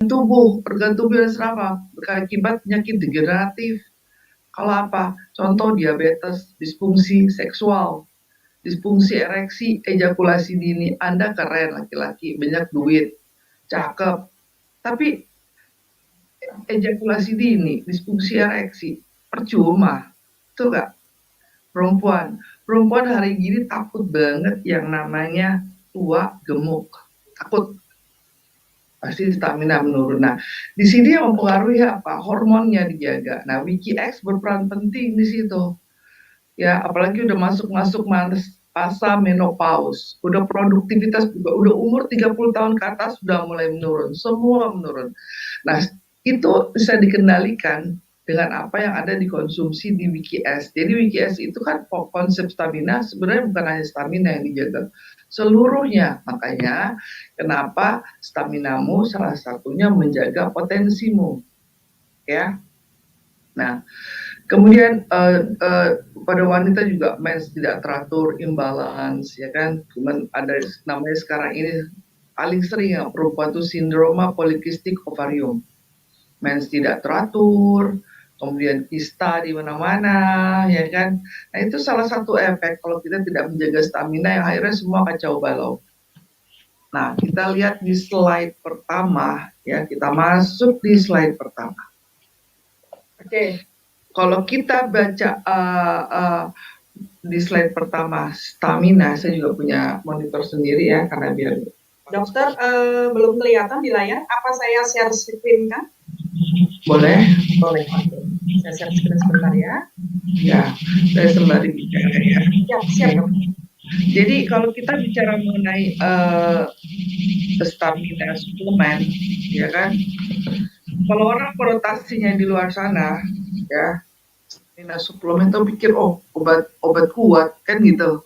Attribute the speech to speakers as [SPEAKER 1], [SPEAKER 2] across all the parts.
[SPEAKER 1] organ tubuh yang serapa berakibat penyakit degeneratif. Kalau apa? Contoh diabetes, disfungsi seksual, disfungsi ereksi, ejakulasi dini. Anda keren laki-laki, banyak duit, cakep, tapi ejakulasi dini, disfungsi ereksi, percuma. Itu enggak? Perempuan hari gini takut banget yang namanya tua gemuk. Takut pasti stamina menurun. Nah, di sini yang mempengaruhi apa? Hormonnya dijaga. Nah, WikiX berperan penting di situ. Ya, apalagi udah masuk masa menopause, udah produktivitas juga, udah umur 30 tahun ke atas sudah mulai menurun, semua menurun. Nah, itu bisa dikendalikan dengan apa yang ada dikonsumsi di WikiS. Jadi WikiS itu kan konsep stamina sebenarnya bukan hanya stamina yang dijaga, seluruhnya. Makanya kenapa staminamu salah satunya menjaga potensimu, ya. Nah, kemudian pada wanita juga mens tidak teratur, imbalance, ya kan. Cuman ada namanya sekarang ini paling sering ya perempuan itu sindroma polikistik ovarium. Mens tidak teratur, kemudian kista di mana-mana, ya kan. Nah, itu salah satu efek kalau kita tidak menjaga stamina yang akhirnya semua kacau balau. Nah, kita lihat di slide pertama, ya, kita masuk di slide pertama. Oke, kalau kita baca di slide pertama stamina, saya juga punya monitor sendiri ya, karena biar
[SPEAKER 2] Dokter, belum kelihatan di layar, apa saya share screen kan?
[SPEAKER 1] Boleh?
[SPEAKER 2] Boleh, oke. Saya share screen sebentar ya.
[SPEAKER 1] Ya, saya sembari bicara ya.
[SPEAKER 2] Ya, siap.
[SPEAKER 1] Jadi kalau kita bicara mengenai stamina suplemen, ya kan? Kalau orang konotasinya di luar sana, ya, stamina suplemen tuh pikir obat kuat kan gitu.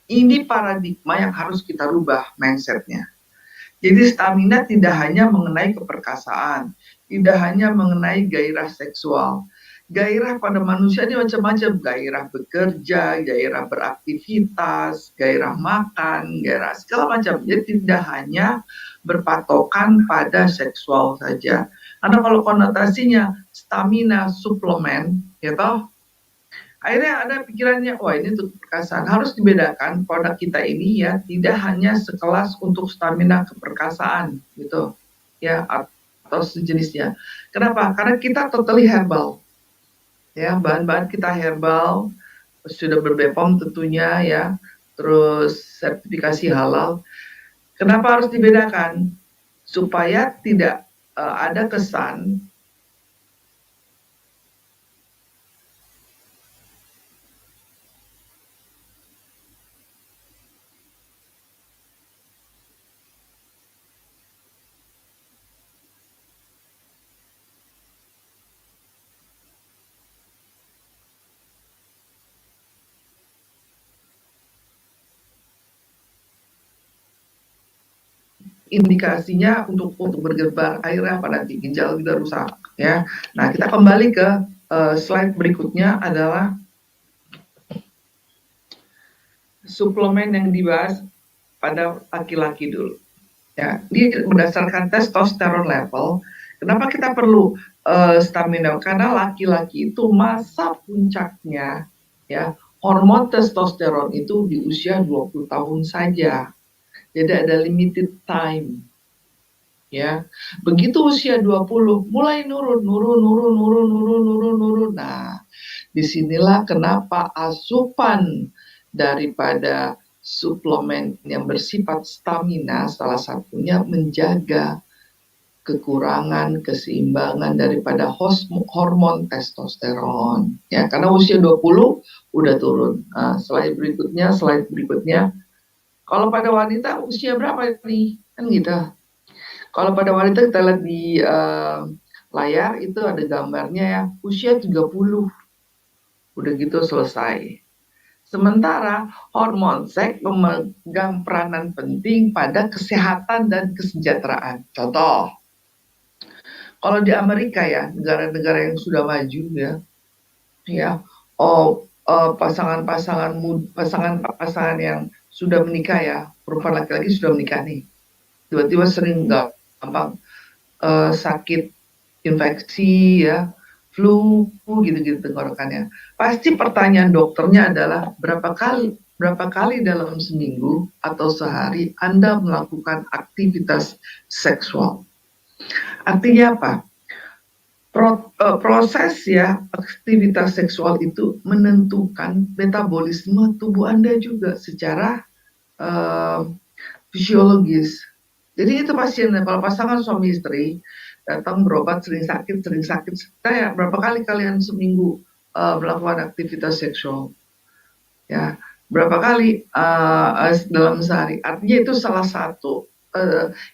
[SPEAKER 1] Ini paradigma yang harus kita rubah mindsetnya. Jadi stamina tidak hanya mengenai keperkasaan, tidak hanya mengenai gairah seksual. Gairah pada manusia ini macam-macam, gairah bekerja, gairah beraktivitas, gairah makan, gairah segala macam. Jadi tidak hanya berpatokan pada seksual saja. Karena kalau konotasinya stamina suplemen, gitu, akhirnya ada pikirannya, wah ini untuk keperkasaan. Harus dibedakan produk kita ini ya, tidak hanya sekelas untuk stamina keperkasaan gitu, ya, atau sejenisnya. Kenapa? Karena kita totally herbal, ya, bahan-bahan kita herbal, sudah ber-BPOM tentunya ya, terus sertifikasi halal. Kenapa harus dibedakan? Supaya tidak ada kesan indikasinya untuk bergebar airnya apa nanti ginjal kita rusak, ya. Nah, kita kembali ke slide berikutnya adalah suplemen yang dibahas pada laki-laki dulu, ya. Ini berdasarkan testosteron level. Kenapa kita perlu stamina? Karena laki-laki itu masa puncaknya, ya, hormon testosteron itu di usia 20 tahun saja. Jadi ada limited time, ya. Begitu usia 20 mulai nurun. Nah, disinilah kenapa asupan daripada suplemen yang bersifat stamina salah satunya menjaga kekurangan keseimbangan daripada hormon testosteron, ya, karena usia 20 udah turun. Nah, slide berikutnya kalau pada wanita usia berapa nih, kan gitu. Kalau pada wanita kita lihat di layar itu ada gambarnya ya, usia 30. Udah gitu selesai. Sementara hormon seks memegang peranan penting pada kesehatan dan kesejahteraan. Contoh, kalau di Amerika ya, negara-negara yang sudah maju ya, pasangan yang sudah menikah ya, perempuan laki-laki sudah menikah nih, tiba-tiba sering gampang sakit infeksi ya, flu gitu-gitu tenggorokannya. Pasti pertanyaan dokternya adalah berapa kali dalam seminggu atau sehari Anda melakukan aktivitas seksual. Artinya apa? Proses ya aktivitas seksual itu menentukan metabolisme tubuh Anda juga secara uh, fisiologis. Jadi itu pasien kalau pasangan suami istri datang berobat sering sakit, saya berapa kali kalian seminggu melakukan aktivitas seksual? Ya, berapa kali dalam sehari? Artinya itu salah satu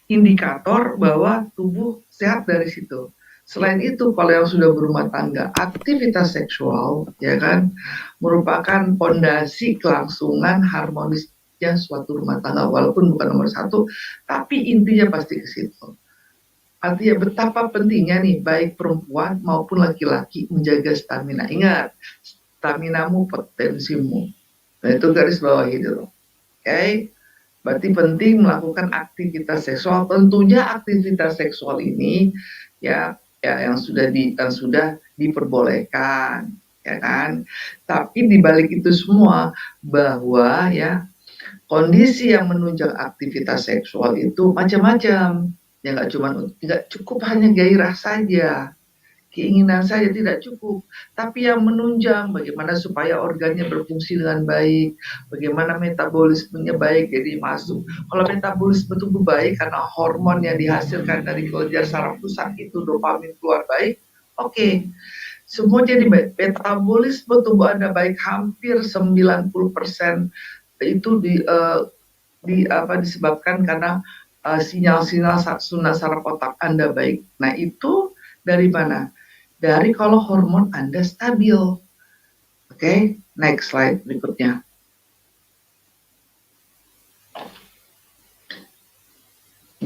[SPEAKER 1] indikator bahwa tubuh sehat dari situ. Selain itu, kalau yang sudah berumah tangga, aktivitas seksual, ya kan, merupakan pondasi kelangsungan harmonisnya suatu rumah tangga, walaupun bukan nomor satu, tapi intinya pasti ke situ. Artinya betapa pentingnya nih, baik perempuan maupun laki-laki menjaga stamina. Ingat, staminamu potensimu. Nah, itu garis bawah itu. Oke? Berarti penting melakukan aktivitas seksual. Tentunya aktivitas seksual ini ya yang sudah diperbolehkan, ya kan? Tapi dibalik itu semua bahwa ya kondisi yang menunjang aktivitas seksual itu macam-macam. Ya nggak cukup hanya gairah saja, keinginan saja tidak cukup, tapi yang menunjang bagaimana supaya organnya berfungsi dengan baik, bagaimana metabolismenya baik, jadi masuk. Kalau metabolisme tubuh baik karena hormon yang dihasilkan dari kelenjar saraf pusat itu dopamin keluar baik, oke. Semua jadi baik. Metabolisme tubuh Anda baik hampir 90% itu disebabkan karena sinyal-sinyal saraf otak Anda baik. Nah, itu dari mana? Dari kalau hormon Anda stabil. Oke, next slide berikutnya.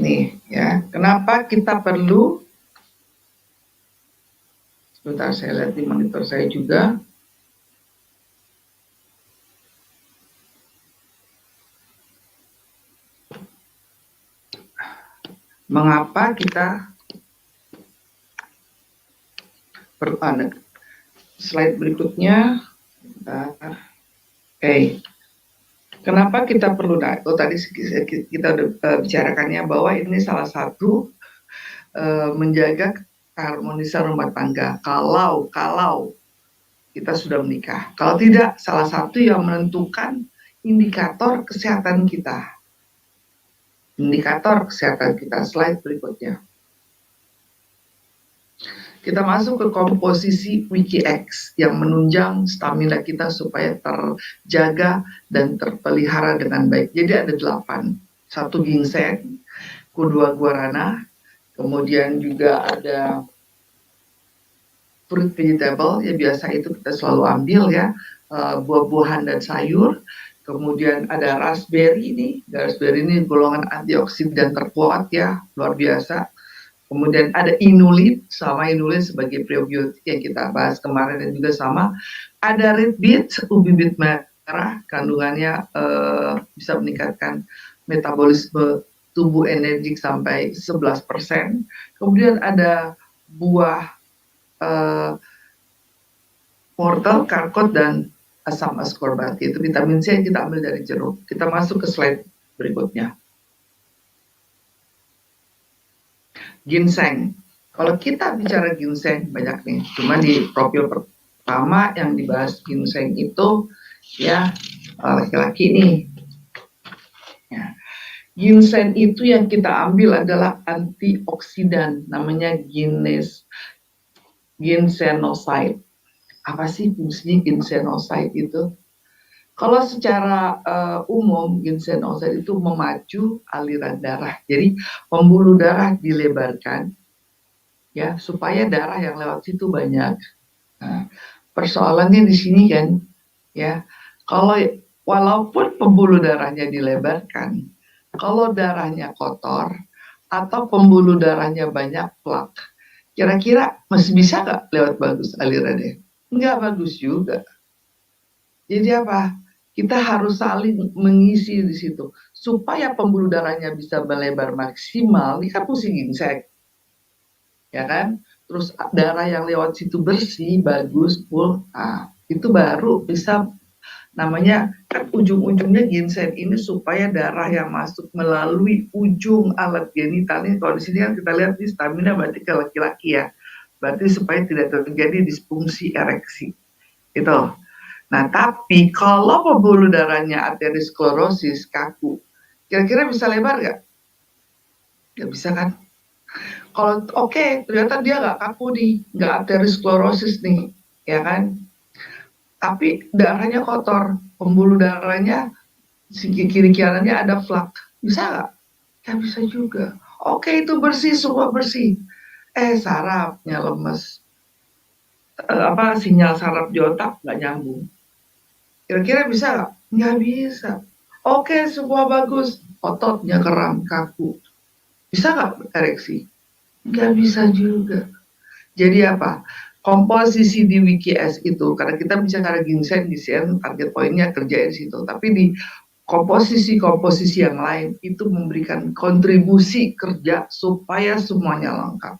[SPEAKER 1] Nih ya, kenapa kita perlu, sebentar saya lihat di monitor saya juga. Mengapa kita perlu, slide berikutnya. Oke. Kenapa kita perlu, tadi kita bicarakannya bahwa ini salah satu menjaga keharmonisan rumah tangga kalau kita sudah menikah. Kalau tidak, salah satu yang menentukan indikator kesehatan kita. Indikator kesehatan kita, slide berikutnya. Kita masuk ke komposisi WikiX yang menunjang stamina kita supaya terjaga dan terpelihara dengan baik. Jadi ada 8. 1 ginseng, kedua guarana, kemudian juga ada fruit vegetable, ya biasa itu kita selalu ambil ya, buah-buahan dan sayur. Kemudian ada raspberry ini golongan antioksidan terkuat ya, luar biasa. Kemudian ada inulin, sama inulin sebagai prebiotik yang kita bahas kemarin dan juga sama. Ada red beet, ubi beet merah, kandungannya bisa meningkatkan metabolisme tubuh energik sampai 11%. Kemudian ada buah wortel, karkot, dan asam ascorbat. Itu vitamin C yang kita ambil dari jeruk. Kita masuk ke slide berikutnya. Ginseng. Kalau kita bicara ginseng banyak nih, cuma di profil pertama yang dibahas ginseng itu ya laki-laki nih. Ya. Ginseng itu yang kita ambil adalah antioksidan, namanya ginsenoside. Apa sih fungsinya ginsenoside itu? Kalau secara umum ginsenoside itu memacu aliran darah. Jadi pembuluh darah dilebarkan ya supaya darah yang lewat situ banyak. Nah, persoalannya di sini kan ya, kalau walaupun pembuluh darahnya dilebarkan, kalau darahnya kotor atau pembuluh darahnya banyak plak, kira-kira masih bisa nggak lewat bagus alirannya? Nggak bagus juga. Jadi apa? Kita harus saling mengisi di situ supaya pembuluh darahnya bisa melebar maksimal. Ini kan fungsi ginseng. ya kan? Terus darah yang lewat situ bersih, bagus, full. Nah, itu baru bisa namanya kan ujung-ujungnya ginseng ini supaya darah yang masuk melalui ujung alat genital ini. Kalau di sini kan kita lihat di stamina berarti ke laki-laki ya. Berarti supaya tidak terjadi disfungsi ereksi. Itu. Nah, tapi kalau pembuluh darahnya arteriosklerosis kaku, kira-kira bisa lebar nggak? Nggak bisa kan? Kalau ternyata dia nggak kaku nih, nggak arteriosklerosis nih, ya kan? Tapi darahnya kotor, pembuluh darahnya kiri kanannya ada flak, bisa nggak? Ya bisa juga. Oke, itu bersih, semua bersih. Sarafnya lemes, sinyal saraf di otak nggak nyambung. Kira-kira bisa nggak? Nggak bisa. Oke, semua bagus, ototnya keram, kaku. Bisa nggak ereksi? Nggak bisa juga. Jadi apa? Komposisi di WikiS itu, karena kita bicara ginseng, target poinnya kerja di situ. Tapi di komposisi-komposisi yang lain itu memberikan kontribusi kerja supaya semuanya lengkap.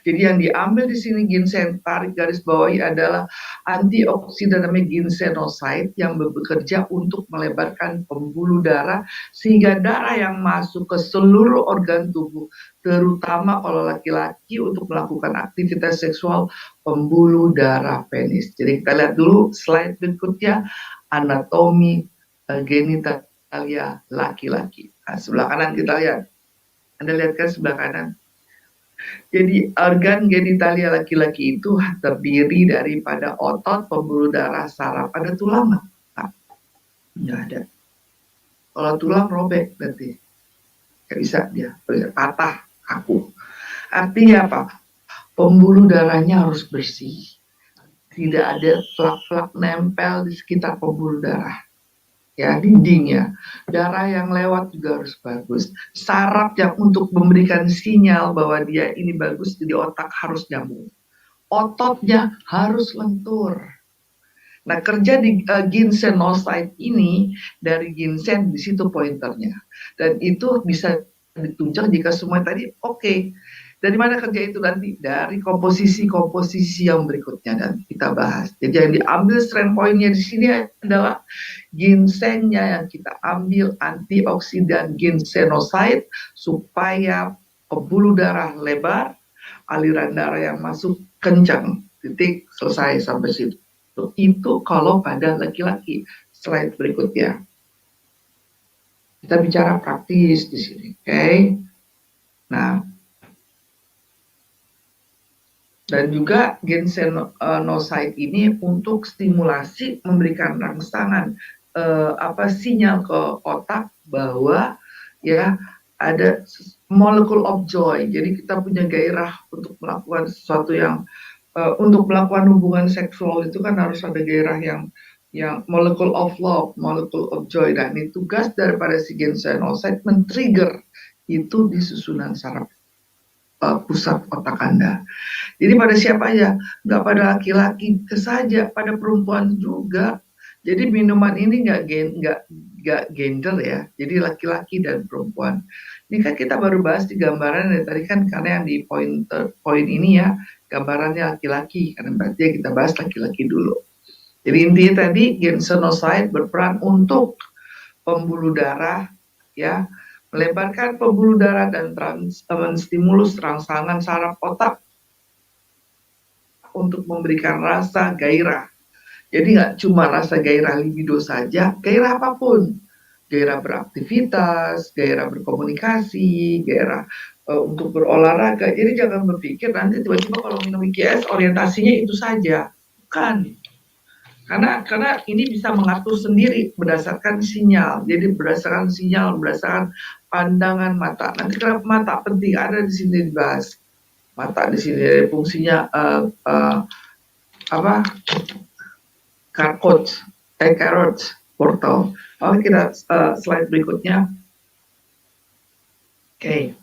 [SPEAKER 1] Jadi yang diambil di sini ginseng, tarik garis bawahi adalah antioksidan namanya ginsenoside yang bekerja untuk melebarkan pembuluh darah sehingga darah yang masuk ke seluruh organ tubuh, terutama kalau laki-laki untuk melakukan aktivitas seksual, pembuluh darah penis. Jadi kita lihat dulu slide berikutnya, anatomi genitalia laki-laki. Nah, sebelah kanan kita lihat. Anda lihat kan sebelah kanan. Jadi organ genitalia laki-laki itu terdiri daripada otot, pembuluh darah, saraf. Ada tulang nggak? Nggak ada. Kalau tulang robek nanti. Nggak bisa dia. Patah, kaku. Artinya apa? Pembuluh darahnya harus bersih. Tidak ada flak-flak nempel di sekitar pembuluh darah. Ya, dindingnya. Darah yang lewat juga harus bagus. Saraf yang untuk memberikan sinyal bahwa dia ini bagus di otak harus nyambung. Ototnya harus lentur. Nah, kerja di ginsenoside ini dari ginseng di situ pointernya. Dan itu bisa ditunjang jika semua tadi oke. Dari mana kerja itu nanti? Dari komposisi-komposisi yang berikutnya dan kita bahas. Jadi yang diambil strength point-nya di sini adalah ginsengnya yang kita ambil antioksidan ginsenoside supaya pembuluh darah lebar, aliran darah yang masuk kencang. Titik, selesai sampai situ. Itu kalau pada laki-laki. Slide berikutnya. Kita bicara praktis di sini, oke? Nah, dan juga ginsenoside ini untuk stimulasi memberikan rangsangan sinyal ke otak bahwa ya ada molecule of joy. Jadi kita punya gairah untuk melakukan sesuatu yang untuk melakukan hubungan seksual itu kan harus ada gairah yang molecule of love, molecule of joy. Dan ini tugas daripada si ginsenoside men-trigger itu di susunan saraf pusat otak Anda. Jadi pada siapa aja? Nggak pada laki-laki saja, pada perempuan juga. Jadi minuman ini nggak gender ya. Jadi laki-laki dan perempuan. Ini kan kita baru bahas di gambaran dari tadi kan, karena yang di poin ini ya gambarannya laki-laki, karena berarti kita bahas laki-laki dulu. Jadi intinya tadi ginsenoside berperan untuk pembuluh darah ya, melebarkan pembuluh darah dan menstimulus rangsangan saraf otak untuk memberikan rasa gairah. Jadi nggak cuma rasa gairah libido saja, gairah apapun. Gairah beraktivitas, gairah berkomunikasi, gairah untuk berolahraga. Jadi jangan berpikir nanti tiba-tiba kalau minum IKS orientasinya itu saja. Bukan. Karena ini bisa mengatur sendiri berdasarkan sinyal. Jadi berdasarkan sinyal, berdasarkan pandangan mata. Nanti kalau mata penting ada di sini dibahas. Mata di sini fungsinya carotid portal. Oke, kita slide berikutnya. Oke.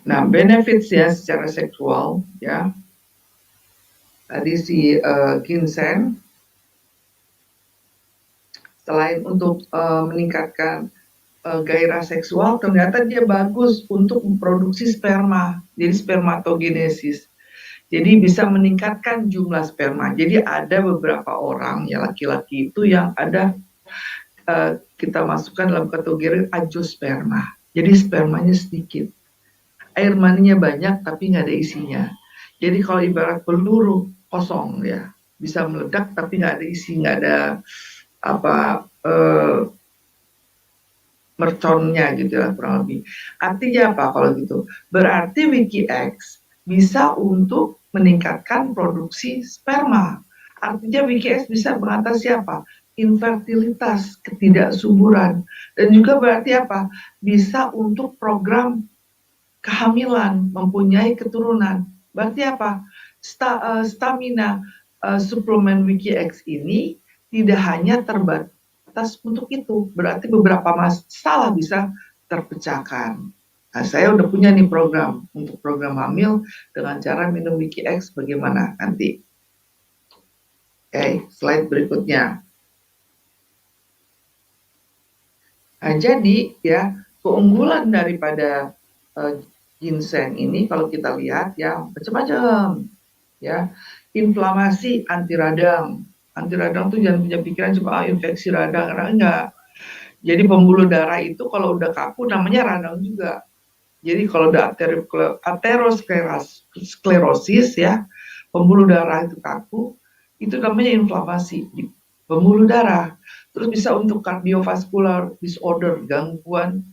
[SPEAKER 1] Nah, benefitsnya secara seksual ya. Tadi si ginseng selain untuk meningkatkan gairah seksual, ternyata dia bagus untuk memproduksi sperma, jadi spermatogenesis. Jadi bisa meningkatkan jumlah sperma. Jadi ada beberapa orang ya laki-laki itu yang ada kita masukkan dalam kategori agiosperma. Jadi spermanya sedikit, air maninya banyak tapi nggak ada isinya. Jadi kalau ibarat peluru kosong ya, bisa meledak tapi nggak ada isi, nggak ada apa merconnya gitu lah kurang lebih. Artinya apa kalau gitu? Berarti WikiX bisa untuk meningkatkan produksi sperma. Artinya WikiX bisa mengatasi apa? Infertilitas, ketidaksuburan. Dan juga berarti apa? Bisa untuk program kehamilan, mempunyai keturunan. Berarti apa? Stamina suplemen WikiX ini tidak hanya terbatas untuk itu, berarti beberapa masalah bisa terpecahkan. Nah, saya udah punya nih program untuk program hamil dengan cara minum WikiX bagaimana nanti. Oke, slide berikutnya. Nah, jadi ya keunggulan daripada ginseng ini kalau kita lihat ya macam-macam ya. Inflamasi, anti radang tuh jangan punya pikiran cuma infeksi radang, karena enggak. Jadi pembuluh darah itu kalau udah kaku namanya radang juga. Jadi kalau udah aterosklerosis ya, pembuluh darah itu kaku, itu namanya inflamasi di pembuluh darah. Terus bisa untuk cardiovascular disorder, gangguan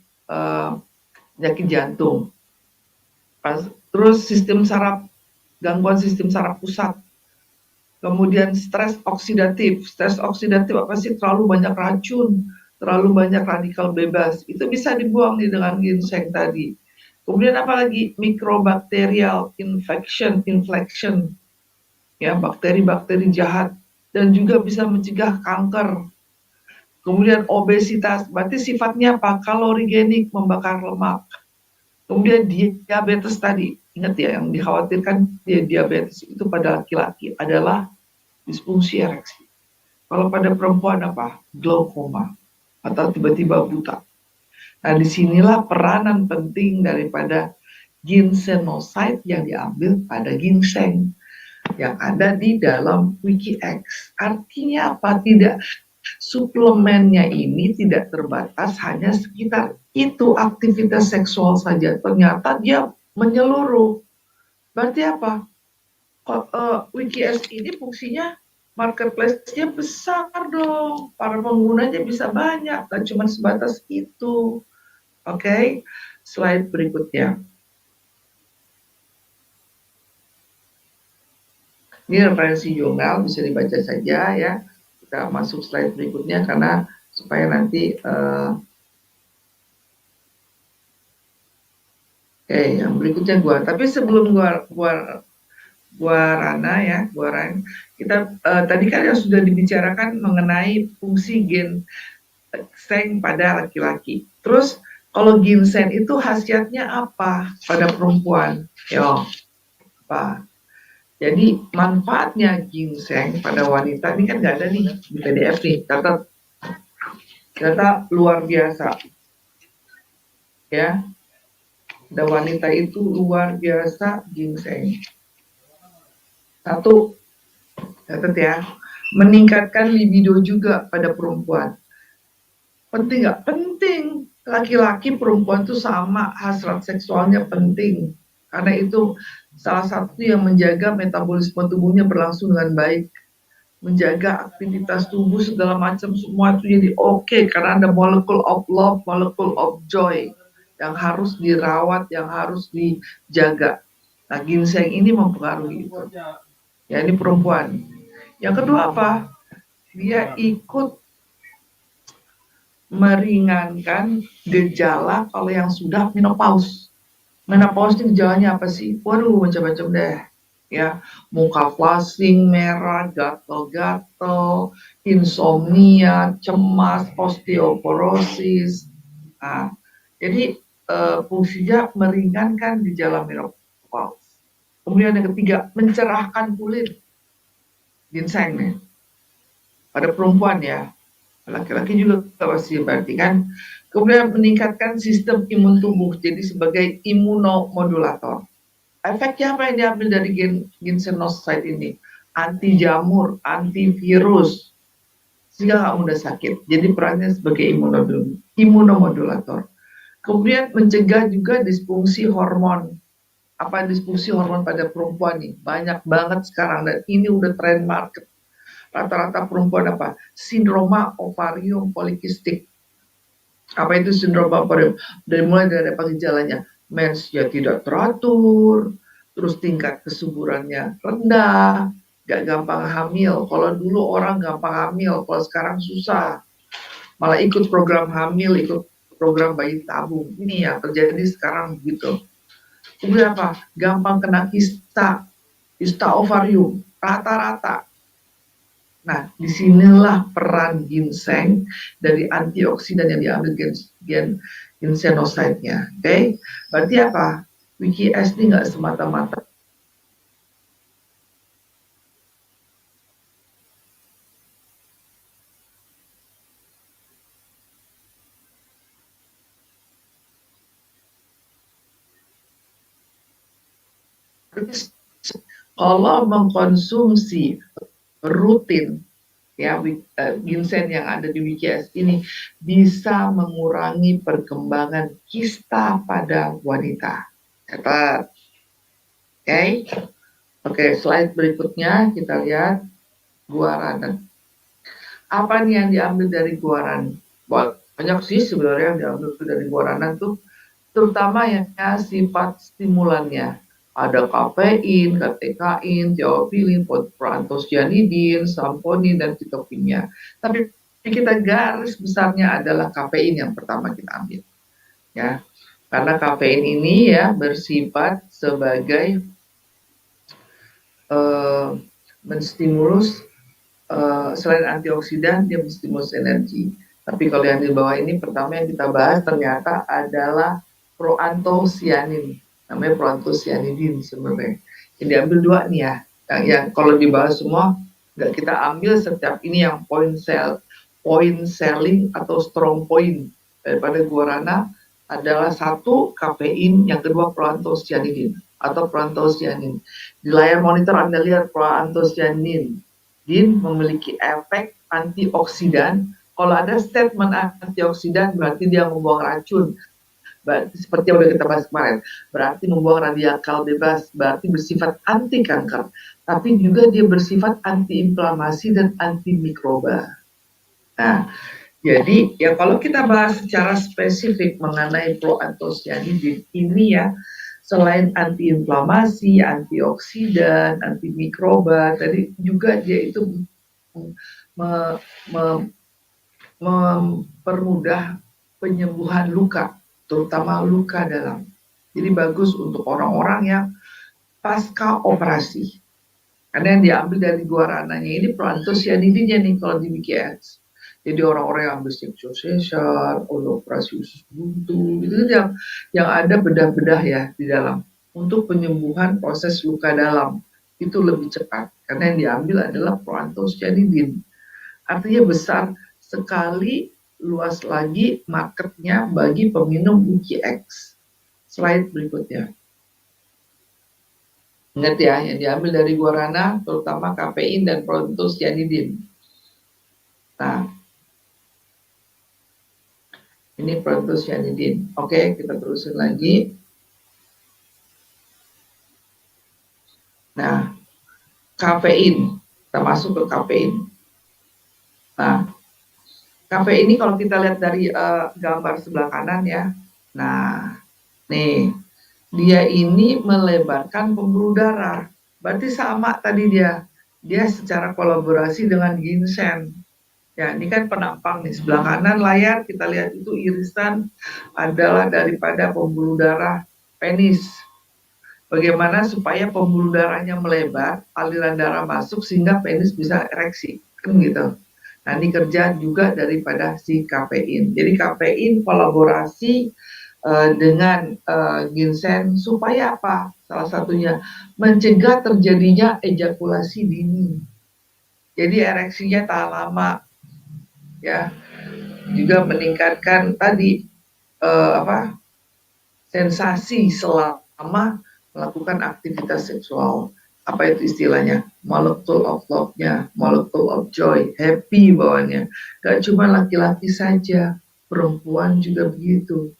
[SPEAKER 1] penyakit jantung. Terus gangguan sistem saraf pusat. Kemudian stres oksidatif apa sih? Terlalu banyak racun, terlalu banyak radikal bebas, itu bisa dibuang nih dengan ginseng tadi. Kemudian apalagi mikrobakterial infection, ya bakteri-bakteri jahat, dan juga bisa mencegah kanker. Kemudian obesitas, berarti sifatnya apa? Kalorigenik, membakar lemak. Kemudian diabetes tadi, ingat ya, yang dikhawatirkan diabetes itu pada laki-laki adalah disfungsi ereksi. Kalau pada perempuan apa? Glaukoma atau tiba-tiba buta. Nah, disinilah peranan penting daripada ginsenoside yang diambil pada ginseng yang ada di dalam WikiX. Artinya apa? Suplemennya ini tidak terbatas hanya sekitar itu aktivitas seksual saja. Ternyata dia menyeluruh. Berarti apa? WikiX ini fungsinya marketplace-nya besar dong. Para penggunanya bisa banyak, dan cuma sebatas itu. Oke, slide berikutnya. Ini referensi jurnal, bisa dibaca saja ya. Kita masuk slide berikutnya karena supaya nanti yang berikutnya tapi sebelum kita tadi kan yang sudah dibicarakan mengenai fungsi ginseng pada laki-laki. Terus kalau ginseng itu khasiatnya apa pada perempuan? Apa? Jadi manfaatnya ginseng pada wanita ini kan nggak ada nih di PDF nih, ternyata luar biasa. Ya, pada wanita itu luar biasa ginseng. Satu, catat ya, meningkatkan libido juga pada perempuan. Penting nggak? Penting. Laki-laki perempuan itu sama, hasrat seksualnya penting. Karena itu salah satu yang menjaga metabolisme tubuhnya berlangsung dengan baik. Menjaga aktivitas tubuh segala macam semua itu jadi oke, karena ada molekul of love, molekul of joy yang harus dirawat, yang harus dijaga. Nah, ginseng ini mempengaruhi itu. Ya, ini perempuan. Yang kedua apa? Dia ikut meringankan gejala kalau yang sudah menopause. Menopause ini gejalanya apa sih? Waduh, macam-macam deh. Ya, muka flushing, merah, gatal-gatal, insomnia, cemas, osteoporosis. Nah, jadi fungsinya meringankan gejala menopause. Kemudian yang ketiga, mencerahkan kulit. Ginseng nih. Pada perempuan ya. Laki-laki juga pasti berarti kan Kemudian meningkatkan sistem imun tubuh, jadi sebagai imunomodulator. Efeknya apa yang diambil dari ginsenosid ini? Anti jamur, antivirus, sehingga nggak mudah sakit. Jadi perannya sebagai imunomodulator. Kemudian mencegah juga disfungsi hormon. Apa disfungsi hormon pada perempuan nih? Banyak banget sekarang, dan ini udah tren market. Rata-rata perempuan apa? Sindroma ovarium polikistik. Apa itu sindroma ovarium? Dari mulai dari apa gejalanya? Mensnya tidak teratur, terus tingkat kesuburannya rendah, gak gampang hamil. Kalau dulu orang gampang hamil, kalau sekarang susah. Malah ikut program hamil, ikut program bayi tabung. Ini yang terjadi sekarang begitu. Kemudian apa? Gampang kena kista ovarium, rata-rata. Nah, disinilah peran ginseng dari antioksidan yang diambil ginsenoside-nya. Oke, berarti apa? WikiS ini nggak semata-mata kalau mengkonsumsi rutin ya ginseng yang ada di WikiS ini bisa mengurangi perkembangan kista pada wanita. Catat. Oke. Oke, slide berikutnya kita lihat guarana. Apa nih yang diambil dari guarana? Banyak sih sebenarnya yang diambil dari guarana tuh, terutama ya sifat stimulannya. Ada kafein, katekain, teofilin, proantosianidin, samponin, dan sitokinnya. Tapi kita garis besarnya adalah kafein yang pertama kita ambil. Ya, karena kafein ini ya bersifat sebagai menstimulus, selain antioksidan dia menstimulus energi. Tapi kalau yang di bawah ini pertama yang kita bahas ternyata adalah proantosianin, namanya proantosianidin sebenarnya. Yang diambil dua nih ya, yang kalau dibahas semua nggak kita ambil setiap ini yang point selling atau strong point daripada guarana adalah satu kafein, yang kedua proantosianidin atau proantosianin. Di layar monitor Anda lihat proantosianin memiliki efek antioksidan. Kalau ada statement antioksidan berarti dia membuang racun. Berarti seperti yang sudah kita bahas kemarin, berarti membuang radikal bebas, berarti bersifat anti kanker. Tapi juga dia bersifat anti inflamasi dan anti mikroba. Nah, jadi ya kalau kita bahas secara spesifik mengenai proantosianidin ini ya, selain antiinflamasi, antioksidan, antimikroba, tadi juga dia itu mempermudah penyembuhan luka, terutama luka dalam. Jadi bagus untuk orang-orang yang pasca operasi. Karena yang diambil dari guarananya ini proantosianidinnya nih kalau di WikiX. Jadi orang-orang yang ambil seksual sesar, operasi usus buntu, itu yang ada bedah-bedah ya di dalam. Untuk penyembuhan proses luka dalam itu lebih cepat karena yang diambil adalah proantosianidin. Artinya besar sekali, luas lagi marketnya bagi peminum WikiX. Slide berikutnya. Ingat ya, yang diambil dari guarana terutama kafein dan proantosianidin. Nah, ini proantosianidin. Oke, kita terusin lagi. Nah, kafein, kita masuk ke kafein. Nah, kafein ini kalau kita lihat dari gambar sebelah kanan ya. Nah, nih, dia ini melebarkan pembuluh darah. Berarti sama tadi dia secara kolaborasi dengan ginseng. Ya, ini kan penampang nih, sebelah kanan layar kita lihat itu irisan adalah daripada pembuluh darah penis. Bagaimana supaya pembuluh darahnya melebar, aliran darah masuk sehingga penis bisa ereksi, kan gitu. Nah, ini kerja juga daripada si kafein. Jadi kafein kolaborasi dengan ginseng supaya apa? Salah satunya mencegah terjadinya ejakulasi dini. Jadi ereksinya tahan lama. Ya, juga meningkatkan tadi sensasi selama melakukan aktivitas seksual. Apa itu istilahnya? Molecule of love-nya, molecule of joy, happy bawaannya. Gak cuma laki-laki saja, perempuan juga begitu.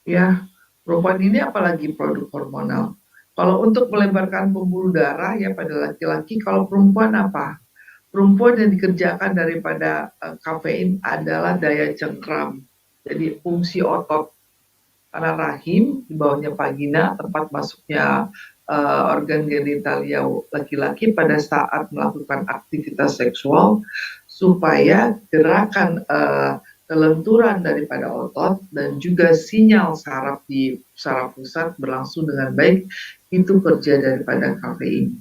[SPEAKER 1] Ya, perempuan ini apalagi produk hormonal. Kalau untuk melebarkan pembuluh darah ya pada laki-laki, kalau perempuan apa? Perempuan yang dikerjakan daripada kafein adalah daya cengkram. Jadi fungsi otot karena rahim di bawahnya vagina tempat masuknya organ genitalia laki-laki pada saat melakukan aktivitas seksual supaya gerakan kelenturan daripada otot dan juga sinyal saraf di saraf pusat berlangsung dengan baik itu kerja daripada kafein.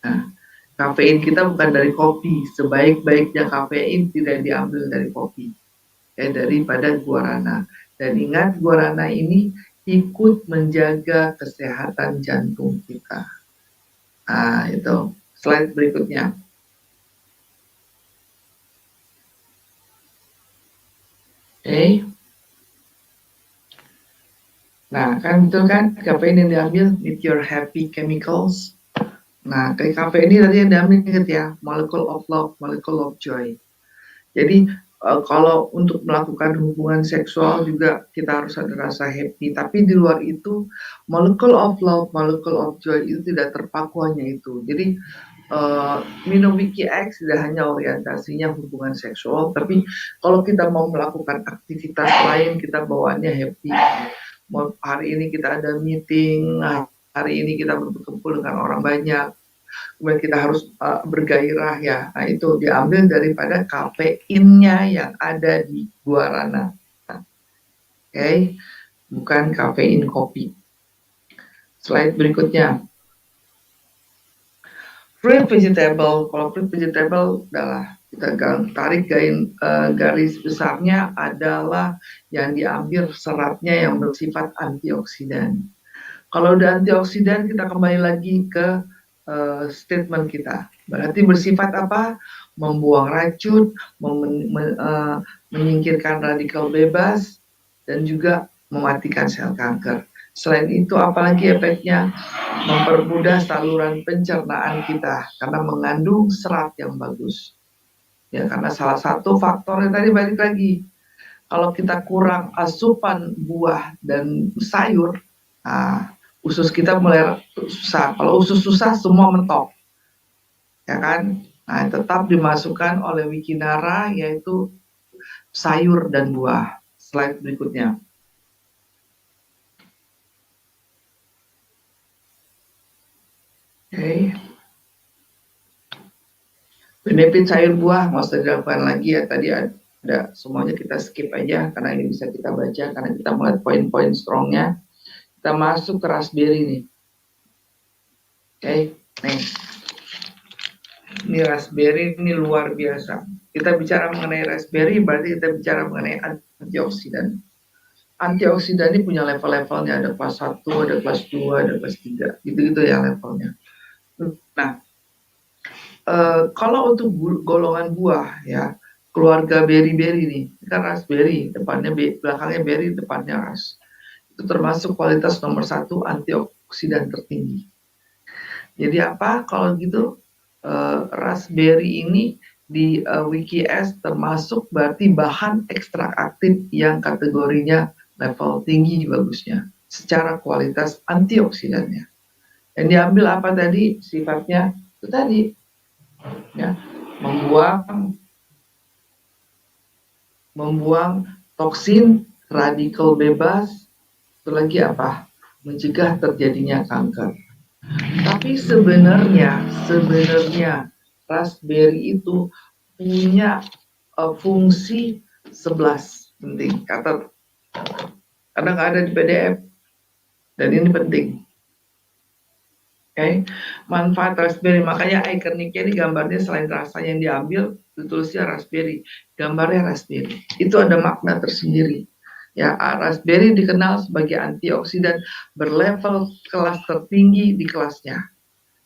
[SPEAKER 1] Nah, kafein kita bukan dari kopi, sebaik-baiknya kafein tidak diambil dari kopi, daripada guarana. Dan ingat, guarana ini ikut menjaga kesehatan jantung kita. Nah, itu slide berikutnya. Oke. Nah, kan betul kan kafein yang diambil with your happy chemicals. Nah, kayak kafein ini tadi yang diambil ingat ya, molecule of love, molecule of joy. Jadi kalau untuk melakukan hubungan seksual juga kita harus ada rasa happy. Tapi di luar itu, molecule of love, molecule of joy itu tidak terpaku hanya itu. Jadi minum Wiki X tidak hanya orientasinya hubungan seksual, tapi kalau kita mau melakukan aktivitas lain, kita bawaannya happy. Hari ini kita ada meeting, hari ini kita berkumpul dengan orang banyak, kemudian kita harus bergairah ya. Nah, itu diambil daripada kafeinnya yang ada di guarana. Oke, bukan kafein kopi. Slide berikutnya. Fruit vegetable. Kalau fruit vegetable adalah kita tarik garis besarnya adalah yang diambil seratnya yang bersifat antioksidan. Kalau udah antioksidan kita kembali lagi ke statement kita. Berarti bersifat apa? Membuang racun, menyingkirkan radikal bebas, dan juga mematikan sel kanker. Selain itu apalagi efeknya? Mempermudah saluran pencernaan kita karena mengandung serat yang bagus. Ya, karena salah satu faktornya tadi balik lagi. Kalau kita kurang asupan buah dan sayur, nah, usus kita mulai susah. Kalau usus susah semua mentok, ya kan? Nah, tetap dimasukkan oleh Wikinara yaitu sayur dan buah. Slide berikutnya. Oke. Benefit sayur buah mau dilakukan lagi ya, tadi ada semuanya kita skip aja karena ini bisa kita baca karena kita melihat poin-poin strongnya. Kita masuk ke raspberry nih. Oke, next. Ini raspberry ini luar biasa. Kita bicara mengenai raspberry berarti kita bicara mengenai antioksidan. Antioksidan ini punya level-levelnya, ada kelas 1, ada kelas 2, ada kelas 3. Gitu-gitu ya levelnya. Nah, kalau untuk golongan buah ya, keluarga berry-berry nih, kan raspberry, depannya belakangnya berry, depannya ras. Itu termasuk kualitas nomor 1 antioksidan tertinggi. Jadi apa kalau gitu raspberry ini di WikiS termasuk berarti bahan ekstrak aktif yang kategorinya level tinggi bagusnya secara kualitas antioksidannya. Yang diambil apa tadi sifatnya itu tadi ya, membuang toksin, radikal bebas, itu lagi apa? Mencegah terjadinya kanker. Tapi sebenarnya raspberry itu punya fungsi 11 penting. Kata kadang ada di PDF dan ini penting. Oke, manfaat raspberry, makanya ikoniknya ini gambarnya selain rasanya yang diambil, ditulisnya raspberry, gambarnya raspberry. Itu ada makna tersendiri. Ya, raspberry dikenal sebagai antioksidan berlevel kelas tertinggi di kelasnya.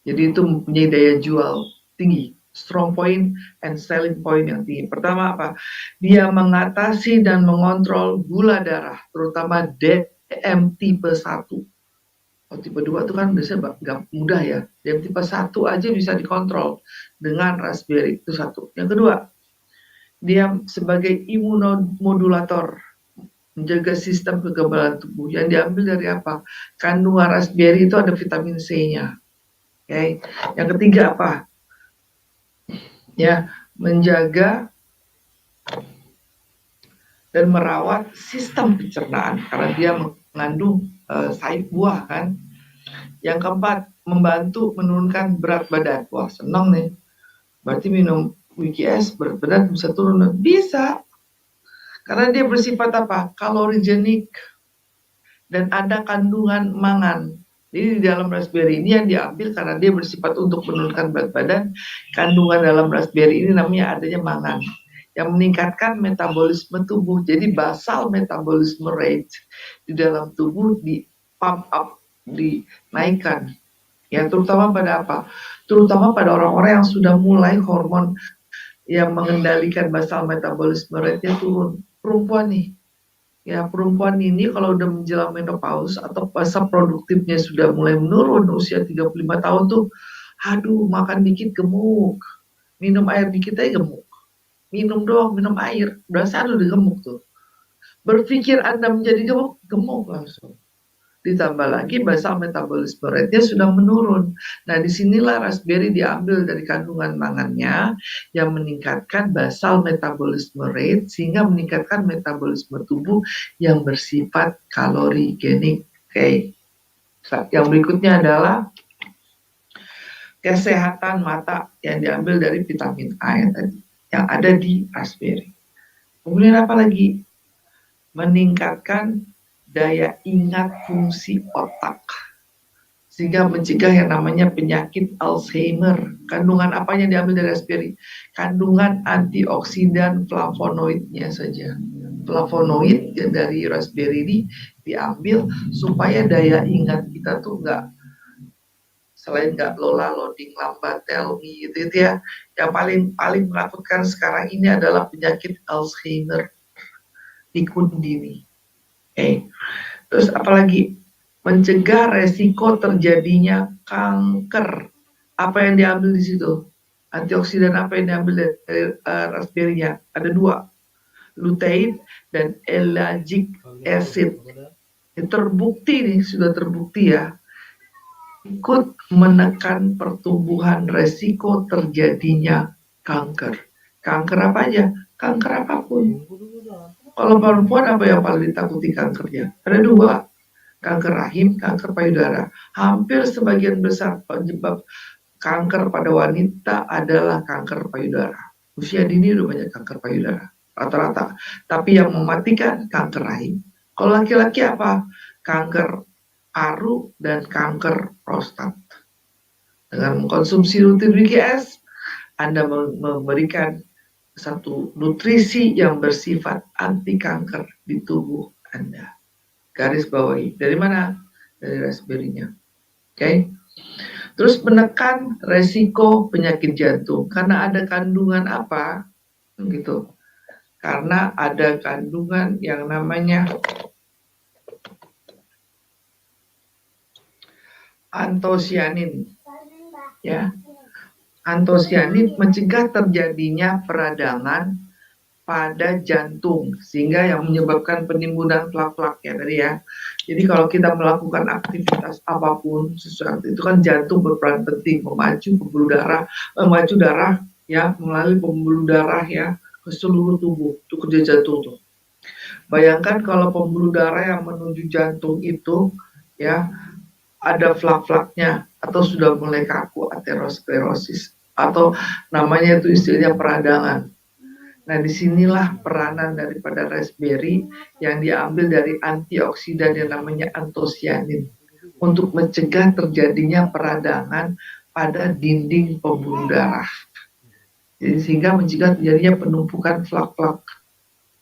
[SPEAKER 1] Jadi itu mempunyai daya jual tinggi. strong point and selling point yang tinggi. Pertama apa? Dia mengatasi dan mengontrol gula darah, terutama DM tipe 1. Oh, tipe 2 itu kan biasanya nggak mudah ya. DM tipe 1 aja bisa dikontrol dengan raspberry, itu satu. Yang kedua, dia sebagai imunomodulator, menjaga sistem kekebalan tubuh. Yang diambil dari apa? Kandungan raspberry itu ada vitamin C-nya. Okay. Yang ketiga apa? Ya, menjaga dan merawat sistem pencernaan karena dia mengandung sayur buah kan. Yang keempat, membantu menurunkan berat badan. Wah, senang nih. Berarti minum WKS berat badan bisa turun. Bisa. Karena dia bersifat apa? Kalorigenik dan ada kandungan mangan. Jadi di dalam raspberry ini yang diambil karena dia bersifat untuk menurunkan berat badan. Kandungan dalam raspberry ini namanya adanya mangan yang meningkatkan metabolisme tubuh. Jadi basal metabolisme rate di dalam tubuh di pump up, dinaikkan. Ya, terutama pada apa? Terutama pada orang-orang yang sudah mulai hormon yang mengendalikan basal metabolisme rate-nya turun. Perempuan nih, ya perempuan ini kalau udah menjelang menopause atau masa produktifnya sudah mulai menurun usia 35 tahun tuh, aduh makan dikit gemuk, minum air dikit aja gemuk, minum doang, minum air, berasa udah gemuk tuh. Berpikir Anda menjadi gemuk, gemuk langsung. Ditambah lagi basal metabolisme rate-nya sudah menurun. Nah, disinilah raspberry diambil dari kandungan mangannya yang meningkatkan basal metabolisme rate sehingga meningkatkan metabolisme tubuh yang bersifat kalorigenik. Oke. Yang berikutnya adalah kesehatan mata yang diambil dari vitamin A yang tadi yang ada di raspberry. Kemudian apa lagi? Meningkatkan daya ingat fungsi otak sehingga mencegah yang namanya penyakit Alzheimer. Kandungan apanya diambil dari raspberry? Kandungan antioksidan flavonoidnya saja. Flavonoid dari raspberry ini diambil supaya daya ingat kita tuh selain nggak lola, loading lambat, tell me gitu ya. Yang paling menakutkan sekarang ini adalah penyakit Alzheimer pikun dini. Terus apalagi mencegah resiko terjadinya kanker. Apa yang diambil di situ? Antioksidan apa yang diambil dari raspberry-nya? Ada dua, lutein dan ellagic acid. Ini terbukti nih, sudah terbukti ya, ikut menekan pertumbuhan resiko terjadinya kanker. Kanker apa aja? Kanker apapun. Kalau perempuan apa yang paling ditakuti kankernya? Ada dua, kanker rahim, kanker payudara. Hampir sebagian besar penyebab kanker pada wanita adalah kanker payudara. Usia dini udah banyak kanker payudara, rata-rata. Tapi yang mematikan kanker rahim. Kalau laki-laki apa? Kanker paru dan kanker prostat. Dengan mengkonsumsi rutin WGS, Anda memberikan satu nutrisi yang bersifat anti kanker di tubuh Anda. Garis bawahi. Dari mana? Dari raspberry-nya. Oke. Terus menekan resiko penyakit jantung. Karena ada kandungan apa? Gitu. Karena ada kandungan yang namanya antosianin. Ya. Antosianin mencegah terjadinya peradangan pada jantung sehingga yang menyebabkan penimbunan plak-plak ya tadi ya. Jadi kalau kita melakukan aktivitas apapun sesuatu itu kan jantung berperan penting memacu darah ya melalui pembuluh darah ya ke seluruh tubuh itu kerja jantung tuh. Bayangkan kalau pembuluh darah yang menuju jantung itu ya ada flak-flaknya atau sudah mulai kaku aterosklerosis atau namanya itu istilahnya peradangan. Nah, disinilah peranan daripada raspberry yang diambil dari antioksidan yang namanya antosianin untuk mencegah terjadinya peradangan pada dinding pembuluh darah. Jadi sehingga mencegah terjadinya penumpukan flak-flak.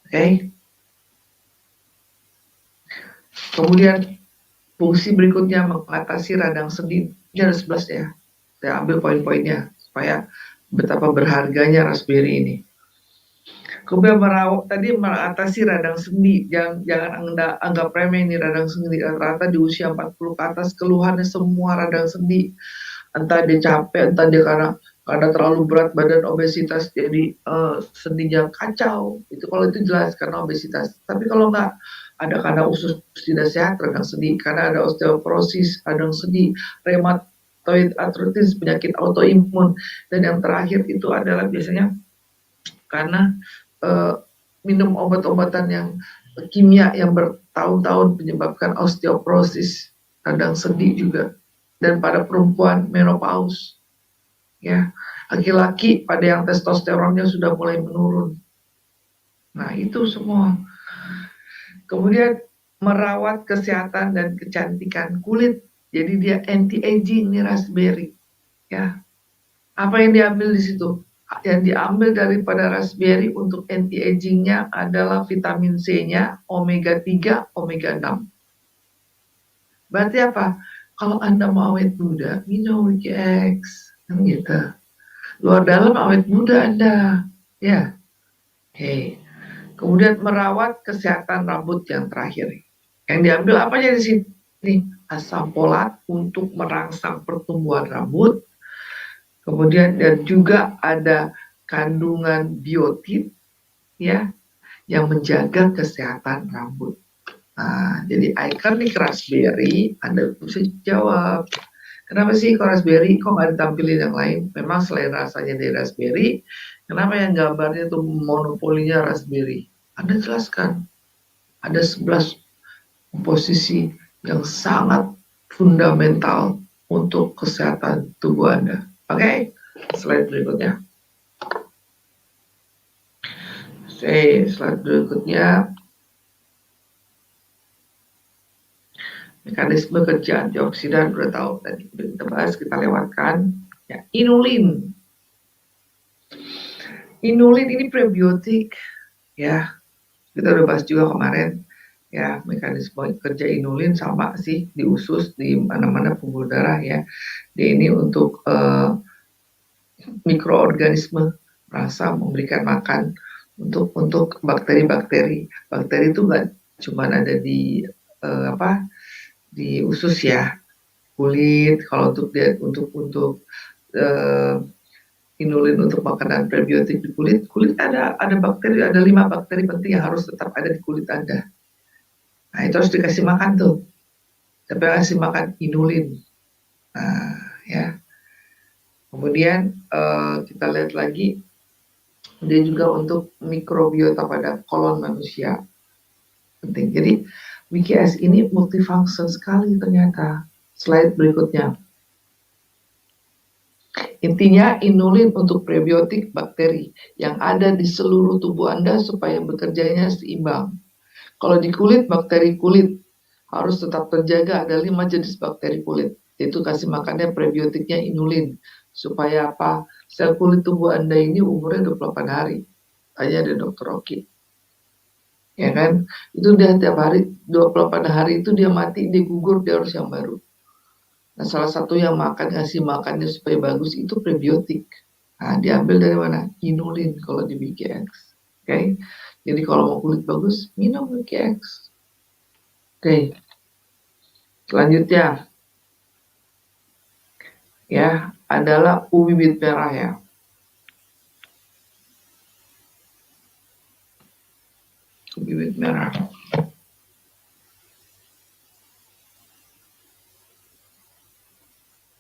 [SPEAKER 1] Oke. Kemudian fungsi berikutnya mengatasi radang sendi. Ini ada 11 ya. Saya ambil poin-poinnya supaya betapa berharganya raspberry ini. Kemudian merawat tadi mengatasi radang sendi, jangan anggap remeh ini radang sendi. Rata-rata di usia 40 ke atas keluhannya semua radang sendi, entah dia capek, entah dia karena terlalu berat badan, obesitas, jadi sendinya kacau. Itu kalau itu jelas karena obesitas. Tapi kalau enggak, ada karena usus tidak sehat radang sendi, karena ada osteoporosis radang sendi, rheumatoid arthritis, penyakit autoimun, dan yang terakhir itu adalah biasanya karena minum obat-obatan yang kimia yang bertahun-tahun menyebabkan osteoporosis, radang sendi juga, dan pada perempuan menopause, ya, laki-laki pada yang testosteronnya sudah mulai menurun. Nah itu semua. Kemudian merawat kesehatan dan kecantikan kulit, jadi dia anti aging nih raspberry, ya. Apa yang diambil di situ? Yang diambil daripada raspberry untuk anti agingnya adalah vitamin C-nya, omega 3, omega 6. Berarti apa? Kalau Anda mau awet muda, minum Wiki X, kan gitu. Luar dalam awet muda Anda, ya. Oke. Kemudian merawat kesehatan rambut yang terakhir. Yang diambil apa di sini? Asam folat untuk merangsang pertumbuhan rambut. Kemudian dan juga ada kandungan biotin, ya, yang menjaga kesehatan rambut. Nah, jadi ikonik raspberry, Anda bisa jawab, kenapa sih kok raspberry kok nggak ditampilin yang lain? Memang selain rasanya dari raspberry, kenapa yang gambarnya itu monopolinya raspberry? Anda jelaskan, ada 11 komposisi yang sangat fundamental untuk kesehatan tubuh Anda. Oke, slide berikutnya. Slide berikutnya. Mekanisme kerja antioksidan udah tahu tadi, udah kita bahas, kita lewatkan. Ya, inulin. Inulin ini prebiotik, ya. Kita udah bahas juga kemarin. Ya, mekanisme kerja inulin sama sih di usus, di mana-mana pembuluh darah, ya. Dia ini untuk mikroorganisme, rasa memberikan makan untuk bakteri-bakteri. Bakteri itu nggak cuma ada di di usus, ya, kulit. Kalau untuk inulin untuk makanan prebiotik di kulit ada bakteri, ada 5 bakteri penting yang harus tetap ada di kulit Anda. Nah itu harus dikasih makan tuh, tapi kasih makan inulin. Nah ya, kemudian kita lihat lagi, dia juga untuk mikrobiota pada kolon manusia penting. Jadi WikiS ini multifunction sekali ternyata. Slide berikutnya. Intinya inulin untuk prebiotik bakteri yang ada di seluruh tubuh Anda supaya bekerjanya seimbang. Kalau di kulit, bakteri kulit harus tetap terjaga, ada 5 jenis bakteri kulit. Itu kasih makannya prebiotiknya inulin. Supaya apa? Sel kulit tubuh Anda ini umurnya 28 hari. Tanya deh Dr. Oki. Ya kan? Itu dia tiap hari, 28 hari itu dia mati, dia gugur, dia harus yang baru. Nah, salah satu yang ngasih makannya supaya bagus itu prebiotik. Nah, diambil dari mana? Inulin kalau di WikiX. Oke. Jadi kalau mau kulit bagus, minum WikiX. Oke. Selanjutnya ya adalah ubi bit merah, ya. Ubi bit merah.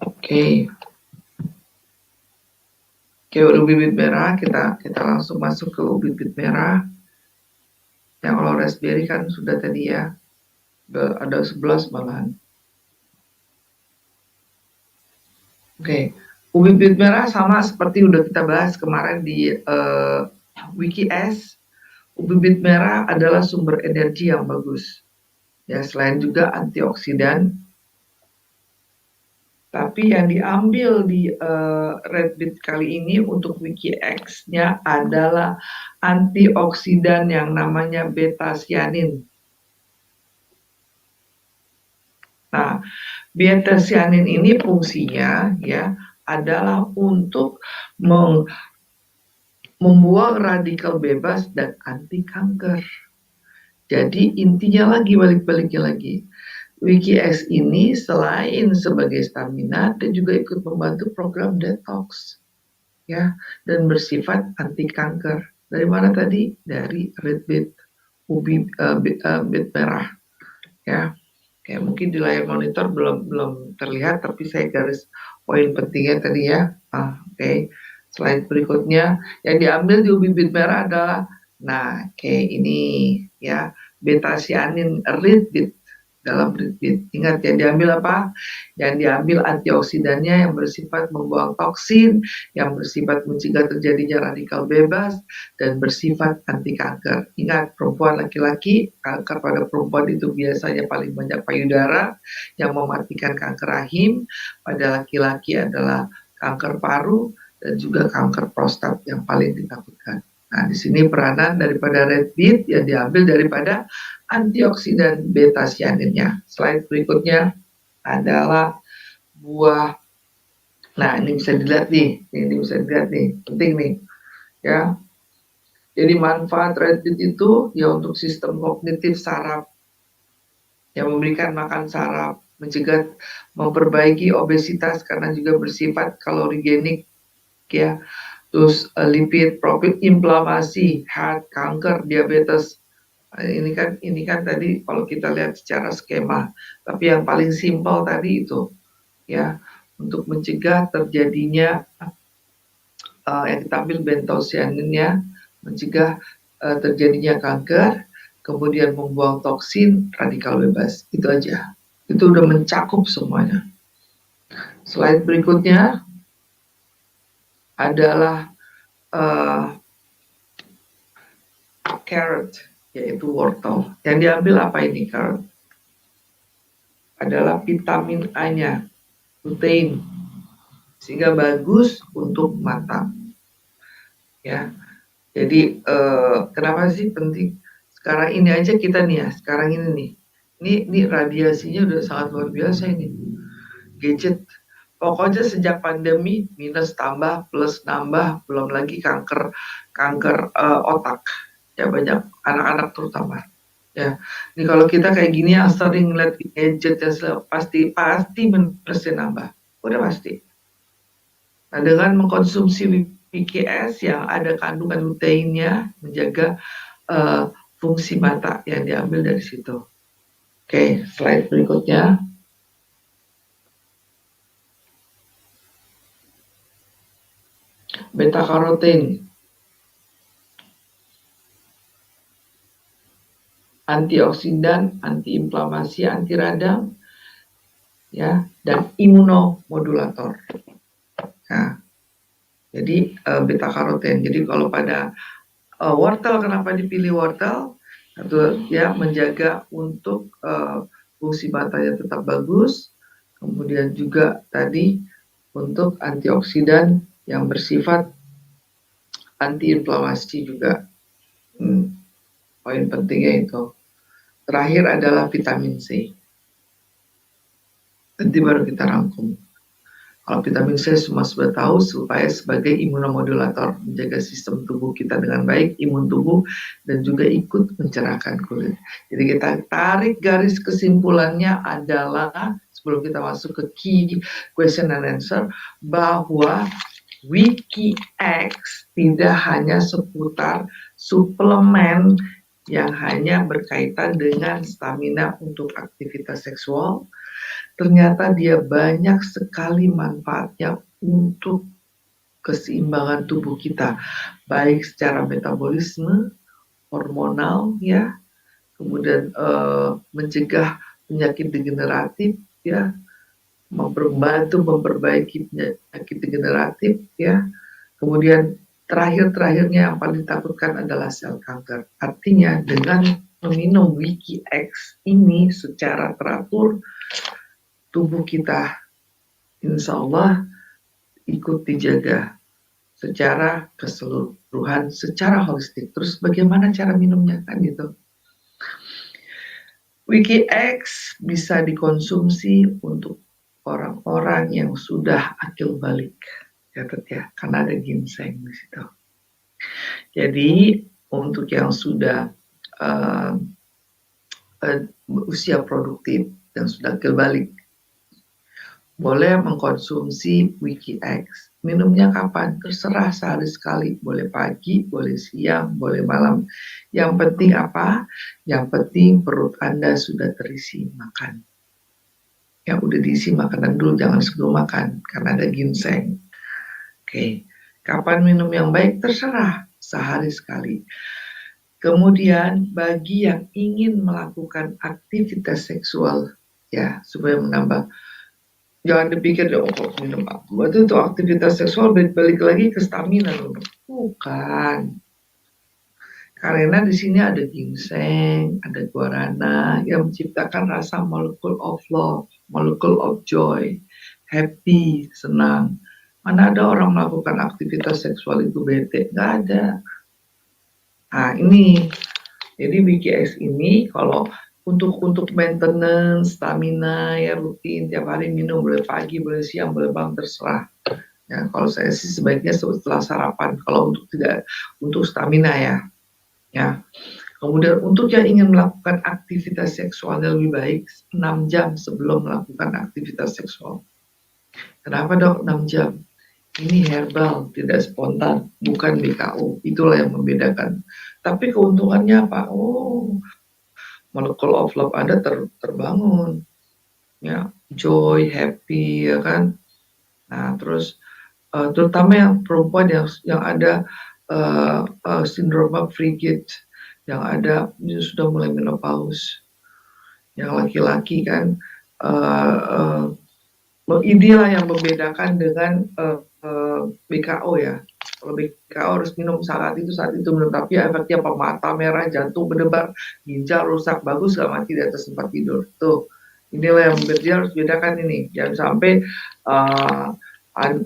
[SPEAKER 1] Oke, ubi bit merah, kita langsung masuk ke ubi bit merah. Yang kalau raspberry kan sudah tadi, ya, ada 11 malahan. Oke, ubi bit merah sama seperti udah kita bahas kemarin di WikiS. Ubi bit merah adalah sumber energi yang bagus, ya, selain juga antioksidan. Tapi yang diambil di red beet kali ini untuk WikiX-nya adalah antioksidan yang namanya beta-cyanin. Nah, beta-cyanin ini fungsinya, ya, adalah untuk membuang radikal bebas dan anti kanker. Jadi intinya lagi, balik-baliknya lagi, WikiX ini selain sebagai stamina dan juga ikut membantu program detox, ya, dan bersifat anti kanker. Dari mana tadi? Dari red beet, beet merah, ya. Kayak mungkin di layar monitor belum terlihat, tapi saya garis poin pentingnya tadi ya. Oke. Slide berikutnya yang diambil di ubi beet merah adalah, nah, kayak ini ya, beta-cyanin red beet dalam red beet. Ingat yang diambil apa? Yang diambil antioksidannya yang bersifat membuang toksin, yang bersifat mencegah terjadinya radikal bebas, dan bersifat anti kanker. Ingat, perempuan laki-laki, kanker pada perempuan itu biasanya paling banyak payudara yang mematikan kanker rahim, pada laki-laki adalah kanker paru, dan juga kanker prostat yang paling ditakutkan. Nah, di sini peranan daripada red beet yang diambil daripada antioksidan beta-cyaninnya. Slide berikutnya adalah buah. Nah, ini bisa dilihat nih, penting nih, ya. Jadi manfaat red beet itu ya untuk sistem kognitif saraf, yang memberikan makan saraf, mencegah, memperbaiki obesitas karena juga bersifat kalorigenik, ya. Terus lipid, profil, inflamasi, heart, kanker, diabetes. Ini kan tadi kalau kita lihat secara skema, tapi yang paling simpel tadi itu, ya, untuk mencegah terjadinya yang kita ambil beta-cyaninnya, mencegah terjadinya kanker, kemudian membuang toksin, radikal bebas. Itu aja. Itu udah mencakup semuanya. Slide berikutnya adalah carrot, yaitu wortel. Yang diambil apa ini carrot? Adalah vitamin A-nya, lutein, sehingga bagus untuk mata. Ya, jadi kenapa sih penting? Sekarang ini aja kita nih ya, sekarang ini nih, ini radiasinya udah sangat luar biasa ini. Gadget, pokoknya sejak pandemi minus tambah plus nambah, belum lagi kanker otak, ya, banyak anak-anak terutama. Ya, ini kalau kita kayak gini yang sering ngeliat gadget ya, pasti minusnya nambah, udah pasti. Nah, dengan mengkonsumsi WikiX yang ada kandungan luteinnya, menjaga fungsi mata yang diambil dari situ. Oke, slide berikutnya. Beta karotin, antioksidan, antiinflamasi, anti radang, ya, dan imunomodulator. Nah, jadi beta karoten. Jadi kalau pada wortel, kenapa dipilih wortel? Atau ya, menjaga untuk fungsi matanya tetap bagus, kemudian juga tadi untuk antioksidan yang bersifat antiinflamasi juga. Poin pentingnya itu. Terakhir adalah vitamin C. Nanti baru kita rangkum. Kalau vitamin C semua sudah tahu, supaya sebagai imunomodulator, menjaga sistem tubuh kita dengan baik, imun tubuh, dan juga ikut mencerahkan kulit. Jadi kita tarik garis kesimpulannya adalah, sebelum kita masuk ke key question and answer, bahwa WikiX tidak hanya seputar suplemen yang hanya berkaitan dengan stamina untuk aktivitas seksual. Ternyata dia banyak sekali manfaatnya untuk keseimbangan tubuh kita, baik secara metabolisme, hormonal, ya, kemudian mencegah penyakit degeneratif, ya, membantu memperbaiki penyakit degeneratif, ya, kemudian terakhirnya yang paling ditakutkan adalah sel kanker. Artinya dengan meminum WikiX ini secara teratur, tubuh kita insya Allah ikut dijaga secara keseluruhan, secara holistik. Terus bagaimana cara minumnya, kan gitu. WikiX bisa dikonsumsi untuk orang-orang yang sudah akil balik. Catat ya, karena ada ginseng di situ. Jadi untuk yang sudah usia produktif dan sudah akil balik, boleh mengkonsumsi WikiX. Minumnya kapan? Terserah, sehari sekali. Boleh pagi, boleh siang, boleh malam. Yang penting apa? Yang penting perut Anda sudah terisi makan. Yang udah diisi makanan dulu, jangan sebelum makan, karena ada ginseng. Oke. Kapan minum yang baik? Terserah, sehari sekali. Kemudian bagi yang ingin melakukan aktivitas seksual, ya, supaya menambah, jangan dipikir oh minum apa itu untuk aktivitas seksual balik lagi ke stamina, bukan. Karena di sini ada ginseng, ada guarana yang menciptakan rasa molekul of love, molekul of joy, happy, senang. Mana ada orang melakukan aktivitas seksual itu bete? Nggak ada. Nah ini, jadi WikiX ini kalau untuk maintenance stamina ya rutin tiap hari minum, boleh pagi, boleh siang, boleh malam, terserah. Ya, kalau saya sih sebaiknya setelah sarapan. Kalau untuk stamina ya. Ya. Kemudian untuk yang ingin melakukan aktivitas seksual yang lebih baik 6 jam sebelum melakukan aktivitas seksual. Kenapa dok 6 jam? Ini herbal, tidak spontan, bukan BKO. Itulah yang membedakan. Tapi keuntungannya apa? Oh, molekul of love Anda terbangun. Ya, joy, happy, ya kan? Nah, terus terutama yang perempuan yang ada sindroma frigid, yang ada sudah mulai menopause, yang laki-laki kan inilah yang membedakan dengan BKO ya. Kalau BKO harus minum saat itu minum, tapi efeknya apa? Mata merah, jantung berdebar, ginjal rusak, bagus gak mati di atas tempat tidur. Tuh, inilah yang dia harus bedakan ini. Jangan sampai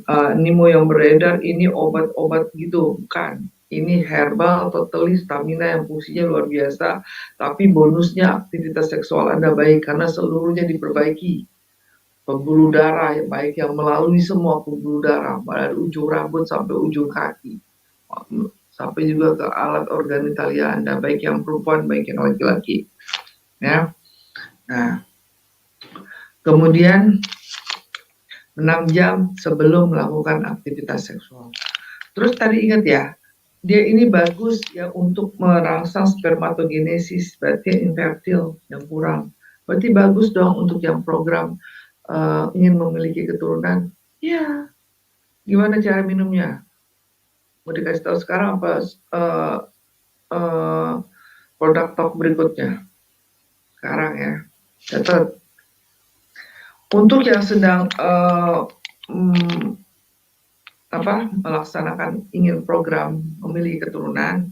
[SPEAKER 1] animo yang beredar ini obat-obat gitu, bukan. Ini herbal, totally stamina yang fungsinya luar biasa, tapi bonusnya aktivitas seksual Anda baik karena seluruhnya diperbaiki. Pembuluh darah yang baik, yang melalui semua pembuluh darah, dari ujung rambut sampai ujung kaki, sampai juga ke alat organ vitalia Anda, baik yang perempuan, baik yang laki-laki. Ya. Nah, kemudian 6 jam sebelum melakukan aktivitas seksual. Terus tadi ingat ya, dia ini bagus ya untuk merangsang spermatogenesis, berarti infertil yang kurang. Berarti bagus dong untuk yang program ingin memiliki keturunan. Ya, gimana cara minumnya? Mau dikasih tahu sekarang apa produk talk berikutnya? Sekarang ya, catat. Untuk yang sedang melaksanakan ingin program memiliki keturunan,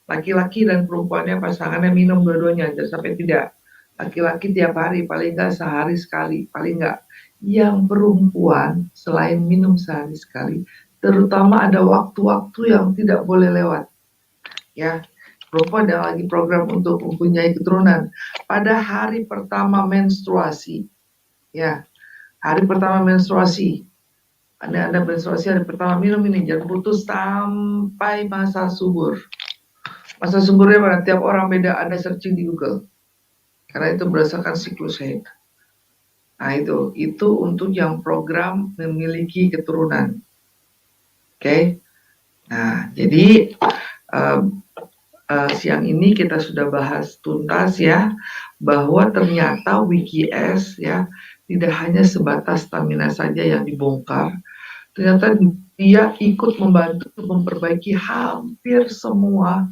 [SPEAKER 1] laki-laki dan perempuannya pasangannya minum dua-duanya, jangan sampai tidak. Laki-laki tiap hari, paling enggak sehari sekali, paling enggak. Yang perempuan selain minum sehari sekali, terutama ada waktu-waktu yang tidak boleh lewat. Ya, perempuan yang lagi program untuk mempunyai keturunan, pada hari pertama menstruasi, ya, hari pertama menstruasi, Anda menstruasi hari pertama, minum ini, jangan putus sampai masa subur. Masa suburnya mana? Tiap orang beda, Anda searching di Google. Karena itu berdasarkan siklus haid. Nah itu untuk yang program memiliki keturunan. Oke. Nah, jadi siang ini kita sudah bahas tuntas ya, bahwa ternyata WikiX ya tidak hanya sebatas stamina saja yang dibongkar, ternyata dia ikut membantu memperbaiki hampir semua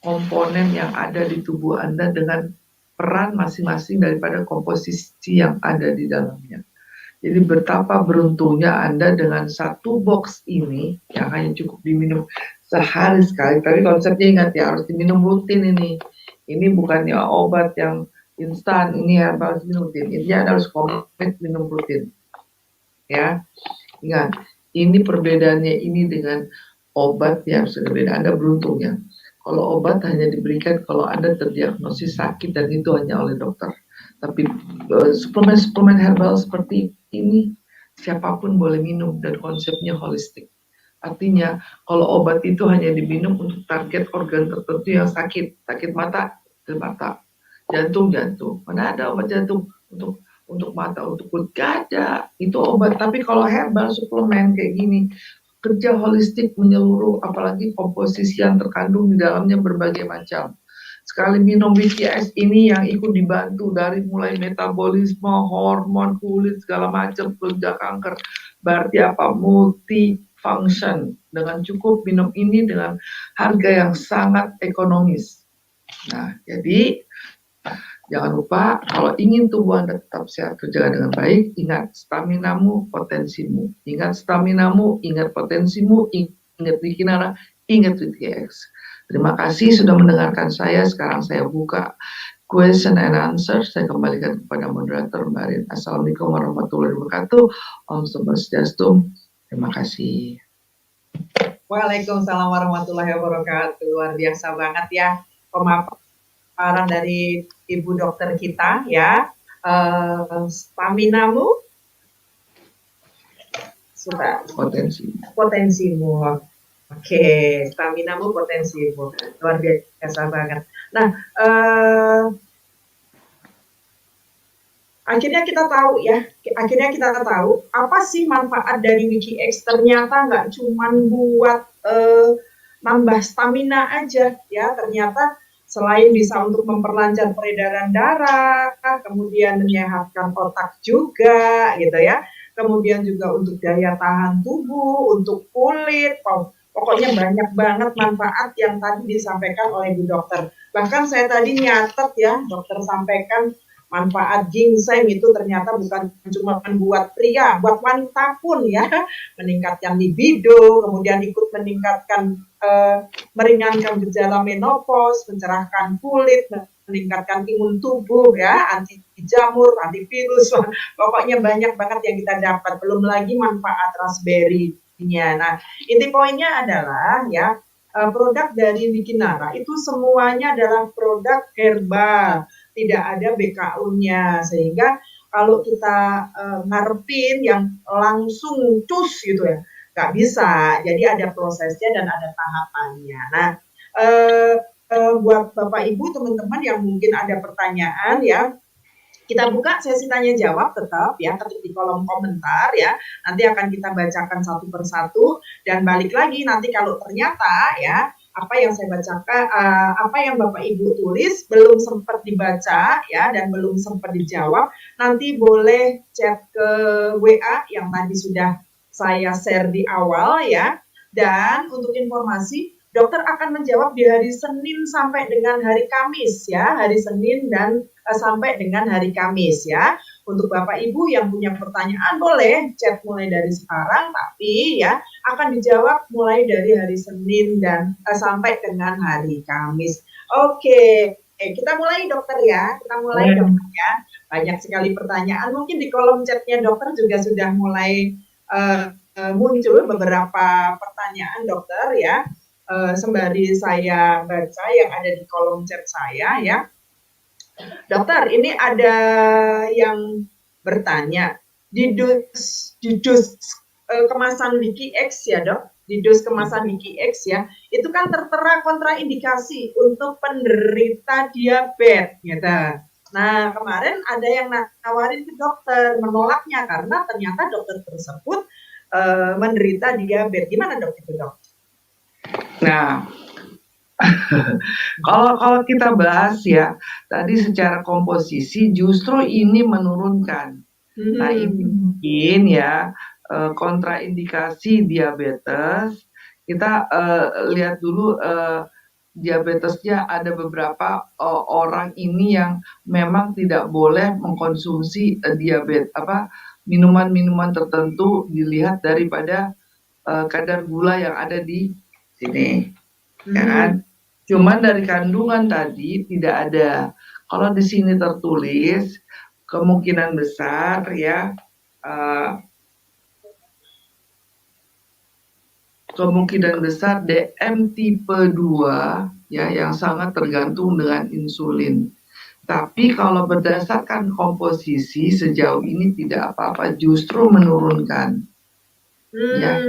[SPEAKER 1] komponen yang ada di tubuh Anda dengan peran masing-masing daripada komposisi yang ada di dalamnya. Jadi betapa beruntungnya Anda dengan satu box ini yang hanya cukup diminum sehari sekali. Tapi konsepnya ingat ya, harus diminum rutin ini. Ini bukannya obat yang instan, ini harus minum rutin. Ini Anda harus komit minum rutin. Ya, ingat, ini perbedaannya ini dengan obat yang sudah beda. Anda beruntung ya. Kalau obat hanya diberikan kalau Anda terdiagnosis sakit dan itu hanya oleh dokter. Tapi suplemen herbal seperti ini siapapun boleh minum dan konsepnya holistik. Artinya kalau obat itu hanya diminum untuk target organ tertentu yang sakit, sakit mata ke mata, jantung jantung. Mana ada obat jantung untuk mata, untuk kulit? Gak ada. Itu obat. Tapi kalau herbal suplemen kayak gini, kerja holistik menyeluruh, apalagi komposisi yang terkandung di dalamnya berbagai macam. Sekali minum BCS ini yang ikut dibantu dari mulai metabolisme, hormon, kulit, segala macam, kerja kanker. Berarti apa? Multi function. Dengan cukup minum ini dengan harga yang sangat ekonomis. Nah, jadi jangan lupa kalau ingin tubuh Anda tetap sehat, terjaga dengan baik, ingat staminamu, potensimu. Ingat staminamu, ingat potensimu, ingat Wikinara, ingat WTX. Terima kasih sudah mendengarkan saya. Sekarang saya buka question and answer. Saya kembalikan kepada moderator Mbak Rin. Assalamualaikum warahmatullahi wabarakatuh. Om Swastiastu. Terima kasih.
[SPEAKER 2] Waalaikumsalam warahmatullahi wabarakatuh. Luar biasa banget ya pemaparan dari Ibu dokter kita ya. Staminamu sudah potensimu. Oke, staminamu potensimu. Luar biasa banget. Nah, akhirnya kita tahu apa sih manfaat dari WikiX. Ternyata nggak cuma buat nambah stamina aja ya, ternyata selain bisa untuk memperlancar peredaran darah, kemudian menyehatkan otak juga gitu ya, kemudian juga untuk daya tahan tubuh, untuk kulit, pokoknya banyak banget manfaat yang tadi disampaikan oleh Bu Dokter. Bahkan saya tadi nyatet ya, dokter sampaikan manfaat ginseng itu ternyata bukan cuma buat pria, buat wanita pun ya, meningkatkan libido, kemudian ikut meningkatkan meringankan gejala menopause, mencerahkan kulit, meningkatkan imun tubuh ya, anti jamur, antivirus, pokoknya banyak banget yang kita dapat. Belum lagi manfaat raspberry-nya. Nah, inti poinnya adalah ya, produk dari Wikinara itu semuanya adalah produk herbal, tidak ada BKU-nya, sehingga kalau kita ngarepin yang langsung cus gitu ya, nggak bisa. Jadi ada prosesnya dan ada tahapannya. Nah, buat Bapak Ibu teman-teman yang mungkin ada pertanyaan ya, kita buka sesi tanya jawab tetap ya, ketik di kolom komentar ya. Nanti akan kita bacakan satu persatu dan balik lagi nanti kalau ternyata ya apa yang saya bacakan, apa yang Bapak Ibu tulis belum sempat dibaca ya dan belum sempat dijawab, nanti boleh chat ke WA yang tadi sudah saya share di awal ya. Dan untuk informasi, dokter akan menjawab di hari Senin sampai dengan hari Kamis ya, hari Senin dan sampai dengan hari Kamis ya. Untuk Bapak Ibu yang punya pertanyaan boleh chat mulai dari sekarang, tapi ya akan dijawab mulai dari hari Senin dan sampai dengan hari Kamis. Oke, kita mulai dokter ya, dokter ya. Banyak sekali pertanyaan, mungkin di kolom chatnya dokter juga sudah mulai muncul beberapa pertanyaan dokter ya. Sembari saya baca yang ada di kolom chat saya ya. Dokter, ini ada yang bertanya, di dus kemasan WikiX ya dok, di dus kemasan WikiX ya, itu kan tertera kontraindikasi untuk penderita diabetes gitu. Nah, kemarin ada yang nawarin ke dokter, menolaknya karena ternyata dokter tersebut menderita diabetes. Gimana dok itu dok?
[SPEAKER 1] Nah, kalau kita bahas ya, tadi secara komposisi justru ini menurunkan. Nah, ini mungkin ya kontraindikasi diabetes. Kita lihat dulu diabetesnya, ada beberapa orang ini yang memang tidak boleh mengkonsumsi minuman-minuman tertentu dilihat daripada kadar gula yang ada di sini, kan? Cuman dari kandungan tadi tidak ada. Kalau di sini tertulis kemungkinan besar ya, kemungkinan besar DM tipe 2 ya, yang sangat tergantung dengan insulin. Tapi kalau berdasarkan komposisi sejauh ini tidak apa-apa, justru menurunkan, ya.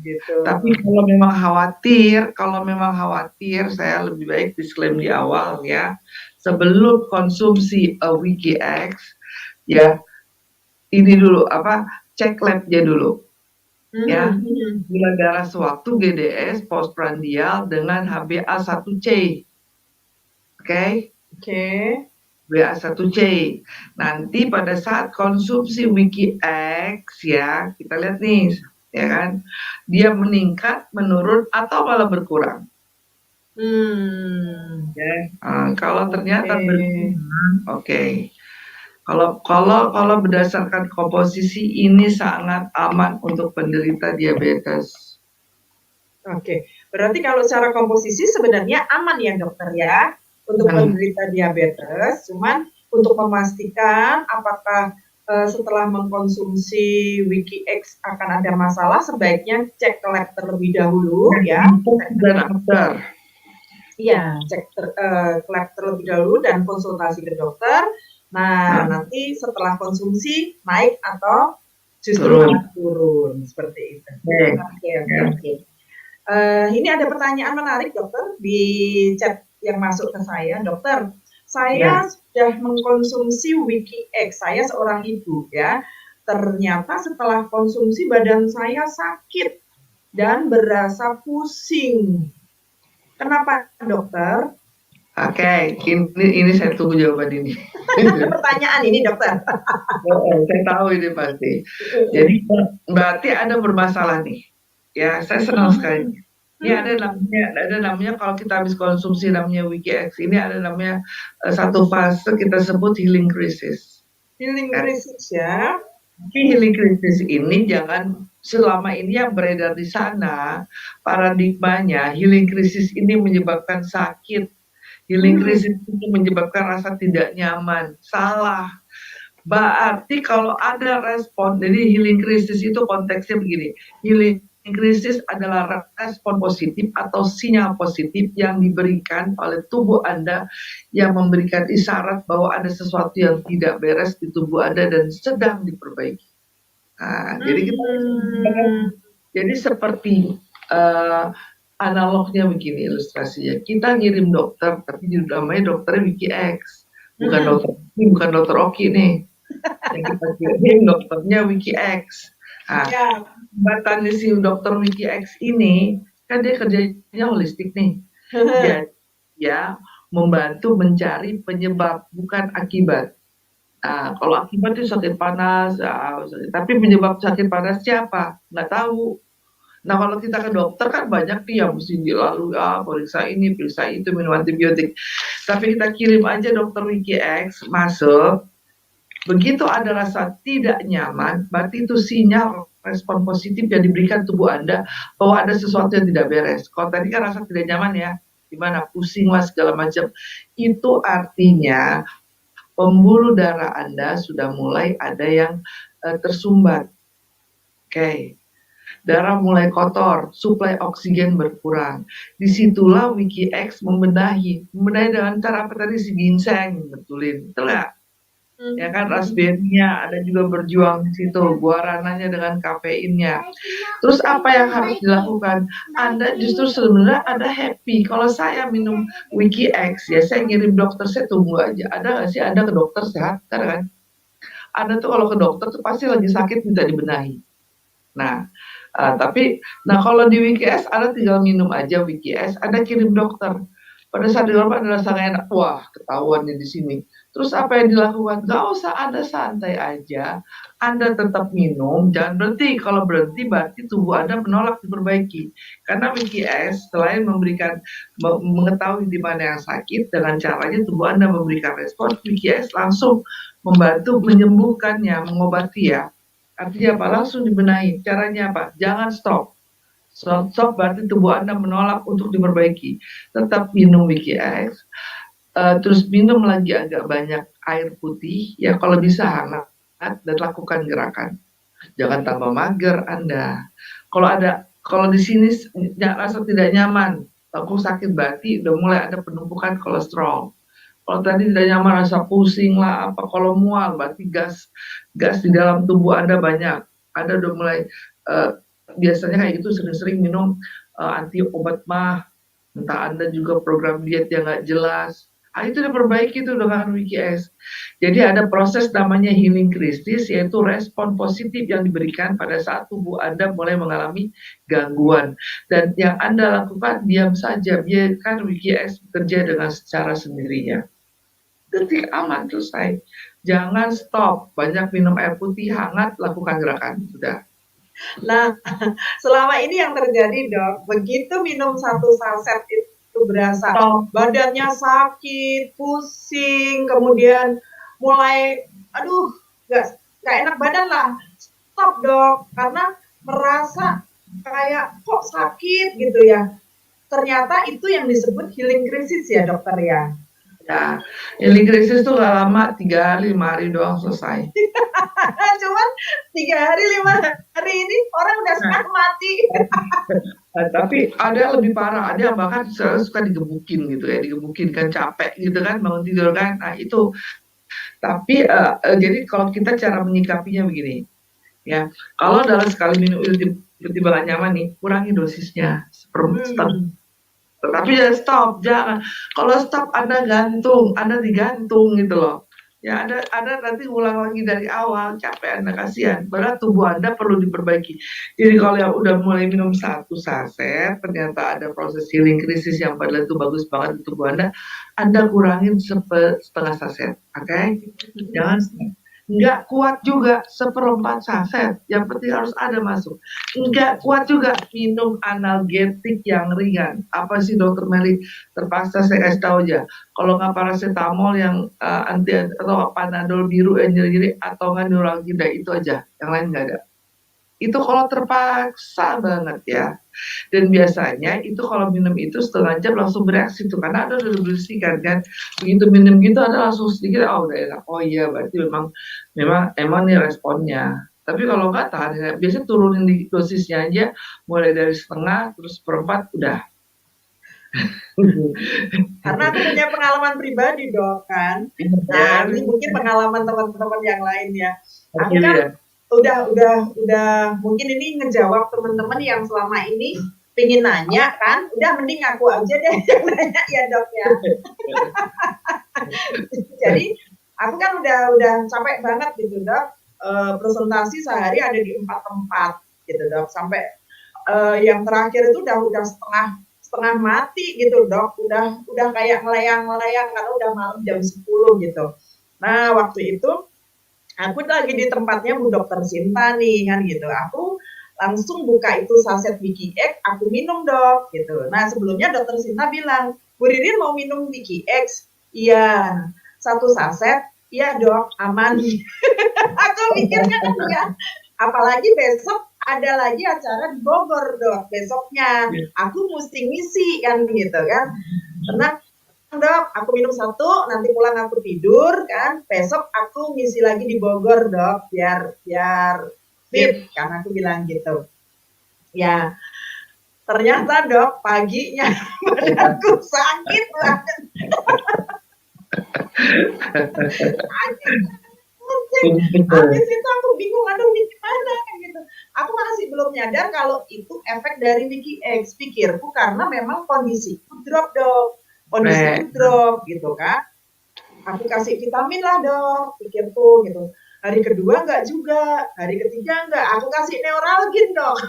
[SPEAKER 2] Gitu.
[SPEAKER 1] Tapi kalau memang khawatir, saya lebih baik disclaim di awal ya. Sebelum konsumsi Wiki X, ya ini dulu cek labnya dulu, ya. Gula darah sewaktu GDS postprandial dengan HbA1c, oke?
[SPEAKER 2] Oke.
[SPEAKER 1] HbA1c. Nanti pada saat konsumsi Wiki X ya, kita lihat nih, ya kan, dia meningkat, menurun, atau malah berkurang. Ya. Kalau ternyata berkurang, oke. Kalau berdasarkan komposisi ini sangat aman untuk penderita diabetes.
[SPEAKER 2] Oke, berarti kalau secara komposisi sebenarnya aman ya dokter ya untuk penderita diabetes. Cuman untuk memastikan apakah setelah mengkonsumsi Wiki X akan ada masalah, sebaiknya cek ke lab terlebih dahulu ya.
[SPEAKER 1] Dan after.
[SPEAKER 2] Iya, cek ke lab terlebih dahulu dan konsultasi ke dokter. Nah, nanti setelah konsumsi naik atau justru turun seperti itu. Oke. Ini ada pertanyaan menarik dokter di chat yang masuk ke saya. Dokter, saya sudah mengkonsumsi Wiki X, saya seorang ibu ya. Ternyata setelah konsumsi badan saya sakit dan berasa pusing. Kenapa dokter?
[SPEAKER 1] Oke, ini saya tunggu jawaban ini.
[SPEAKER 2] Pertanyaan ini dokter.
[SPEAKER 1] Saya tahu ini pasti. Jadi berarti ada bermasalah nih. Ya, saya senang sekali. Ini ada namanya kalau kita habis konsumsi namanya Wiki X, ini ada namanya satu fase kita sebut healing crisis.
[SPEAKER 2] Healing crisis ya.
[SPEAKER 1] Tapi healing crisis ini jangan selama ini yang beredar di sana, paradigmanya healing crisis ini menyebabkan sakit. Healing crisis itu menyebabkan rasa tidak nyaman. Salah. Berarti kalau ada respon, jadi healing crisis itu konteksnya begini. Healing krisis adalah respon positif atau sinyal positif yang diberikan oleh tubuh Anda yang memberikan isyarat bahwa ada sesuatu yang tidak beres di tubuh Anda dan sedang diperbaiki. Nah, jadi seperti analognya begini ilustrasinya. Kita ngirim dokter, tapi namanya dokternya Wiki X, bukan dokter Oki nih. Yang kita kirim dokternya Wiki X. Nah, batannya si dokter Wiki X ini kan dia kerjanya holistik nih. Jadi ya membantu mencari penyebab bukan akibat. Kalau akibat itu sakit panas, tapi penyebab sakit panas siapa? Nggak tahu. Nah, kalau kita ke dokter kan banyak nih yang mesti dilalui, periksa ini, periksa itu, minum antibiotik. Tapi kita kirim aja dokter Wiki X masuk. Begitu ada rasa tidak nyaman, berarti itu sinyal respon positif yang diberikan tubuh Anda bahwa ada sesuatu yang tidak beres. Kalau tadi kan rasa tidak nyaman ya, gimana pusing lah segala macam. Itu artinya pembuluh darah Anda sudah mulai ada yang tersumbat. Oke. Darah mulai kotor, suplai oksigen berkurang. Disitulah Wiki X membenahi dengan cara apa tadi si ginseng, betulin, betul nggak? Ya kan, raspberry-nya ada juga berjuang di situ, guarananya dengan kafeinnya. Terus apa yang harus dilakukan? Anda justru sebenarnya Anda happy. Kalau saya minum Wiki X, ya saya ngirim dokter, saya tunggu aja. Ada nggak sih Anda ke dokter sehat? Kan? Anda tuh kalau ke dokter tuh pasti lagi sakit minta dibenahi. Nah, kalau di Wiki X Anda tinggal minum aja Wiki X, Anda kirim dokter. Pada saat di rumah Anda rasa enak, wah ketahuan di sini. Terus apa yang dilakukan? Gak usah, Anda santai aja. Anda tetap minum, jangan berhenti. Kalau berhenti berarti tubuh Anda menolak diperbaiki. Karena Wiki X selain mengetahui di mana yang sakit, dengan caranya tubuh Anda memberikan respon, Wiki X langsung membantu menyembuhkannya, mengobati ya. Artinya apa? Langsung dibenahi. Caranya apa? Jangan stop. Stop berarti tubuh Anda menolak untuk diperbaiki. Tetap minum Wiki X. Terus minum lagi agak banyak air putih. Ya kalau bisa hangat dan lakukan gerakan. Jangan tambah mager Anda. Kalau di sini rasa tidak nyaman, aku sakit berarti udah mulai ada penumpukan kolesterol. Kalau tadi tidak nyaman, rasa pusing lah, apa kalau mual, berarti gas gas di dalam tubuh Anda banyak. Anda udah mulai eh, biasanya kayak gitu sering-sering minum anti obat mah, entah Anda juga program diet yang nggak jelas. Ah, itu diperbaiki itu dengan WikiS. Jadi ada proses namanya healing krisis, yaitu respon positif yang diberikan pada saat tubuh Anda mulai mengalami gangguan. Dan yang Anda lakukan, diam saja, biarkan WikiX bekerja dengan secara sendirinya. Detik aman, selesai. Jangan stop, banyak minum air putih hangat, lakukan gerakan. Sudah.
[SPEAKER 2] Nah, selama ini yang terjadi dok, begitu minum satu saset itu berasa
[SPEAKER 1] Stop.
[SPEAKER 2] badannya sakit, pusing, kemudian mulai, aduh, nggak enak badan lah. Stop dok, karena merasa kayak kok sakit gitu ya. Ternyata itu yang disebut healing crisis ya dokter ya.
[SPEAKER 1] Ya, healing krisis tuh gak lama, 3 hari, 5 hari doang selesai.
[SPEAKER 2] Cuman 3 hari 5 hari ini orang udah setengah mati.
[SPEAKER 1] Tapi ada yang lebih parah, ada yang bahkan suka digebukin gitu ya, digebukin kan capek gitu kan, bangun tidur kan. Nah itu, tapi jadi kalau kita cara menyikapinya begini, ya, kalau dalam sekali minum itu tiba-tiba gak nyaman nih, kurangi dosisnya, setengah. Tapi jangan stop, jangan. Kalau stop Anda gantung, Anda digantung gitu loh. Ya Anda nanti ulang lagi dari awal, capek Anda, kasihan. Padahal tubuh Anda perlu diperbaiki. Jadi kalau yang udah mulai minum 1 saset, ternyata ada proses healing krisis yang padahal itu bagus banget di tubuh Anda kurangin setengah saset, oke? Jangan stop. Nggak kuat juga 1/4 saset, yang penting harus ada masuk. Nggak kuat juga minum analgetik yang ringan. Apa sih dokter Meli? Terpaksa saya kasih tahu aja. Kalau nggak paracetamol yang anti atau panadol biru yang nyeri-nyeri atau nggak neuralgia, itu aja. Yang lain nggak ada. Itu kalau terpaksa banget ya. Dan biasanya itu kalau minum itu setengah jam langsung bereaksi tuh, karena ada udah dibersihkan kan. Begitu minum gitu ada langsung sedikit, oh udah enak. Oh iya, berarti memang nih responnya. Tapi kalau nggak tahan, ya, biasanya turunin di dosisnya aja, mulai dari setengah terus seperempat udah.
[SPEAKER 2] Karena aku punya pengalaman pribadi dok kan. Nah ini mungkin pengalaman teman-teman yang lain ya. Aku kan udah mungkin ini ngejawab teman-teman yang selama ini pingin nanya kan, udah mending aku aja deh yang nanya ya dok ya. Jadi aku kan udah capek banget gitu dok, presentasi sehari ada di 4 tempat gitu dok, sampai yang terakhir itu udah setengah mati gitu dok, udah kayak melayang-melayang karena udah malam jam 10 gitu. Nah waktu itu aku lagi di tempatnya Bu Dokter Sinta nih kan gitu. Aku langsung buka itu saset WikiX, aku minum dok gitu. Nah sebelumnya Dokter Sinta bilang, Bu Ririn mau minum WikiX? Iya, 1 saset. Iya dok, aman. Aku mikirnya kan ya, apalagi besok ada lagi acara di Bogor dok. Besoknya aku mesti ngisi kan gitu kan. Karena dok, aku minum 1, nanti pulang aku tidur kan, besok aku ngisi lagi di Bogor dok, biar fit, karena aku bilang gitu. Ya, ternyata dok, paginya badanku sakit banget. Habis itu aku bingung, aduh ini gimana gitu. Aku masih belum nyadar kalau itu efek dari WikiX, pikirku karena memang kondisiku drop dok. Kondisi drop gitu kan, aku kasih vitamin lah dok, pikirku gitu. Hari kedua enggak juga, hari ketiga enggak, aku kasih neuralgin dok.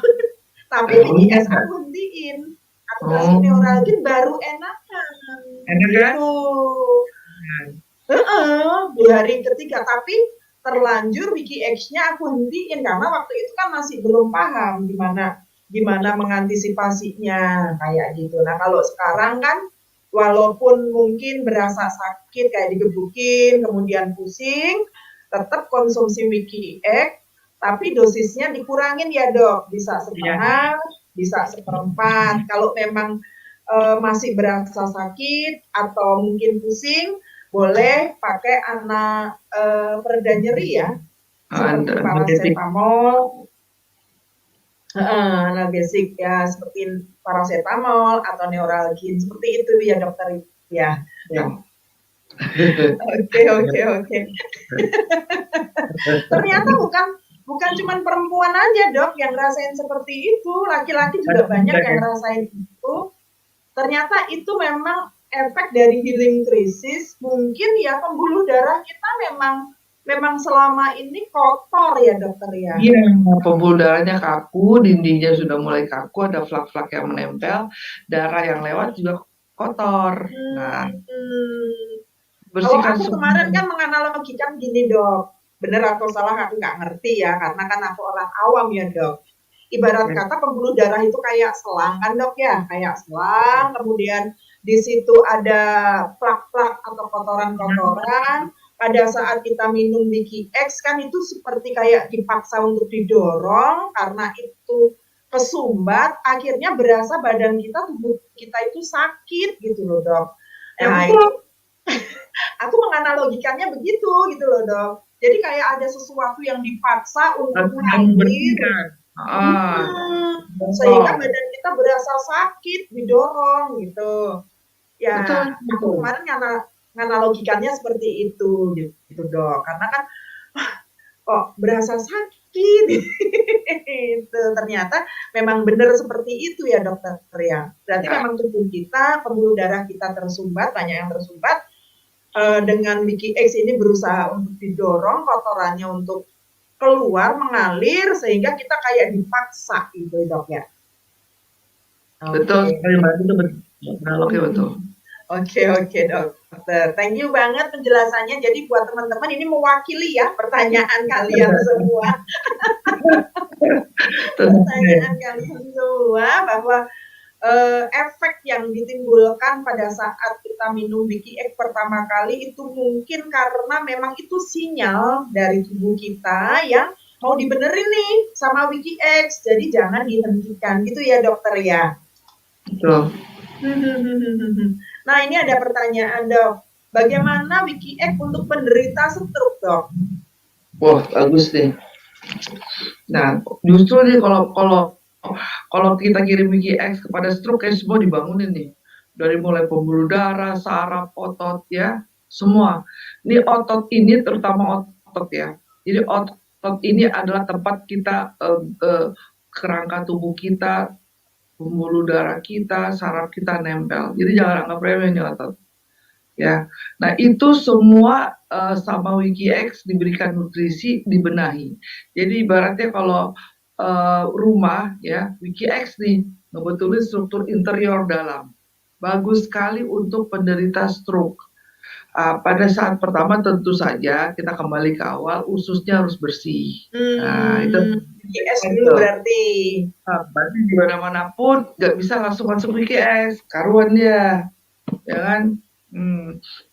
[SPEAKER 2] Tapi WikiX aku hentiin, aku kasih neuralgin baru enakan. Gitu. Di hari ketiga, tapi terlanjur WikiX-nya aku hentiin karena waktu itu kan masih belum paham gimana mengantisipasinya kayak gitu. Nah kalau sekarang kan walaupun mungkin berasa sakit kayak digebukin, kemudian pusing, tetap konsumsi WikiX, tapi dosisnya dikurangin ya dok, bisa setengah, bisa seperempat. Kalau memang masih berasa sakit atau mungkin pusing, boleh pakai pereda nyeri ya, seperti paracetamol, analgesik ya, seperti paracetamol atau neuralgin, seperti itu ya dokter ya. Oke, oke, oke. Ternyata bukan bukan cuman perempuan aja, Dok, yang ngerasain seperti itu, laki-laki juga banyak yang ngerasain itu. Ternyata itu memang efek dari healing krisis. Mungkin ya pembuluh darah kita memang memang selama ini kotor ya, Dokter ya?
[SPEAKER 1] Iya, pembuluh darahnya kaku, dindingnya sudah mulai kaku, ada flak-flak yang menempel, darah yang lewat juga kotor. Nah,
[SPEAKER 2] Kalau
[SPEAKER 1] bersihkan
[SPEAKER 2] aku
[SPEAKER 1] semua.
[SPEAKER 2] kemarin kan menganalogikan gini, Dok. Bener atau salah aku nggak ngerti ya, karena kan aku orang awam ya, Dok. Ibarat
[SPEAKER 1] Ya,
[SPEAKER 2] kata pembuluh darah itu kayak selang kan, Dok ya, kayak selang, kemudian di situ ada plak-plak atau kotoran-kotoran. Pada saat kita minum Wiki X kan itu seperti kayak dipaksa untuk didorong karena itu kesumbat, akhirnya berasa badan kita, tubuh kita itu sakit gitu loh, Dok.
[SPEAKER 1] ya
[SPEAKER 2] Nah, itu
[SPEAKER 1] betul.
[SPEAKER 2] aku menganalogikannya begitu gitu loh, Dok. Jadi kayak ada sesuatu yang dipaksa untuk
[SPEAKER 1] Yang
[SPEAKER 2] mengalir.
[SPEAKER 1] membersihkan. Ah,
[SPEAKER 2] Sehingga
[SPEAKER 1] betul.
[SPEAKER 2] badan kita berasa sakit, didorong gitu. Ya,
[SPEAKER 1] Betul,
[SPEAKER 2] aku
[SPEAKER 1] betul.
[SPEAKER 2] kemarin nganalogikannya seperti itu gitu, Dok. Karena kan kok berasa sakit itu ternyata memang benar seperti itu ya, Dokter ya. Berarti
[SPEAKER 1] Ya,
[SPEAKER 2] memang tubuh kita, pembuluh darah kita tersumbat, banyak yang tersumbat. Dengan Wiki X ini berusaha untuk didorong kotorannya untuk keluar mengalir sehingga kita kayak dipaksa gitu, Dok ya.
[SPEAKER 1] betul
[SPEAKER 2] Oke.
[SPEAKER 1] sekali Mbak, itu betul. Analognya betul.
[SPEAKER 2] Oke, oke, Dokter. Thank you banget penjelasannya. Jadi buat teman-teman ini mewakili ya pertanyaan kalian semua. Pertanyaan kalian semua bahwa efek yang ditimbulkan pada saat kita minum Wiki X pertama kali itu mungkin karena memang itu sinyal dari tubuh kita yang mau dibenerin nih sama Wiki X. Jadi jangan dihentikan gitu ya, Dokter ya.
[SPEAKER 1] Betul.
[SPEAKER 2] Nah, ini ada pertanyaan, Dok. Bagaimana Wiki X untuk penderita stroke, Dok?
[SPEAKER 1] Wah, bagus nih. Nah, justru nih kalau kalau kalau kita kirim Wiki X kepada stroke, kayak semua dibangunin nih. Dari mulai pembuluh darah, saraf, otot ya, semua. Ini otot ini terutama otot ya. Jadi otot ini adalah tempat kita kerangka tubuh kita, pembuluh darah kita, saraf kita nempel. Jadi jangan anggap remeh nih otot. Ya, nah itu semua sama WikiX diberikan nutrisi, dibenahi. Jadi ibaratnya kalau rumah ya, WikiX nih ngebetulin struktur interior dalam. Bagus sekali untuk penderita stroke. Pada saat pertama tentu saja kita kembali ke awal, ususnya harus bersih. Nah, itu
[SPEAKER 2] Wiki X dulu berarti.
[SPEAKER 1] berarti di mana-mana pun nggak bisa langsung masuk WikiX, karuan dia, ya kan?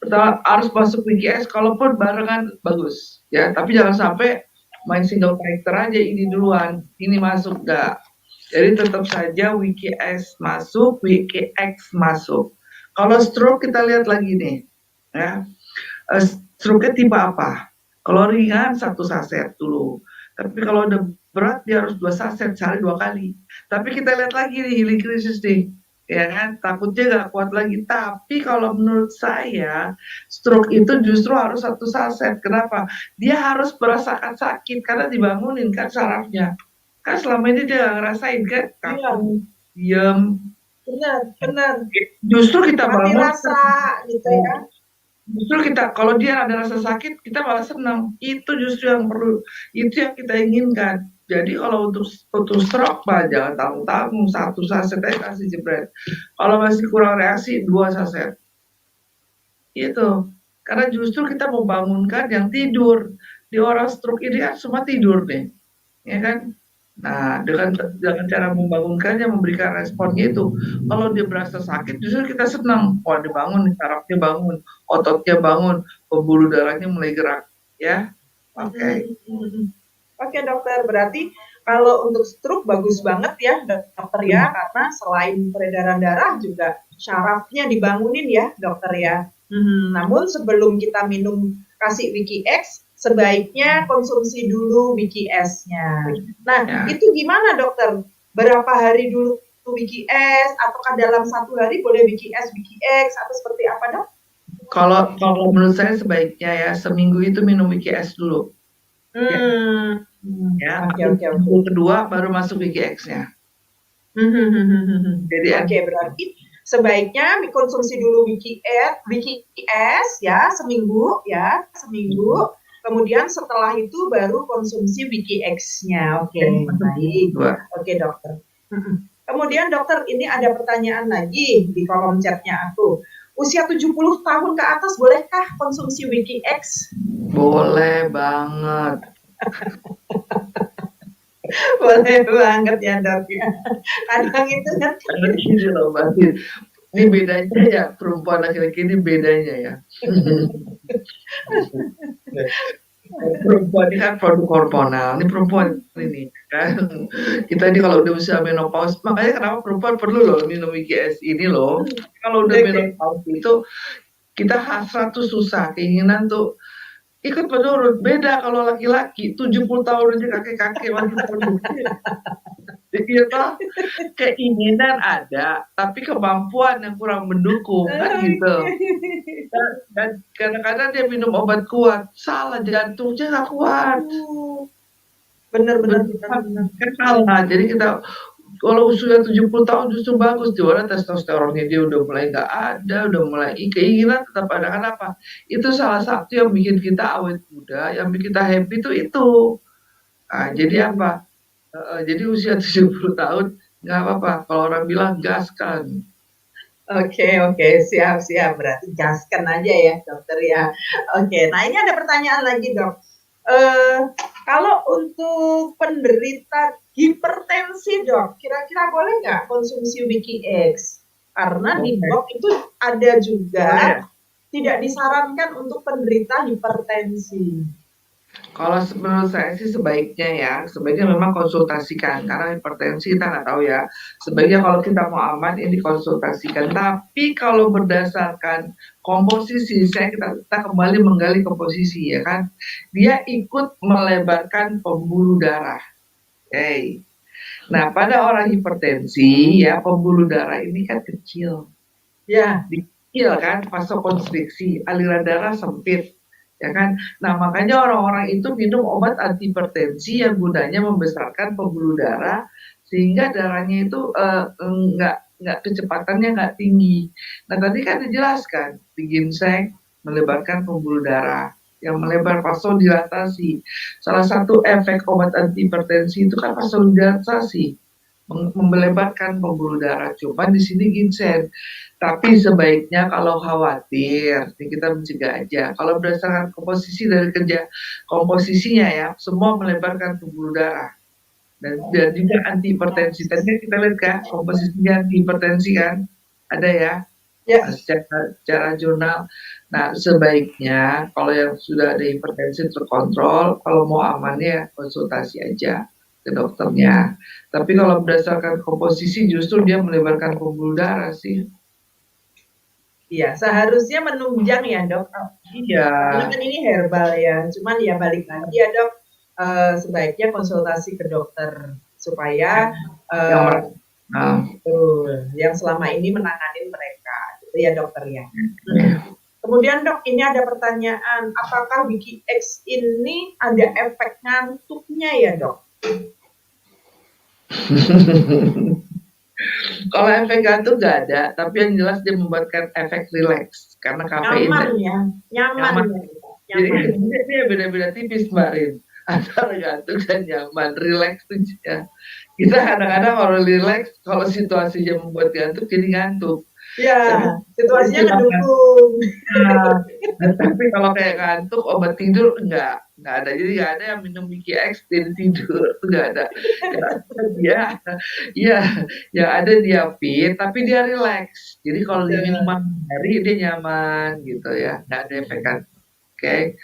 [SPEAKER 1] Pertama harus masuk WikiX, kalaupun barengan bagus ya, tapi jangan sampai main single character aja ini duluan, ini masuk enggak. Jadi tetap saja WikiX masuk, WikiX masuk. Kalau stroke kita lihat lagi nih, ya. Stroke-nya tipe apa? Kalau ringan satu saset dulu. Tapi kalau udah berat dia harus 2 saset sehari 2 kali. Tapi kita lihat lagi nih healing krisis nih, ya kan? Takutnya nggak kuat lagi. Tapi kalau menurut saya stroke itu justru harus 1 saset. Kenapa? Dia harus merasakan sakit karena dibangunin kan sarafnya. Kan selama ini dia nggak ngerasain kan, kaku, diem.
[SPEAKER 2] Benar, benar.
[SPEAKER 1] Justru kita
[SPEAKER 2] Mati
[SPEAKER 1] bangun.
[SPEAKER 2] rasa gitu ya.
[SPEAKER 1] Justru kita kalau dia ada rasa sakit, kita malah senang. Itu justru yang perlu, itu yang kita inginkan. Jadi kalau untuk stroke mah jangan tanggung-tanggung, 1 saset aja kasih jebret. Kalau masih kurang reaksi 2 saset. Itu. Karena justru kita membangunkan yang tidur. Di orang stroke ini kan semua tidur nih, ya kan? Nah, dengan cara membangunkannya, memberikan responnya itu, kalau dia berasa sakit, justru kita senang. Wah, dibangun, sarafnya bangun, ototnya bangun, pembuluh darahnya mulai gerak, ya. Oke.
[SPEAKER 2] Oke, Dokter, berarti kalau untuk stroke bagus banget ya, Dokter ya, karena selain peredaran darah juga syarafnya dibangunin ya, Dokter ya. Namun sebelum kita minum kasih Wiki X, sebaiknya konsumsi dulu Wiki S-nya. Nah,
[SPEAKER 1] Ya.
[SPEAKER 2] itu gimana, Dokter? Berapa hari dulu Wiki S, ataukah dalam 1 hari boleh Wiki S, Wiki X, atau seperti apa, Dok?
[SPEAKER 1] kalau menurut saya sebaiknya ya seminggu itu minum Wiki X dulu. Ya, ya.
[SPEAKER 2] Oke,
[SPEAKER 1] Tapi
[SPEAKER 2] oke, oke.
[SPEAKER 1] minggu kedua baru masuk Wiki X-nya. Jadi
[SPEAKER 2] Oke, berarti sebaiknya konsumsi dulu Wiki S ya seminggu. Kemudian setelah itu baru konsumsi Wiki X-nya. Oke, baik. Oke, dokter. Kemudian dokter, ini ada pertanyaan lagi di kolom chatnya aku. Usia 70 tahun ke atas bolehkah konsumsi Wiki X?
[SPEAKER 1] Boleh banget.
[SPEAKER 2] Boleh banget ya dok ya. Kadang itu kan.
[SPEAKER 1] Gini loh Mbak. Ini bedanya ya perempuan laki-laki ini bedanya ya. Perempuan ini kan produk hormonal. Ini perempuan ini kan. Kita ini kalau udah usia menopause, makanya kenapa perempuan perlu loh minum IGS ini loh. Kalau udah menopause itu kita hasrat tuh susah, keinginan tuh ikut menurun. Beda kalau laki-laki 70 tahun aja kakek-kakek masih produktif. Kita keinginan ada, tapi kemampuan yang kurang mendukung kan gitu. Dan kadang-kadang dia minum obat kuat, salah jantungnya nggak kuat.
[SPEAKER 2] Benar-benar
[SPEAKER 1] Kan salah. Jadi kita kalau usia 70 tahun justru bagus, di mana testosteronnya dia udah mulai nggak ada, udah mulai keinginan tetap ada. Kenapa? Itu salah satu yang bikin kita awet muda, yang bikin kita happy itu. Nah, jadi apa? Jadi usia 70 tahun nggak apa-apa. Kalau orang bilang gaskan.
[SPEAKER 2] Oke, siap. Berarti gaskan aja ya dokter ya. Oke, nah ini ada pertanyaan lagi dok. Kalau untuk penderita hipertensi dok, kira-kira boleh nggak konsumsi Wiki X? Karena di blog itu ada juga tidak disarankan untuk penderita hipertensi.
[SPEAKER 1] Kalau menurut saya sih sebaiknya memang konsultasikan, karena hipertensi kita nggak tahu ya. Sebaiknya kalau kita mau aman ini konsultasikan. Tapi kalau berdasarkan komposisi, kita kembali menggali komposisi ya kan. Dia ikut melebarkan pembuluh darah. Hey. Nah, pada orang hipertensi ya pembuluh darah ini kan kecil.
[SPEAKER 2] Ya,
[SPEAKER 1] kecil kan, vasokonstriksi, aliran darah sempit. Ya kan? Nah, makanya orang-orang itu minum obat antihipertensi yang gunanya membesarkan pembuluh darah sehingga darahnya itu nggak kecepatannya nggak tinggi. Nah, tadi kan dijelaskan di ginseng melebarkan pembuluh darah, yang melebar vasodilatasi. Salah satu efek obat antihipertensi itu kan vasodilatasi, melebarkan pembuluh darah. Cuma di sini ginseng. Tapi sebaiknya kalau khawatir, kita mencegah aja. Kalau berdasarkan komposisi dari komposisinya ya, semua melebarkan pembuluh darah. Dan juga anti hipertensi. Tadi kita lihat kan, komposisinya anti hipertensi kan, ada ya, secara jurnal. Nah, sebaiknya kalau yang sudah ada hipertensi terkontrol, kalau mau aman ya konsultasi aja ke dokternya. Tapi kalau berdasarkan komposisi justru dia melebarkan pembuluh darah sih.
[SPEAKER 2] Iya, seharusnya menunjang ya dok.
[SPEAKER 1] Iya.
[SPEAKER 2] Karena kan ini herbal ya, cuman ya balik lagi ya dok, sebaiknya konsultasi ke dokter supaya yang selama ini menangani mereka, gitu ya dokter ya. Kemudian dok, ini ada pertanyaan, apakah Wiki X ini ada efek ngantuknya ya dok?
[SPEAKER 1] Kalau efek ngantuk nggak ada, tapi yang jelas dia membuatkan efek rileks karena kafein.
[SPEAKER 2] Nyaman.
[SPEAKER 1] Jadi dia beda-beda tipis Mbak Rin, antara ngantuk dan nyaman, rileks tuh ya. Kita kadang-kadang kalau rileks, kalau situasinya membuat ngantuk jadi ngantuk.
[SPEAKER 2] Ya, situasinya mendukung.
[SPEAKER 1] Tapi kalau kayak ngantuk, obat tidur nggak ada. Jadi nggak ada yang minum Wiki X jadi tidur, itu nggak ada. Yang ada dia fit, tapi dia relax. Jadi kalau diminum hari dia nyaman gitu ya, nggak ada efek kan. Oke.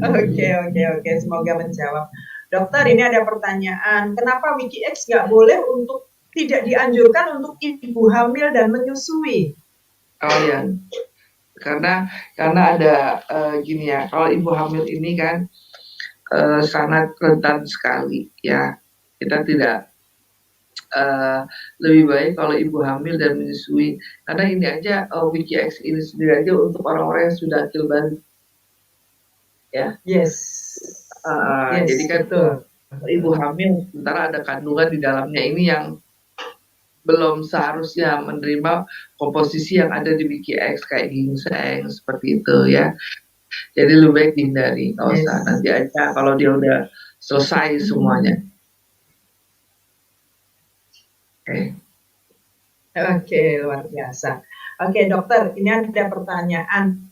[SPEAKER 2] Oke. Semoga menjawab. Dokter, ini ada pertanyaan. Kenapa Wiki X nggak boleh untuk tidak dianjurkan untuk ibu hamil dan menyusui?
[SPEAKER 1] Oh ya, karena ada gini ya, kalau ibu hamil ini kan sangat rentan sekali ya. Kita tidak lebih baik kalau ibu hamil dan menyusui. Karena ini aja, Wiki X ini sendiri aja untuk orang-orang yang sudah akil balik. Ya.
[SPEAKER 2] Yes.
[SPEAKER 1] Jadi
[SPEAKER 2] Yes,
[SPEAKER 1] kan
[SPEAKER 2] betul.
[SPEAKER 1] ibu hamil sementara ada kandungan di dalamnya ini yang belum seharusnya menerima komposisi yang ada di Wiki X kayak ginseng seperti itu ya. Jadi lebih baik dihindari, nggak usah.
[SPEAKER 2] Yes.
[SPEAKER 1] Nanti aja kalau dia udah selesai semuanya. Oke.
[SPEAKER 2] Oke, luar biasa. Oke, dokter, ini ada pertanyaan.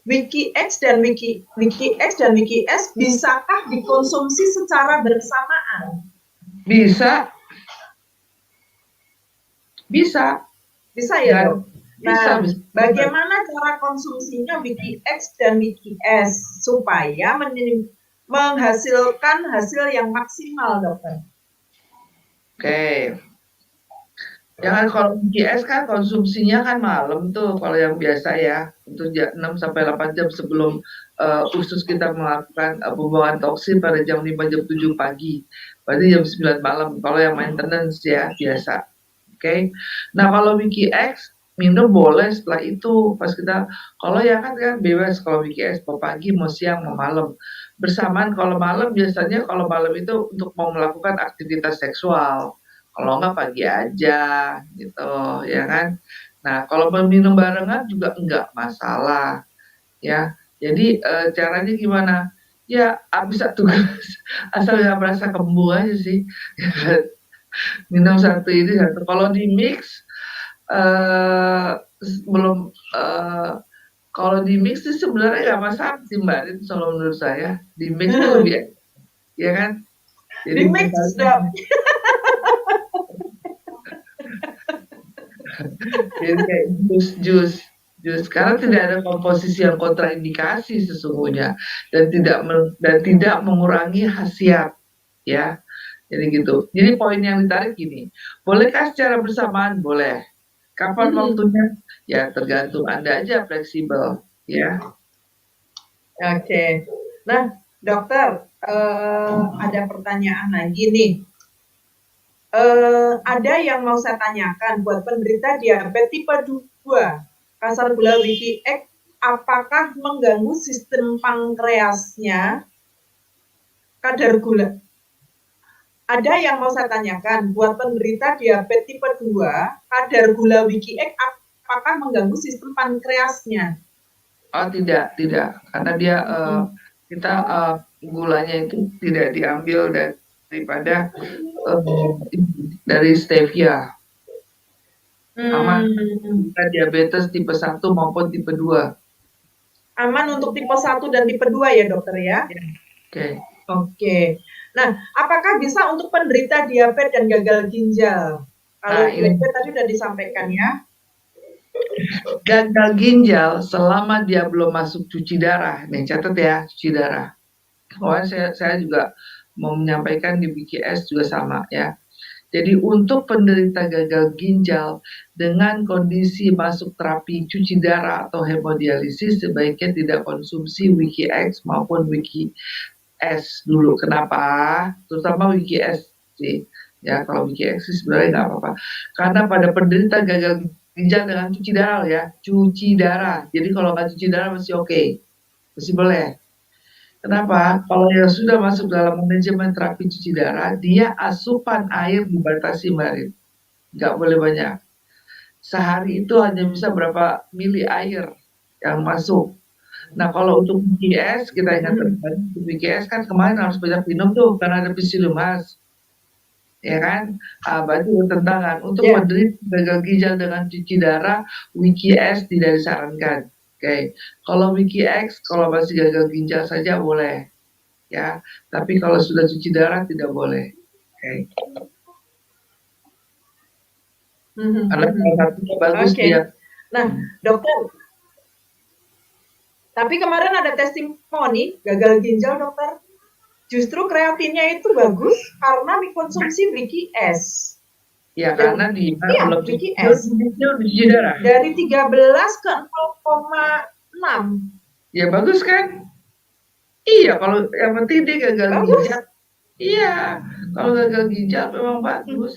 [SPEAKER 2] Wiki X dan Wiki S bisakah dikonsumsi secara bersamaan?
[SPEAKER 1] Bisa. Bisa ya, dok?
[SPEAKER 2] Nah, bagaimana cara konsumsinya Wiki X dan Wiki S supaya menghasilkan hasil yang maksimal, dokter?
[SPEAKER 1] Oke. Jangan kalau Wiki S kan konsumsinya kan malam tuh kalau yang biasa ya, untuk 6 sampai 8 jam sebelum usus kita melakukan pembuangan toksin pada jam 5 jam 7 pagi. Berarti jam 9 malam kalau yang maintenance ya biasa. Oke. Nah, kalau Wiki X minum boleh setelah itu pas kita kalau ya kan bebas kalau Wiki X mau pagi, mau siang, mau malam. Bersamaan kalau malam biasanya kalau malam itu untuk mau melakukan aktivitas seksual. Kalau enggak pagi aja gitu, ya kan. Nah, kalau mau minum barengan juga enggak masalah ya. Jadi caranya gimana? Ya bisa tugas asal nggak merasa kembung aja sih. Minum satu ini satu. Kalau di mix belum kalau di mix sih sebenarnya nggak masalah sih Mbak, itu kalau menurut saya di mix itu lebih ya kan. Jadi
[SPEAKER 2] di mix dok.
[SPEAKER 1] Jadi kayak jus karena tidak ada komposisi yang kontraindikasi sesungguhnya dan tidak mengurangi khasiat ya. Jadi gitu. Jadi poin yang ditarik gini, bolehkah secara bersamaan? Boleh. Kapan waktunya? Ya tergantung Anda aja, fleksibel ya.
[SPEAKER 2] Oke. Nah, dokter, ada pertanyaan lagi nih. Ada yang mau saya tanyakan buat penderita diabetes tipe 2, kasar gula Wiki X, apakah mengganggu sistem pankreasnya kadar gula? Ada yang mau saya tanyakan buat penderita diabetes tipe 2, kadar gula Wiki X apakah mengganggu sistem pankreasnya?
[SPEAKER 1] Oh tidak, karena dia kita gulanya itu tidak diambil daripada dari stevia. Aman diabetes tipe 1 maupun tipe 2.
[SPEAKER 2] Aman untuk tipe 1 dan tipe 2 ya dokter ya? Oke. Nah, apakah bisa untuk penderita diabetes dan gagal ginjal? Kalau diabetes tadi sudah disampaikan ya.
[SPEAKER 1] Gagal ginjal selama dia belum masuk cuci darah, nih catat ya, cuci darah. Saya juga mau menyampaikan di BKS juga sama ya. Jadi untuk penderita gagal ginjal dengan kondisi masuk terapi cuci darah atau hemodialisis sebaiknya tidak konsumsi Wiki X maupun Wiki S dulu. Kenapa? Terutama Wiki S sih. Ya kalau Wiki X sih sebenarnya nggak apa-apa. Karena pada penderita gagal ginjal dengan cuci darah ya, cuci darah. Jadi kalau nggak cuci darah masih oke, masih boleh. Kenapa? Kalau yang sudah masuk dalam manajemen terapi cuci darah, dia asupan air dibatasi Mbak. Nggak boleh banyak. Sehari itu hanya bisa berapa mili air yang masuk. Nah kalau untuk BKS, kita ingatkan untuk BKS kan kemarin harus banyak minum tuh karena ada pseudomonas. Ya kan? Berarti bertentangan. Untuk penderita gagal ginjal dengan cuci darah, Wiki S tidak disarankan. Oke. Kalau Wiki X, kalau masih gagal ginjal saja boleh. Ya, tapi kalau sudah cuci darah tidak boleh. Oke. Karena salah satunya bagus dia.
[SPEAKER 2] Nah, dokter. Tapi kemarin ada testimoni gagal ginjal, dokter. Justru kreatinnya itu bagus karena dikonsumsi Wiki S.
[SPEAKER 1] Ya, karena dia belum
[SPEAKER 2] Wiki S.
[SPEAKER 1] cuci darah.
[SPEAKER 2] Dari 13 ke 0,6.
[SPEAKER 1] Ya bagus kan? Iya, kalau yang penting dia gagal ginjal. Iya, Kalau gagal ginjal memang bagus,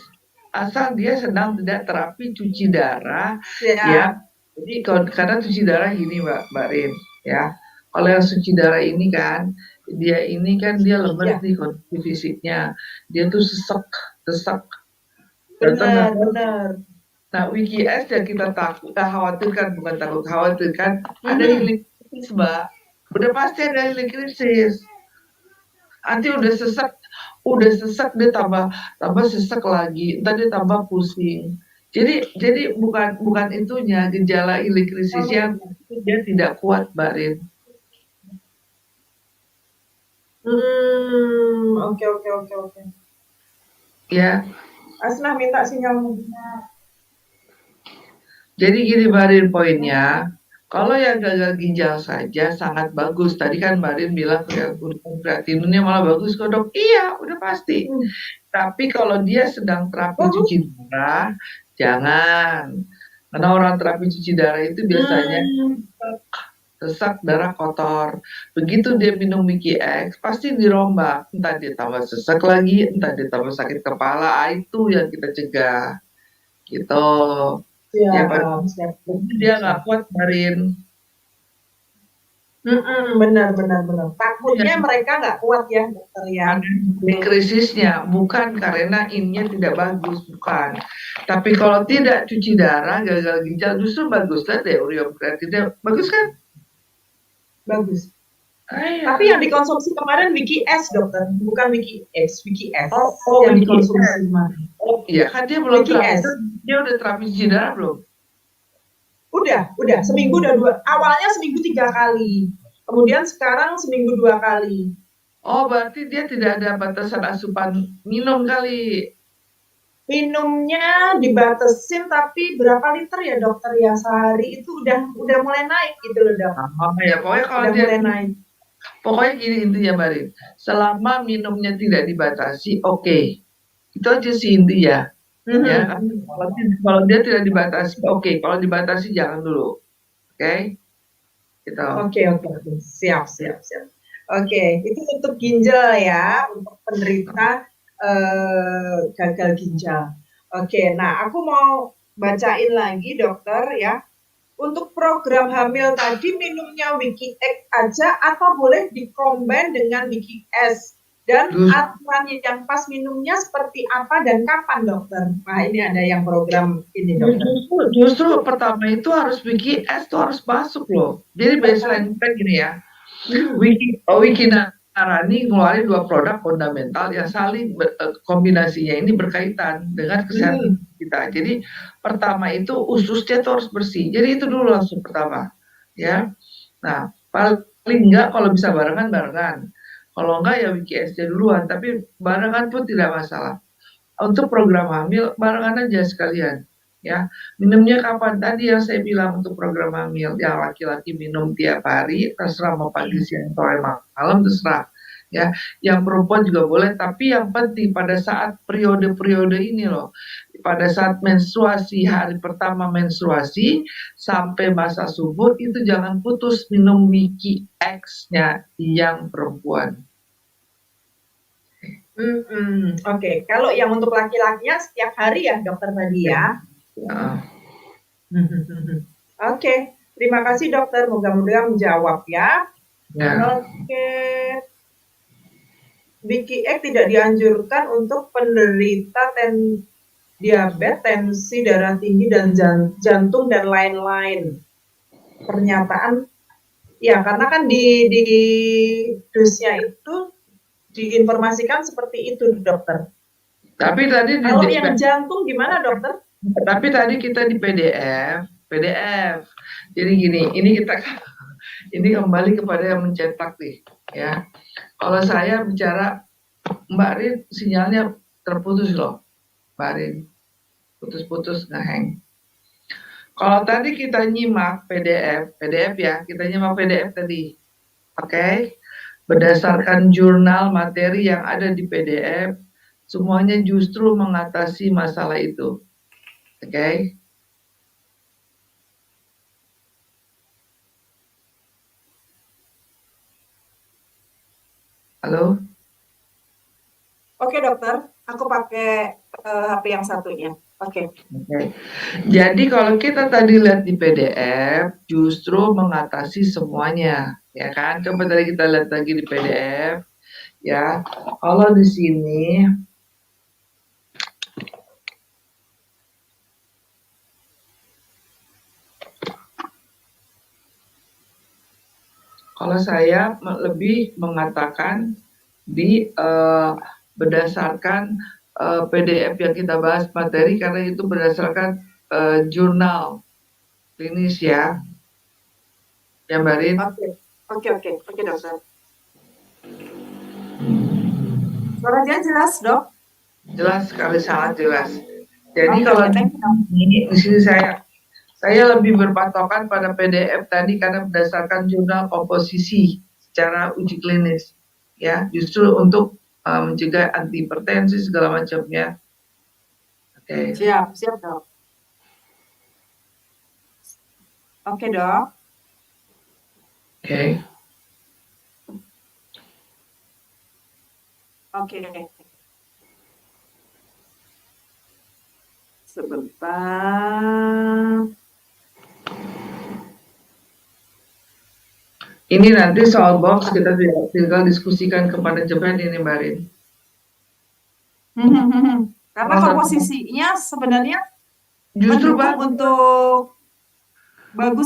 [SPEAKER 1] asal dia sedang tidak terapi cuci darah, ya.
[SPEAKER 2] Siap.
[SPEAKER 1] Jadi karena cuci darah gini Mbak Rin, ya. Kalau yang cuci darah ini kan, dia ini kan dia lemes
[SPEAKER 2] Ya,
[SPEAKER 1] nih kondisi fisiknya, dia tuh sesek, sesak, datang
[SPEAKER 2] benar,
[SPEAKER 1] datang.
[SPEAKER 2] benar.
[SPEAKER 1] Nah, WKS yang kita khawatirkan, bukan takut khawatirkan, ada
[SPEAKER 2] Mhm.
[SPEAKER 1] healing krisis Mbak. Udah pasti ada healing krisis. Nanti udah sesak dia tambah tambah sesak lagi, entar dia tambah pusing. Jadi bukan bukan itunya gejala ilik krisisnya dia tidak kuat, Mbak Rin.
[SPEAKER 2] Oke, oke, oke, oke.
[SPEAKER 1] Ya,
[SPEAKER 2] Asnah minta sinyalmu.
[SPEAKER 1] jadi gini Mbak Rin poinnya, kalau yang gagal ginjal saja sangat bagus. Tadi kan Mbak Rin bilang kreatinunnya malah bagus kok dok. Iya, udah pasti.
[SPEAKER 2] Mhm.
[SPEAKER 1] Tapi kalau dia sedang terapi cuci
[SPEAKER 2] Bagus.
[SPEAKER 1] darah, jangan. Karena orang terapi cuci darah itu biasanya
[SPEAKER 2] Mmm.
[SPEAKER 1] sesak darah kotor. Begitu dia minum Wiki X, pasti dirombak. Entah dia tambah sesak lagi, entah dia tambah sakit kepala. Itu yang kita cegah. Gitu. Ya, Pak.
[SPEAKER 2] Siap, siap,
[SPEAKER 1] Dia nggak
[SPEAKER 2] siap.
[SPEAKER 1] kuat, Marin.
[SPEAKER 2] Benar, benar, benar.
[SPEAKER 1] Ya,
[SPEAKER 2] Takutnya mereka nggak kuat ya, dokter ya?
[SPEAKER 1] ada krisisnya, bukan karena ininya tidak bagus, bukan. Tapi kalau tidak cuci darah, gagal ginjal, justru bagus lah deh urium kreatinnya. Bagus kan?
[SPEAKER 2] Bagus.
[SPEAKER 1] Ah, iya.
[SPEAKER 2] Tapi yang dikonsumsi kemarin Wiki S, dokter, bukan Wiki X, Wiki S
[SPEAKER 1] Oh,
[SPEAKER 2] yang
[SPEAKER 1] Wiki S.
[SPEAKER 2] dikonsumsi kemarin.
[SPEAKER 1] Oh, iya kan dia belum
[SPEAKER 2] Wiki
[SPEAKER 1] terapi.
[SPEAKER 2] S.
[SPEAKER 1] Dia udah terapi cuci darah belum?
[SPEAKER 2] Udah, seminggu udah dua. Awalnya seminggu 3 kali, kemudian sekarang seminggu 2 kali.
[SPEAKER 1] Oh, berarti dia tidak ada batasan asupan minum kali.
[SPEAKER 2] Minumnya dibatesin, tapi berapa liter ya dokter ya sehari itu udah mulai naik gitu loh dok.
[SPEAKER 1] Oh, ya pokoknya kalau
[SPEAKER 2] Udah
[SPEAKER 1] dia
[SPEAKER 2] mulai naik.
[SPEAKER 1] pokoknya gini intinya Marin. Selama minumnya tidak dibatasi, oke. Itu aja sih intinya. Ya, kan? Kalau dia tidak dibatasi, oke. Kalau dibatasi jangan dulu. Oke? Gitu.
[SPEAKER 2] Oke, oke, oke. Siap, siap, siap. Oke, itu untuk ginjal ya, untuk penderita gagal ginjal. Oke, nah aku mau bacain lagi dokter ya. Untuk program hamil tadi minumnya Wiki X aja atau boleh dikombin dengan Wiki S? Dan
[SPEAKER 1] Justru,
[SPEAKER 2] aturan yang pas minumnya seperti apa dan kapan dokter? Nah ini ada yang program ini dokter.
[SPEAKER 1] justru pertama itu harus Wiki S itu harus masuk loh. Jadi baseline kita gini ya. Wiki Narani ngeluarin 2 produk fundamental yang saling kombinasinya ini berkaitan dengan kesehatan kita. Jadi pertama itu ususnya tuh harus bersih. Jadi itu dulu langsung pertama, ya. Nah, paling enggak kalau bisa barengan. Kalau enggak ya Wiki SC duluan, tapi barengan pun tidak masalah. Untuk program hamil barengan aja sekalian, ya. Minumnya kapan? Tadi yang saya bilang untuk program hamil, yang laki-laki minum tiap hari, terserah mau pagi, siang, sore, malam, terserah. Ya, yang perempuan juga boleh, tapi yang penting pada saat periode-periode ini loh, pada saat menstruasi, hari pertama menstruasi sampai masa subur itu jangan putus minum Wiki X-nya yang perempuan.
[SPEAKER 2] Oke, kalau yang untuk laki-lakinya setiap hari ya dokter tadi ya.
[SPEAKER 1] Nah,
[SPEAKER 2] Oke, terima kasih dokter. Moga-moga menjawab ya.
[SPEAKER 1] ya.
[SPEAKER 2] Oke, Wiki X tidak dianjurkan untuk penderita diabetes, tensi darah tinggi dan jantung dan lain-lain. Pernyataan ya karena kan di dosnya itu diinformasikan seperti itu dokter.
[SPEAKER 1] Tapi tadi
[SPEAKER 2] Kalau yang jantung gimana dokter?
[SPEAKER 1] tapi tadi kita di PDF. Jadi gini, ini kembali kepada yang mencetak nih, ya. Kalau saya bicara Mbak Rin sinyalnya terputus loh, Mbak Rin. Putus-putus ngeheng. Kalau tadi kita nyimak PDF ya, kita nyimak PDF tadi. Oke. Berdasarkan jurnal materi yang ada di PDF, semuanya justru mengatasi masalah itu. Oke. Halo?
[SPEAKER 2] Oke dokter, aku pakai HP yang satunya. Oke.
[SPEAKER 1] Oke. Jadi kalau kita tadi lihat di PDF justru mengatasi semuanya, ya kan? Coba tadi kita lihat lagi di PDF, ya. Kalau di sini kalau saya lebih mengatakan di berdasarkan PDF yang kita bahas materi karena itu berdasarkan jurnal klinis ya, Mbak Rin.
[SPEAKER 2] Oke dokter. Suaranya jelas dok?
[SPEAKER 1] Jelas sekali, sangat jelas. Jadi kalau di sini saya lebih berpatokan pada PDF tadi karena berdasarkan jurnal komposisi secara uji klinis, ya, justru untuk mencegah antihipertensi segala macamnya. Oke.
[SPEAKER 2] Siap dok. Oke dok. Oke. Sebentar.
[SPEAKER 1] Ini nanti soal box kita tinggal diskusikan ke manajemen ini, Mbak Rin.
[SPEAKER 2] Karena komposisinya sebenarnya
[SPEAKER 1] justru
[SPEAKER 2] bagus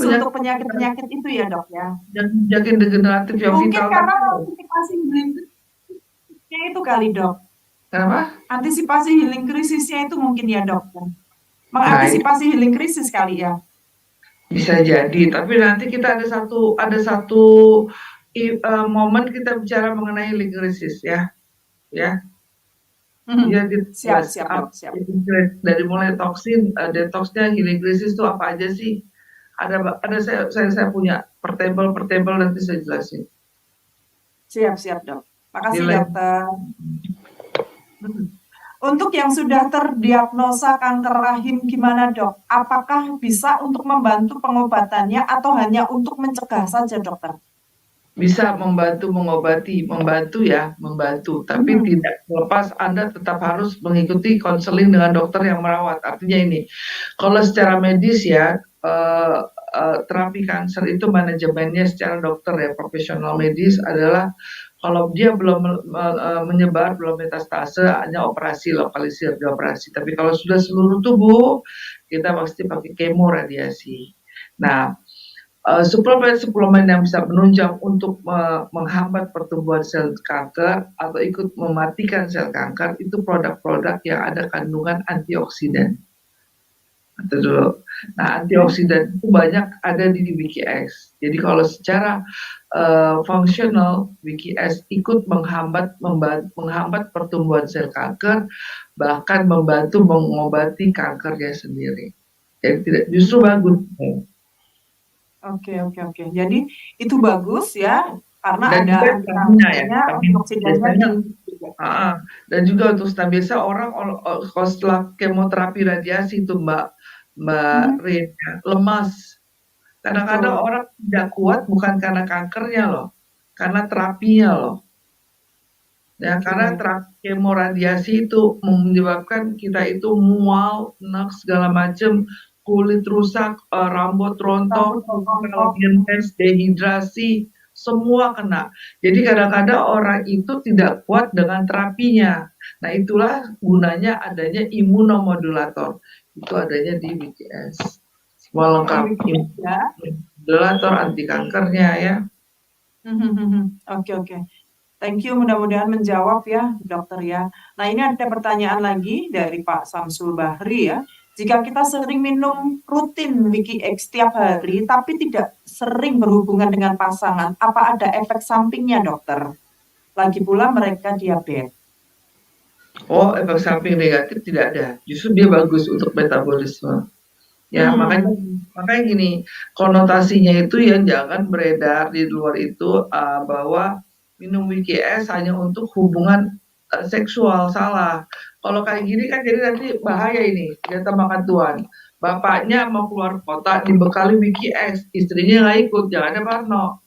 [SPEAKER 2] untuk penyakit-penyakit itu ya dok ya.
[SPEAKER 1] Penyakit degeneratif yang
[SPEAKER 2] mungkin
[SPEAKER 1] vital.
[SPEAKER 2] Mungkin karena antisipasi healing krisisnya itu kali dok.
[SPEAKER 1] Kenapa?
[SPEAKER 2] Antisipasi healing krisisnya itu mungkin ya dok. Mengantisipasi healing krisis kali ya.
[SPEAKER 1] Bisa jadi, tapi nanti kita ada satu momen kita bicara mengenai healing krisis ya. Ya.
[SPEAKER 2] Siap.
[SPEAKER 1] Dari mulai toksin, detoxnya, healing krisis itu apa aja sih? Ada saya punya per table nanti saya jelasin.
[SPEAKER 2] Siap dok. Makasih dokter. Untuk yang sudah terdiagnosa kanker rahim gimana dok? Apakah bisa untuk membantu pengobatannya atau hanya untuk mencegah saja dokter?
[SPEAKER 1] Bisa membantu mengobati, membantu, tapi tidak lepas Anda tetap harus mengikuti konseling dengan dokter yang merawat. Artinya ini, kalau secara medis ya, terapi kanker itu manajemennya secara dokter ya, profesional medis adalah kalau dia belum menyebar, belum metastase, hanya operasi, lokalisir di operasi. Tapi kalau sudah seluruh tubuh, kita pasti pakai kemo radiasi. Nah, suplemen yang bisa menunjang untuk menghambat pertumbuhan sel kanker atau ikut mematikan sel kanker itu produk-produk yang ada kandungan antioksidan. Itu dulu. Nah, antioksidan itu banyak ada di WikiX. Jadi kalau secara fungsional, WikiX ikut menghambat pertumbuhan sel kanker, bahkan membantu mengobati kankernya sendiri. Jadi tidak, justru bagus.
[SPEAKER 2] Oke. Jadi itu bagus ya, karena
[SPEAKER 1] dan
[SPEAKER 2] ada
[SPEAKER 1] antioksidannya. Dan juga untuk biasa orang setelah kemoterapi radiasi itu Mbak Rin, lemas. Kadang-kadang orang tidak kuat bukan karena kankernya loh, karena terapinya loh. Ya, karena kemo radiasi itu menyebabkan kita itu mual, enak segala macam, kulit rusak, rambut rontok, dehidrasi, semua kena. Jadi kadang-kadang orang itu tidak kuat dengan terapinya. Nah, itulah gunanya adanya imunomodulator. Itu adanya di WikiX. Semua lengkap. Imunomodulator, anti kankernya ya.
[SPEAKER 2] Oke. Thank you, mudah-mudahan menjawab ya dokter ya. Nah, ini ada pertanyaan lagi dari Pak Samsul Bahri ya. Jika kita sering minum rutin WikiX setiap hari, tapi tidak sering berhubungan dengan pasangan, apa ada efek sampingnya, dokter? Lagi pula mereka diabetes.
[SPEAKER 1] Oh, efek samping negatif tidak ada. Justru dia bagus untuk metabolisme. Ya, makanya gini, konotasinya itu yang jangan beredar di luar itu bahwa minum WikiX hanya untuk hubungan seksual, salah. Kalau kayak gini kan jadi nanti bahaya ini, ternyata makan tuan. Bapaknya mau keluar kota dibekali WikiX, istrinya nggak ikut, jangan ada Parno.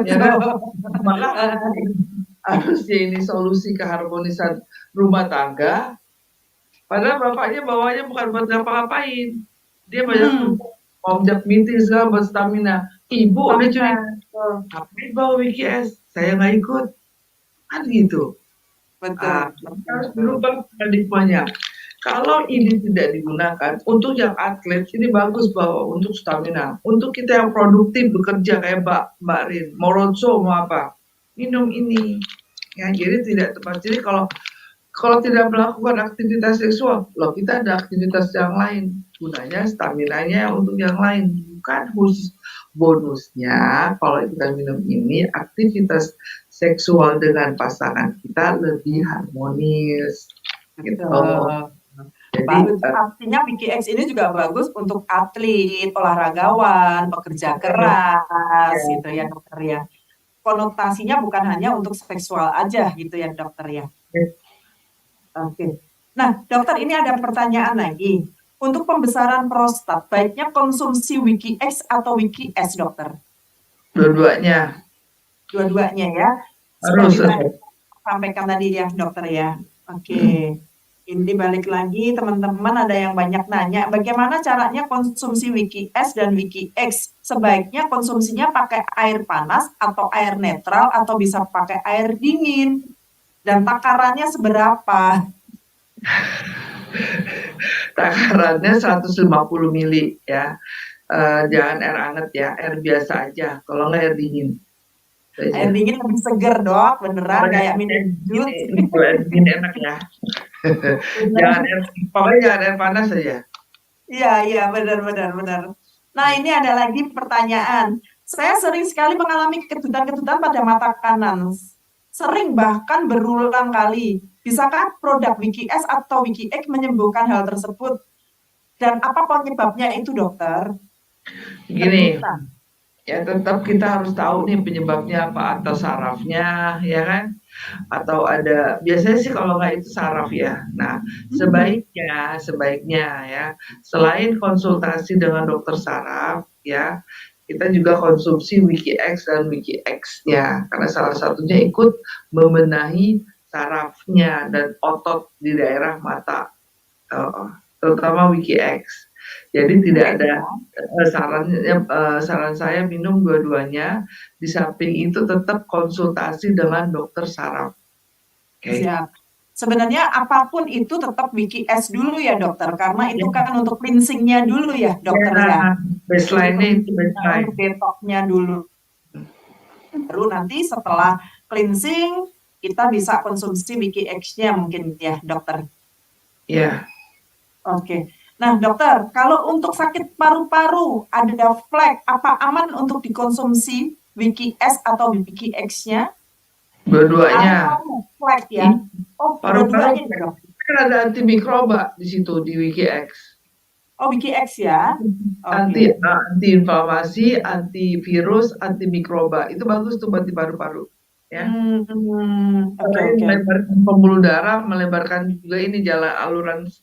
[SPEAKER 2] Ya kan?
[SPEAKER 1] harusnya ini solusi keharmonisan rumah tangga, padahal bapaknya bawanya bukan buat ngapa-ngapain. Dia banyak
[SPEAKER 2] Hmm,
[SPEAKER 1] mau ngajak meeting segala buat stamina. Ibu udah
[SPEAKER 2] stamina.
[SPEAKER 1] curi, ngapain bawa WKS? Saya nggak ikut. Kan gitu.
[SPEAKER 2] Betul,
[SPEAKER 1] Kita
[SPEAKER 2] betul,
[SPEAKER 1] harus
[SPEAKER 2] betul.
[SPEAKER 1] berubah paradigmanya. Kalau ini tidak digunakan untuk yang atlet, ini bagus bahwa untuk stamina. Untuk kita yang produktif bekerja kayak Mbak Rin, mau roadshow mau apa, minum ini. Ya, jadi tidak tepat. Jadi kalau tidak melakukan aktivitas seksual, loh kita ada aktivitas yang lain. Gunanya staminanya untuk yang lain, bukan khusus bonusnya. Kalau kita minum ini, aktivitas seksual dengan pasangan kita lebih harmonis, gitu.
[SPEAKER 2] Betul.
[SPEAKER 1] Jadi
[SPEAKER 2] Artinya WikiX ini juga bagus untuk atlet, olahragawan, pekerja keras, gitu ya dokter ya. Konotasinya bukan hanya untuk seksual aja gitu ya dokter ya. Oke. Nah dokter ini ada pertanyaan lagi. Untuk pembesaran prostat, baiknya konsumsi WikiX atau WikiS dokter?
[SPEAKER 1] dua-duanya
[SPEAKER 2] Dua-duanya ya.
[SPEAKER 1] harus.
[SPEAKER 2] Seperti tadi sampaikan tadi ya dokter ya. Oke. Ini balik lagi teman-teman ada yang banyak nanya bagaimana caranya konsumsi WikiS dan WikiX. Sebaiknya konsumsinya pakai air panas atau air netral atau bisa pakai air dingin. Dan takarannya seberapa?
[SPEAKER 1] Takarannya 150 mili ya. Jangan air hangat ya, air biasa aja. Kalau nggak air dingin. Itu
[SPEAKER 2] Air
[SPEAKER 1] aja.
[SPEAKER 2] dingin lebih seger dok, beneran
[SPEAKER 1] Pokoknya
[SPEAKER 2] kayak minum
[SPEAKER 1] air dingin,
[SPEAKER 2] jus.
[SPEAKER 1] kalau air dingin enak ya. Jangan
[SPEAKER 2] Bener.
[SPEAKER 1] air, pokoknya jangan air panas saja.
[SPEAKER 2] Iya, iya, benar, benar, benar. Nah, ini ada lagi pertanyaan. Saya sering sekali mengalami kedutan-kedutan pada mata kanan. Sering bahkan berulang kali. Bisakah produk WikiS atau WikiX menyembuhkan hal tersebut? Dan apa penyebabnya itu, dokter?
[SPEAKER 1] Gini,
[SPEAKER 2] Kedutan.
[SPEAKER 1] ya tetap kita harus tahu nih penyebabnya apa, atau sarafnya, ya kan? Atau ada, biasanya sih kalau nggak itu saraf ya. Nah, sebaiknya ya, selain konsultasi dengan dokter saraf, ya, kita juga konsumsi WikiX dan WikiX ya, karena salah satunya ikut membenahi sarafnya dan otot di daerah mata, terutama WikiX. Jadi tidak
[SPEAKER 2] WikiX
[SPEAKER 1] ada
[SPEAKER 2] ya.
[SPEAKER 1] saran saya minum dua-duanya. Di samping itu tetap konsultasi dengan dokter saraf. Oke.
[SPEAKER 2] Siap. Sebenarnya apapun itu tetap WikiS dulu ya, dokter. Karena itu
[SPEAKER 1] Ya,
[SPEAKER 2] kan untuk cleansingnya dulu ya, dokter ya.
[SPEAKER 1] ya,
[SPEAKER 2] Untuk
[SPEAKER 1] baseline-nya itu baseline.
[SPEAKER 2] untuk detoxnya dulu. Baru nanti setelah cleansing kita bisa konsumsi WikiX-nya mungkin ya dokter.
[SPEAKER 1] Ya,
[SPEAKER 2] Oke. Nah dokter, kalau untuk sakit paru-paru ada flek, apa aman untuk dikonsumsi WikiS atau WikiX-nya?
[SPEAKER 1] dua-duanya.
[SPEAKER 2] Paru-paru flek ya.
[SPEAKER 1] Ini
[SPEAKER 2] Oh
[SPEAKER 1] paru-paru
[SPEAKER 2] dua-duanya ya dok.
[SPEAKER 1] kan ada antimikroba di situ di WikiX.
[SPEAKER 2] Oh WikiX ya.
[SPEAKER 1] Anti
[SPEAKER 2] Oke.
[SPEAKER 1] anti-inflamasi, antivirus, antimikroba. Itu bagus tuh buat di paru-paru. Ya.
[SPEAKER 2] Oke
[SPEAKER 1] Selain
[SPEAKER 2] oke.
[SPEAKER 1] melebarkan pembuluh darah, melebarkan juga ini jalan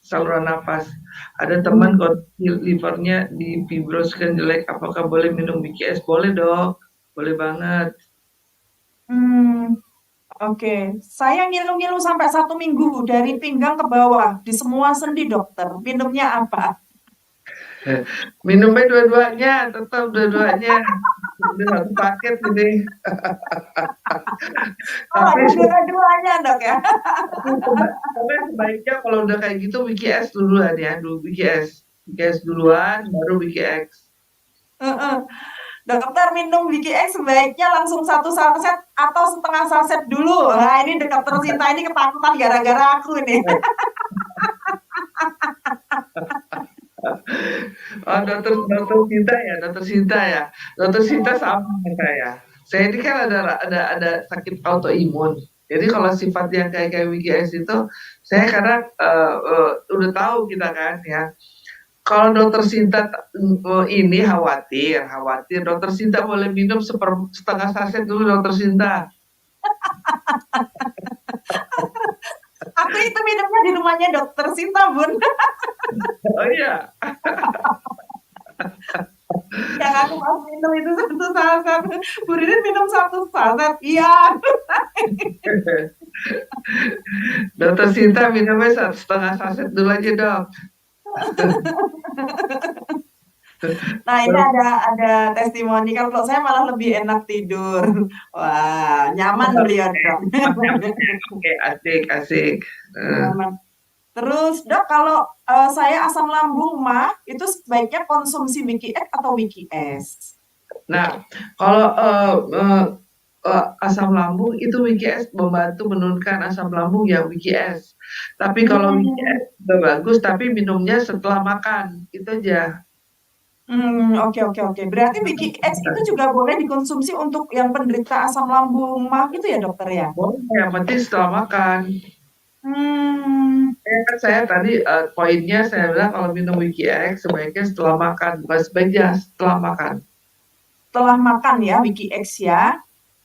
[SPEAKER 1] saluran nafas. Ada teman kalau livernya di fibroskan jelek, apakah boleh minum BKS? Boleh dok, boleh banget.
[SPEAKER 2] Hmm, Oke, saya ngilu-ngilu sampai 1 minggu dari pinggang ke bawah di semua sendi dokter. Minumnya apa?
[SPEAKER 1] Minumnya dua-duanya, tetap dua-duanya. Udah satu paket ini.
[SPEAKER 2] Oh,
[SPEAKER 1] Tapi
[SPEAKER 2] ada dua-duanya dok ya.
[SPEAKER 1] tapi sebaiknya kalau udah kayak gitu BKS duluan ya, dulu BKS. BKS duluan, baru BKX.
[SPEAKER 2] Heeh. Dokter minum BKX sebaiknya langsung 1 saset atau setengah saset dulu. Nah ini dokter Sinta ini ketakutan gara-gara aku nih.
[SPEAKER 1] Oh, dokter Sinta ya. Dokter Sinta sama dengan saya. Saya ini kan ada sakit autoimun. Jadi kalau sifat yang kayak WGS itu, saya kadang udah tahu kita kan ya. Kalau dokter Sinta ini khawatir. Dokter Sinta boleh minum setengah saset dulu dokter Sinta.
[SPEAKER 2] Aku itu minumnya di rumahnya dokter Sinta, Bun.
[SPEAKER 1] Oh iya.
[SPEAKER 2] Yang aku mau minum itu satu saset, Bu Ririn minum satu saset, iya.
[SPEAKER 1] Dokter Sinta minumnya 1,5 saset dulu aja dok.
[SPEAKER 2] Nah, ini ada testimoni, kalau saya malah lebih enak tidur. Wah, nyaman beliau, Dok.
[SPEAKER 1] Oke, asik, asik. Eh,
[SPEAKER 2] Nyaman. Terus, Dok, kalau saya asam lambung mah, itu sebaiknya konsumsi Wiki X atau Wiki S?
[SPEAKER 1] Nah, kalau asam lambung itu WKS membantu menurunkan asam lambung ya WKS. Tapi kalau
[SPEAKER 2] Hmm,
[SPEAKER 1] WKS udah bagus, tapi minumnya setelah makan, itu aja.
[SPEAKER 2] oke, oke, oke. Berarti Wiki X itu juga boleh dikonsumsi untuk yang penderita asam lambung mah gitu ya, dokter ya?
[SPEAKER 1] Boleh, yang penting setelah makan.
[SPEAKER 2] Hmm,
[SPEAKER 1] Kan saya tadi poinnya saya bilang kalau minum WKX sebaiknya setelah makan, bukan sebaiknya setelah makan.
[SPEAKER 2] setelah makan ya, Wiki X ya.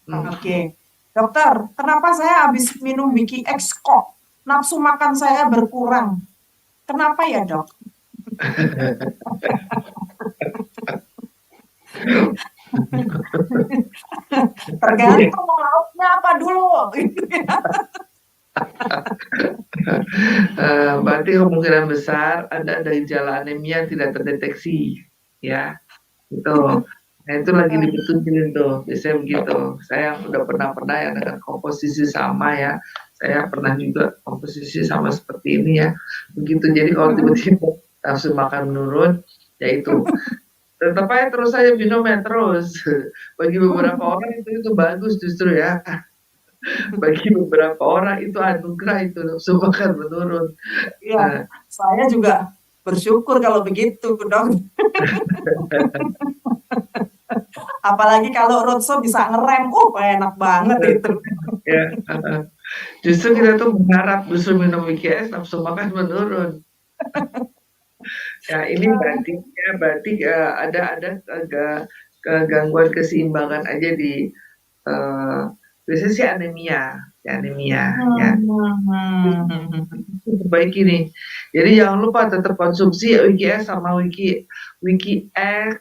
[SPEAKER 1] Hmm.
[SPEAKER 2] Oke. Dokter, kenapa saya habis minum Wiki X kok nafsu makan saya berkurang? Kenapa ya, Dok? Tergantung lauknya apa dulu. Gitu ya.
[SPEAKER 1] Berarti kemungkinan besar ada gejala anemia yang tidak terdeteksi, ya. Gitu. Nah, itu lagi dibetulin tuh, biasanya begitu. Saya udah pernah ya dengan komposisi sama ya. Saya pernah juga komposisi sama seperti ini ya. Begitu, jadi kalau tiba-tiba nafsu makan menurun, ya itu. Tetap aja terus saya minum ya terus. Bagi beberapa orang itu bagus justru ya. Bagi beberapa orang itu anugerah itu nafsu makan menurun.
[SPEAKER 2] Ya,
[SPEAKER 1] Nah,
[SPEAKER 2] saya juga bersyukur kalau begitu, Dok. Apalagi kalau roadshow bisa ngerem, enak banget itu.
[SPEAKER 1] ya, justru kita tuh berharap justru minum WKS nafsu makan menurun. Ya, ini berarti ada gangguan keseimbangan aja di eh, biasanya sih anemia, ya anemia ya. Perbaiki nih. Jadi jangan lupa tetap konsumsi WKS sama Wiki X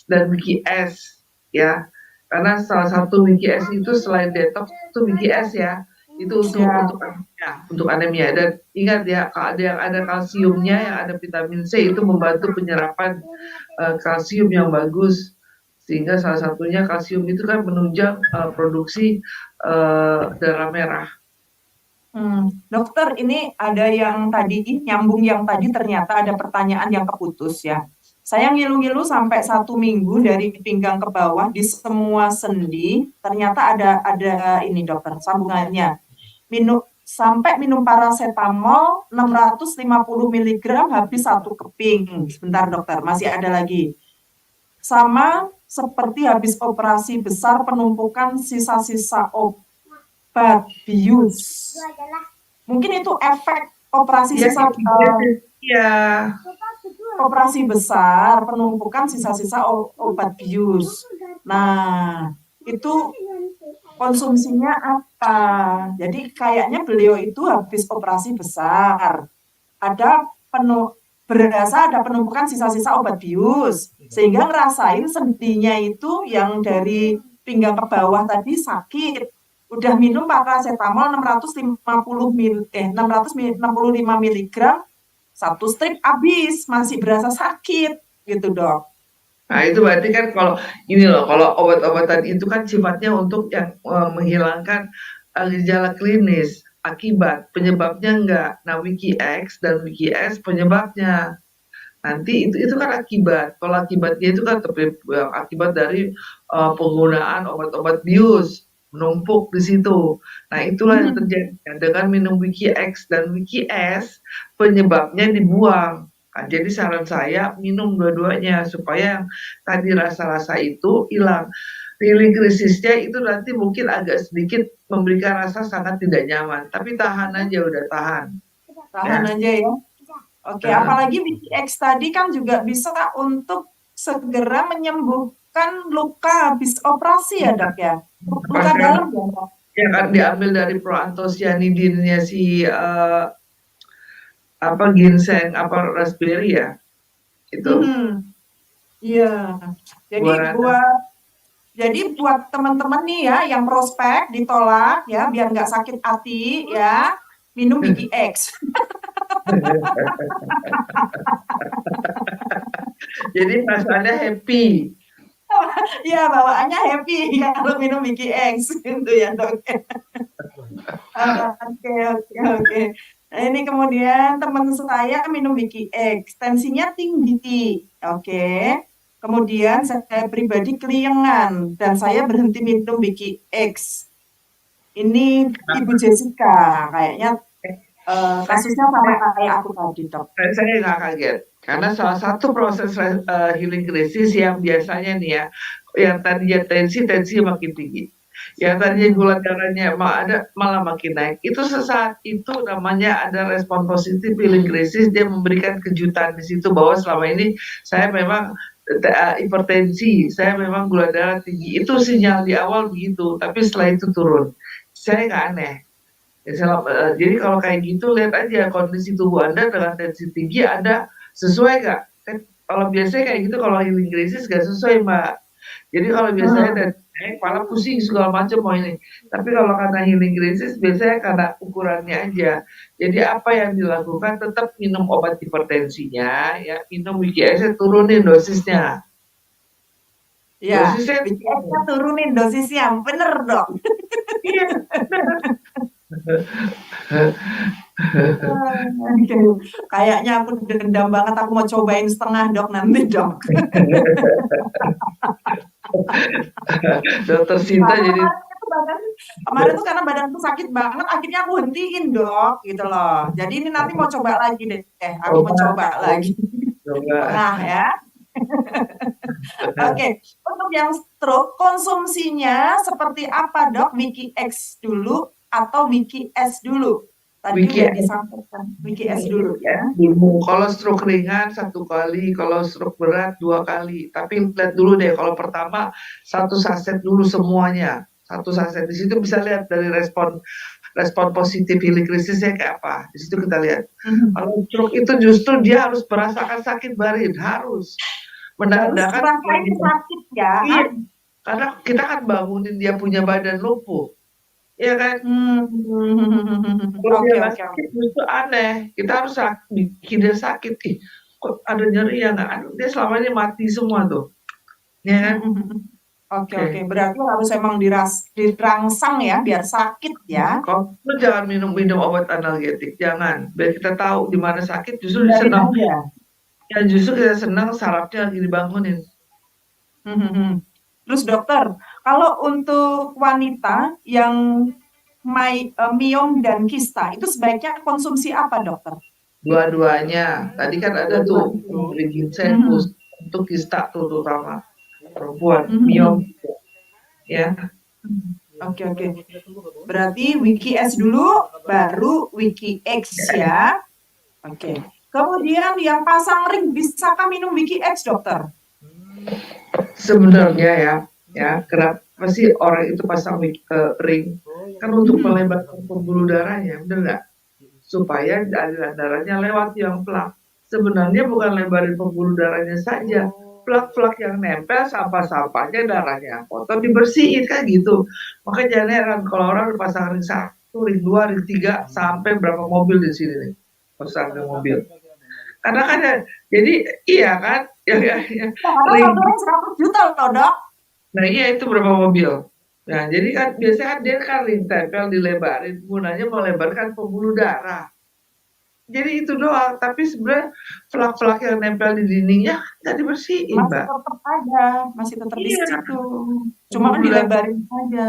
[SPEAKER 1] dan Wiki S ya. Karena salah satu Wiki S itu selain detox itu Wiki S ya. Itu
[SPEAKER 2] Siap.
[SPEAKER 1] untuk anemia dan ingat ya kalau ada yang ada kalsiumnya yang ada vitamin C itu membantu penyerapan kalsium yang bagus sehingga salah satunya kalsium itu kan menunjang produksi darah merah.
[SPEAKER 2] Dokter, ini ada yang tadi, nyambung yang tadi ternyata ada pertanyaan yang keputus ya. Saya ngilu-ngilu sampai 1 minggu dari pinggang ke bawah di semua sendi, ternyata ada ini dokter, sambungannya. Sampai minum paracetamol 650 miligram habis 1 keping. Sebentar dokter, masih ada lagi. Sama seperti habis operasi besar penumpukan sisa-sisa obat bius. Mungkin itu efek operasi
[SPEAKER 1] Ya, ya,
[SPEAKER 2] operasi besar, penumpukan sisa-sisa obat bius. Nah, itu konsumsinya apa? Jadi kayaknya beliau itu habis operasi besar. Ada berasa ada penumpukan sisa-sisa obat bius, sehingga ngerasain sendinya itu yang dari pinggang ke bawah tadi sakit. Udah minum paracetamol 665 miligram, 1 strip habis, masih berasa sakit gitu dok.
[SPEAKER 1] nah itu berarti kan kalau ini loh, kalau obat-obatan itu kan sifatnya untuk yang menghilangkan gejala klinis, akibat, penyebabnya enggak. Nah, Wiki X dan Wiki S penyebabnya. Nanti itu kan akibat. Kalau akibatnya itu kan akibat dari penggunaan obat-obat bius menumpuk di situ. Nah, itulah yang terjadi dengan minum Wiki X dan Wiki S, penyebabnya dibuang. Nah, jadi saran saya minum dua-duanya supaya yang tadi rasa-rasa itu hilang. Healing krisisnya itu nanti mungkin agak sedikit memberikan rasa sangat tidak nyaman, tapi tahan aja udah tahan.
[SPEAKER 2] Tahan
[SPEAKER 1] Ya.
[SPEAKER 2] aja ya. Oke,
[SPEAKER 1] Nah,
[SPEAKER 2] apalagi BTX tadi kan juga bisa untuk segera menyembuhkan luka habis operasi ya dok ya? Luka
[SPEAKER 1] pasca
[SPEAKER 2] dalam ya dok?
[SPEAKER 1] yang kan diambil dari proantosianidinnya si apa ginseng apa raspberry ya itu.
[SPEAKER 2] Mhm. Iya. Jadi
[SPEAKER 1] Bu Rana.
[SPEAKER 2] buat teman-teman nih ya yang prospek ditolak ya biar nggak sakit hati ya minum Wiki X.
[SPEAKER 1] Jadi perasaannya happy.
[SPEAKER 2] Iya bawaannya happy kalau minum Wiki X gitu ya dok. Oke oke oke. Nah, ini kemudian teman saya minum Wiki X, tensinya tinggi. Oke. Kemudian saya pribadi keliengan dan saya berhenti minum Wiki X. Ini Ibu Jessica, kayaknya
[SPEAKER 1] Saya,
[SPEAKER 2] kasusnya sama kayak aku tadi, dok.
[SPEAKER 1] saya nggak kaget. Karena salah satu proses healing krisis yang biasanya nih ya, yang tadinya tensi makin tinggi. Yang tadinya gula darahnya malah makin naik. Itu sesaat itu namanya ada respon positif healing krisis. Dia memberikan kejutan di situ bahwa selama ini saya memang hipertensi, saya memang gula darah tinggi. Itu sinyal di awal begitu, tapi setelah itu turun. Saya nggak aneh. Ya, jadi kalau kayak gitu lihat aja kondisi tubuh Anda dengan tensi tinggi ada sesuai nggak? Kan kalau biasanya kayak gitu kalau healing krisis nggak sesuai Mbak. Jadi kalau biasanya
[SPEAKER 2] Hmm.
[SPEAKER 1] kepala pusing segala macam mau ini. Tapi kalau karena healing krisis biasanya karena ukurannya aja. Jadi apa yang dilakukan tetap minum obat hipertensinya, ya minum WGS turunin dosisnya.
[SPEAKER 2] Ya,
[SPEAKER 1] Dosisnya
[SPEAKER 2] BCS-nya turunin dosisnya, bener dok.
[SPEAKER 1] iya.
[SPEAKER 2] Oke. Kayaknya aku dendam banget, aku mau cobain setengah dok nanti dok.
[SPEAKER 1] Dokter Sinta
[SPEAKER 2] Karena
[SPEAKER 1] jadi
[SPEAKER 2] kemarin tuh karena badanku sakit banget, akhirnya aku hentiin dok, gitu loh. Jadi ini nanti mau coba lagi deh, aku mau
[SPEAKER 1] coba
[SPEAKER 2] coba lagi.
[SPEAKER 1] coba.
[SPEAKER 2] Tengah ya. Oke, untuk yang stroke konsumsinya seperti apa dok? Wiki X dulu atau Wiki S dulu? Tadi udah
[SPEAKER 1] WGS
[SPEAKER 2] disampaikan Wiki S dulu ya.
[SPEAKER 1] dulu. Kalau stroke ringan 1 kali, kalau stroke berat 2 kali. Tapi lihat dulu deh, kalau pertama 1 saset dulu semuanya. 1 saset di situ bisa lihat dari respon respon positif healing krisisnya kayak apa. Di situ kita lihat. Kalau stroke itu justru dia harus merasakan sakit barin, harus
[SPEAKER 2] Harus
[SPEAKER 1] menandakan
[SPEAKER 2] rasain sakit ya.
[SPEAKER 1] iya, karena kita kan bangunin dia punya badan lumpuh, ya kan? Kalau dia
[SPEAKER 2] Oke
[SPEAKER 1] nggak
[SPEAKER 2] oke
[SPEAKER 1] sakit
[SPEAKER 2] oke.
[SPEAKER 1] justru aneh. Kita harus bikin dia sakit. Ih, kok ada nyeri ya nggak? Aduh, dia selama ini mati semua tuh. Ya kan?
[SPEAKER 2] Oke oke.
[SPEAKER 1] Oke.
[SPEAKER 2] Berarti harus emang dirangsang ya biar sakit ya.
[SPEAKER 1] Kalau lu jangan minum obat analgetik, jangan. Biar kita tahu di mana sakit, justru
[SPEAKER 2] Hindarin
[SPEAKER 1] senang.
[SPEAKER 2] aja.
[SPEAKER 1] Ya justru kita senang sarafnya lagi dibangunin.
[SPEAKER 2] Terus dokter, kalau untuk wanita yang miom dan kista, itu sebaiknya konsumsi apa dokter?
[SPEAKER 1] Dua-duanya. Tadi kan ada tuh
[SPEAKER 2] Dua-duanya.
[SPEAKER 1] memberi ginseng
[SPEAKER 2] Mhm.
[SPEAKER 1] untuk kista tuh terutama perempuan, miom
[SPEAKER 2] Mhm.
[SPEAKER 1] ya.
[SPEAKER 2] Oke oke. Berarti Wiki S dulu, baru Wiki X ya. Oke. Kemudian yang pasang ring, bisakah minum Wiki X dokter?
[SPEAKER 1] Sebenarnya ya kenapa sih orang itu pasang ring? Kan untuk
[SPEAKER 2] Mhm.
[SPEAKER 1] melebarkan pembuluh darahnya, bener nggak? Supaya aliran darahnya lewat yang plak. Sebenarnya bukan lebarin pembuluh darahnya saja, plak-plak yang nempel sampah-sampahnya darahnya kotor dibersihin kan gitu. Makanya jangan heran kalau orang pasang ring 1, ring 2, ring 3 sampai berapa mobil di sini nih pasang ring mobil. Karena kan jadi iya kan ya,
[SPEAKER 2] Karena
[SPEAKER 1] ring.
[SPEAKER 2] satu ring 100 juta loh dok.
[SPEAKER 1] Nah iya itu berapa mobil. Nah jadi kan biasanya kan dia kan ring tempel dilebarin gunanya melebarkan pembuluh darah. Jadi itu doang, tapi sebenarnya flak-flak yang nempel di dindingnya nggak dibersihin,
[SPEAKER 2] Masih
[SPEAKER 1] Mbak.
[SPEAKER 2] tetap aja, masih tetap di
[SPEAKER 1] Iya,
[SPEAKER 2] situ. Cuma
[SPEAKER 1] pembuluh darah
[SPEAKER 2] dilebarin saja.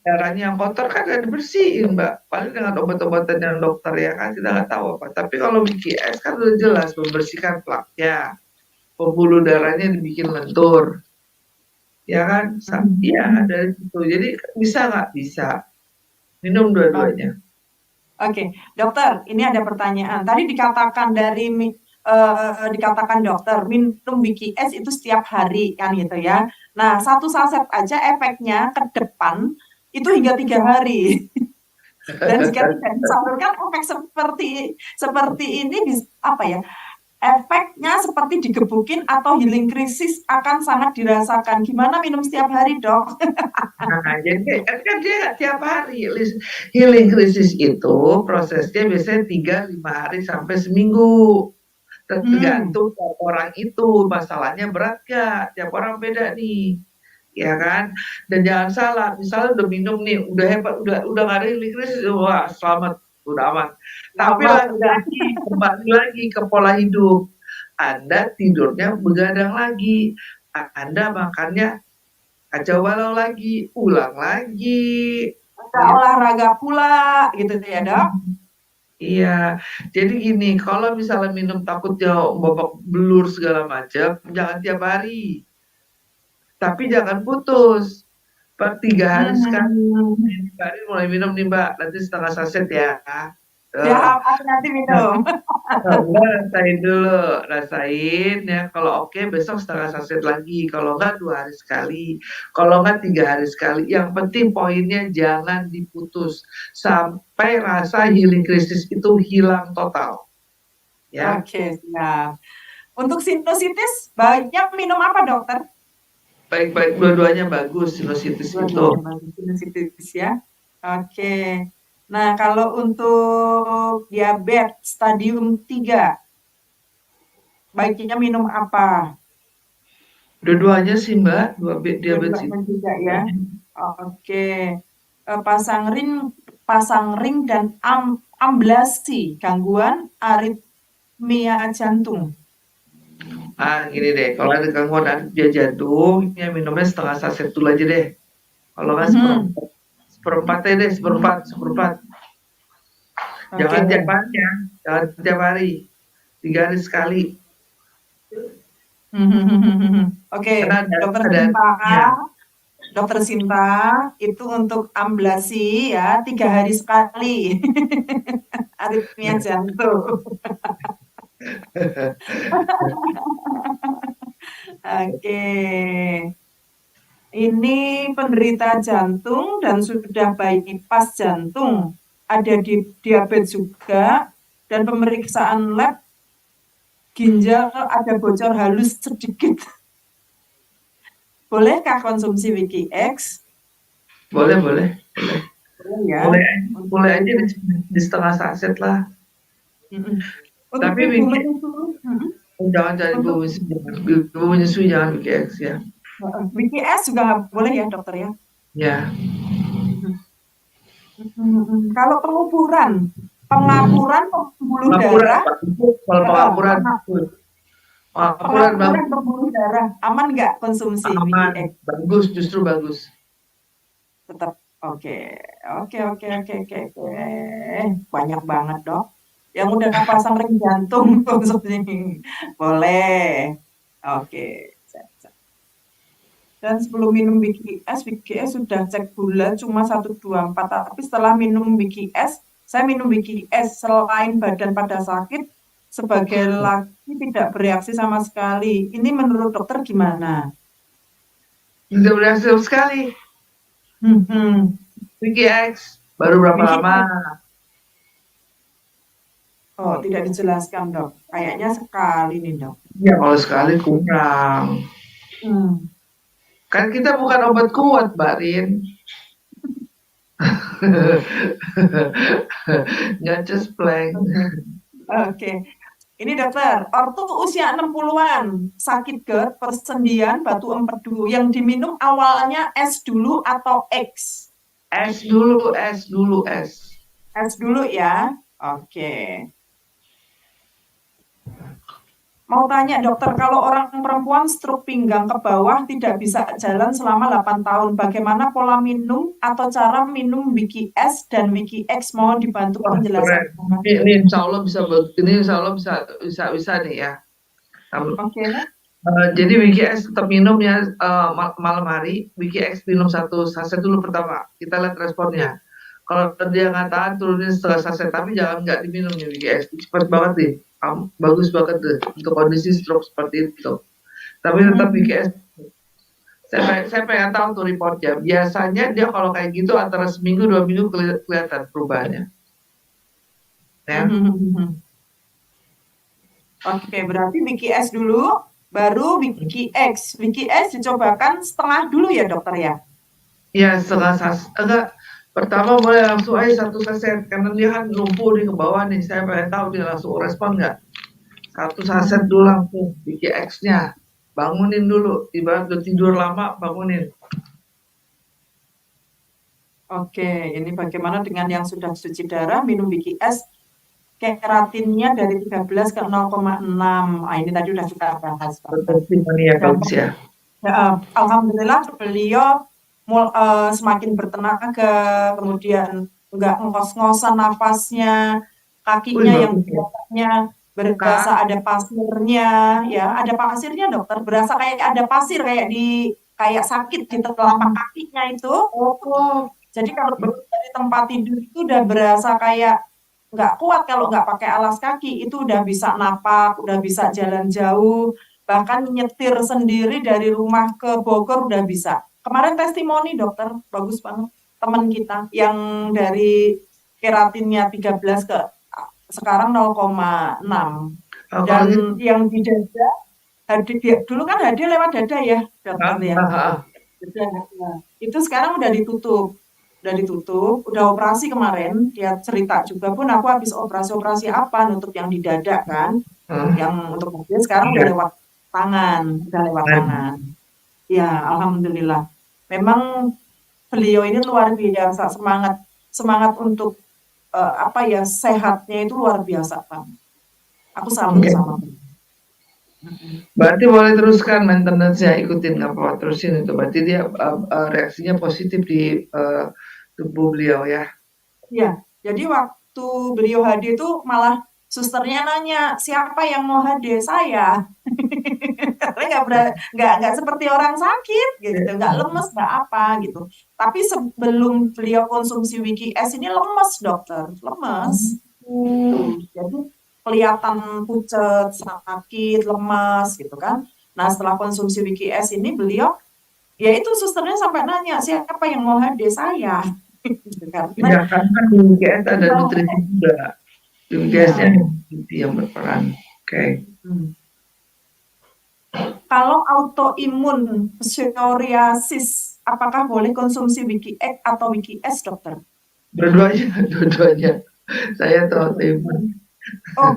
[SPEAKER 1] darahnya yang kotor kan nggak dibersihin, Mbak. Paling dengan obat-obatan yang dokter ya kan kita nggak tahu apa. Tapi kalau BKS kan udah jelas membersihkan plaknya, pembuluh darahnya dibikin lentur, ya kan? Iya
[SPEAKER 2] Mhm.
[SPEAKER 1] dari situ. Jadi bisa nggak? Bisa. Minum dua-duanya.
[SPEAKER 2] Oke, dokter, ini ada pertanyaan. Tadi dikatakan dikatakan dokter minum Wiki S itu setiap hari kan gitu ya. Nah, satu saset aja efeknya ke depan itu hingga 3 hari. Dan jika tidak disalurkan efek seperti seperti ini apa ya?
[SPEAKER 3] efeknya seperti digebukin atau healing krisis akan sangat dirasakan. Gimana minum setiap hari, Dok?
[SPEAKER 1] Nah, jadi kan dia nggak tiap hari. Healing krisis itu prosesnya biasanya 3-5 hari sampai seminggu. Tergantung orang itu masalahnya berat gak, tiap orang beda nih, ya kan? Dan jangan salah, misalnya udah minum nih, udah hebat, udah nggak ada healing krisis, wah selamat, udah aman. Tapi lagi-lagi kembali lagi ke pola hidup. Anda tidurnya begadang lagi, Anda makannya kacau balau lagi, ulang lagi.
[SPEAKER 3] Ada olahraga pula, gitu ya, Dok?
[SPEAKER 1] Iya, jadi gini, kalau misalnya minum takutnya babak belur segala macam, jangan tiap hari. Tapi jangan putus. Per 3 hari sekali. 3 hari mulai minum nih Mbak, nanti setengah saset ya.
[SPEAKER 3] Siap, aku nanti minum.
[SPEAKER 1] Rasain dulu, rasain ya. Kalau oke besok setengah saset lagi. Kalau enggak 2 hari sekali. Kalau enggak 3 hari sekali. Yang penting poinnya jangan diputus sampai rasa healing krisis itu hilang total. Ya.
[SPEAKER 3] Oke, siap. Untuk sinusitis, baiknya minum apa, dokter?
[SPEAKER 1] Baik-baik, dua-duanya bagus sinusitis itu.
[SPEAKER 3] Sinusitis ya. Oke. Nah, kalau untuk diabetes stadium 3, baiknya minum apa?
[SPEAKER 1] Dua-duanya sih Mbak, diabetes
[SPEAKER 3] Dua-duanya juga ya. Oke. Pasang ring dan amblasi, gangguan aritmia jantung.
[SPEAKER 1] Gini deh, kalau ada gangguan aritmia jantung, ya minumnya setengah saset dulu aja deh. Kalau nggak seperempat deh, seperempat. Jangan tiap hari ya, jangan tiap hari, 3 hari sekali.
[SPEAKER 3] Oke, Dokter Sinta, itu untuk amblasi ya 3 hari sekali. Aritmia jantung. Oke. Ini penderita jantung dan sudah bypass jantung. Ada di diabetes juga dan pemeriksaan lab ginjal ada bocor halus sedikit. Bolehkah konsumsi Wiki X?
[SPEAKER 1] Boleh ya. Boleh aja di setengah saset lah. Tapi jangan cari ibu menyusui, jangan Wiki X ya.
[SPEAKER 3] Wiki X juga nggak boleh ya dokter ya?
[SPEAKER 1] Ya.
[SPEAKER 3] Kalau penguburan, pembuluh darah.
[SPEAKER 1] Kalau penguburan
[SPEAKER 3] pembuluh darah, aman nggak konsumsi?
[SPEAKER 1] Aman, bagus, justru bagus.
[SPEAKER 3] Tetap oke. Banyak banget dok. Yang udah pasang ring jantung konsumsi boleh. Oke. Dan sebelum minum Wiki S sudah cek gula cuma 124. Tapi setelah minum Wiki S, saya minum Wiki S selain badan pada sakit, sebagai laki tidak bereaksi sama sekali. Ini menurut dokter gimana?
[SPEAKER 1] Tidak bereaksi sama sekali. Wiki X baru berapa lama?
[SPEAKER 3] Oh, tidak dijelaskan dok. Kayaknya sekali nih dok.
[SPEAKER 1] Ya kalau sekali kurang. Kan kita bukan obat kuat, Mbak Rin. Nggak cespleng.
[SPEAKER 3] Oke. Ini dokter, ortu usia 60-an, sakit GERD, persendian, batu empedu. Yang diminum awalnya S dulu atau X?
[SPEAKER 1] S dulu.
[SPEAKER 3] S dulu ya. Oke. Mau tanya dokter, kalau orang perempuan stroke pinggang ke bawah tidak bisa jalan selama 8 tahun, bagaimana pola minum atau cara minum Wiki S dan Wiki X? Mau dibantu penjelasan?
[SPEAKER 1] Ini insya Allah bisa nih ya.
[SPEAKER 3] Oke.
[SPEAKER 1] Jadi Wiki S tetap minum ya malam hari. Wiki X minum 1 saset dulu pertama. Kita lihat responnya. Kalau dia nggak tahan turunin setengah saset, tapi nggak diminum nih Wiki X. Cepat banget nih. Bagus banget deh untuk kondisi stroke seperti itu. Tapi tetap Wiki S. Saya pengen tahu tuh reportnya. Biasanya dia kalau kayak gitu antara seminggu 2 minggu kelihatan perubahannya. Ya.
[SPEAKER 3] Oke, berarti Wiki S dulu, baru Wiki X. Wiki S dicobakan setengah dulu ya dokter ya?
[SPEAKER 1] Ya, enggak. Pertama boleh langsung aja 1 saset, karena dia kan lumpuh nih ke bawah nih. Saya pengen tahu dia langsung respon nggak. 1 saset dulu langsung, Wiki X-nya. Bangunin dulu, ibarat udah tidur lama, bangunin.
[SPEAKER 3] Oke, ini bagaimana dengan yang sudah cuci darah, minum Wiki S, keratinnya dari 13 ke 0,6. Ini tadi udah kita bahas, dokter.
[SPEAKER 1] Testimoni ya,
[SPEAKER 3] Dan
[SPEAKER 1] bagus ya.
[SPEAKER 3] alhamdulillah beliau semakin bertenaga, kemudian nggak ngos-ngosan nafasnya, kakinya yang
[SPEAKER 1] Bagus ya.
[SPEAKER 3] biasanya berasa ada pasirnya, ya ada pasirnya dokter, berasa kayak ada pasir kayak sakit di telapak kakinya itu.
[SPEAKER 1] Oh,
[SPEAKER 3] Jadi kalau dari tempat tidur itu udah berasa kayak nggak kuat kalau nggak pakai alas kaki, itu udah bisa napak, udah bisa jalan jauh, bahkan nyetir sendiri dari rumah ke Bogor udah bisa. Kemarin testimoni dokter, bagus banget. Teman kita yang dari keratinnya 13 ke sekarang 0,6.
[SPEAKER 1] kalau
[SPEAKER 3] Dan
[SPEAKER 1] gitu.
[SPEAKER 3] yang di dada, dulu kan hadiah lewat dada ya dokter ya. Itu sekarang udah ditutup. Udah operasi kemarin, dia cerita juga pun aku habis operasi apa nutup yang di dada kan, yang untuk mobil sekarang udah lewat tangan. Ya, alhamdulillah. Memang beliau ini luar biasa, semangat untuk sehatnya itu luar biasa kan. Aku salut sama beliau.
[SPEAKER 1] Berarti boleh teruskan maintenance-nya, ikutin nggak apa-apa, terusin itu. Berarti dia reaksinya positif di tubuh beliau ya.
[SPEAKER 3] Iya, jadi waktu beliau hadir itu malah susternya nanya, siapa yang mau hadir? Saya. Nggak seperti orang sakit gitu, nggak lemes, nggak apa gitu. Tapi sebelum beliau konsumsi Wiki S ini lemes dokter, lemes. Gitu. Jadi kelihatan pucat, sakit, lemas gitu kan. Nah setelah konsumsi Wiki S ini beliau, ya itu susternya sampai nanya, siapa yang mau hadir? Saya. Gitu kan.
[SPEAKER 1] Ya, karena di WGS ada nutrisi juga. Di WGS-nya nutrisi yang berperan. Oke.
[SPEAKER 3] Kalau autoimun psoriasis, apakah boleh konsumsi Wiki X atau Wiki S, dokter?
[SPEAKER 1] Dua-duanya. Saya tuh autoimun.
[SPEAKER 3] Oh,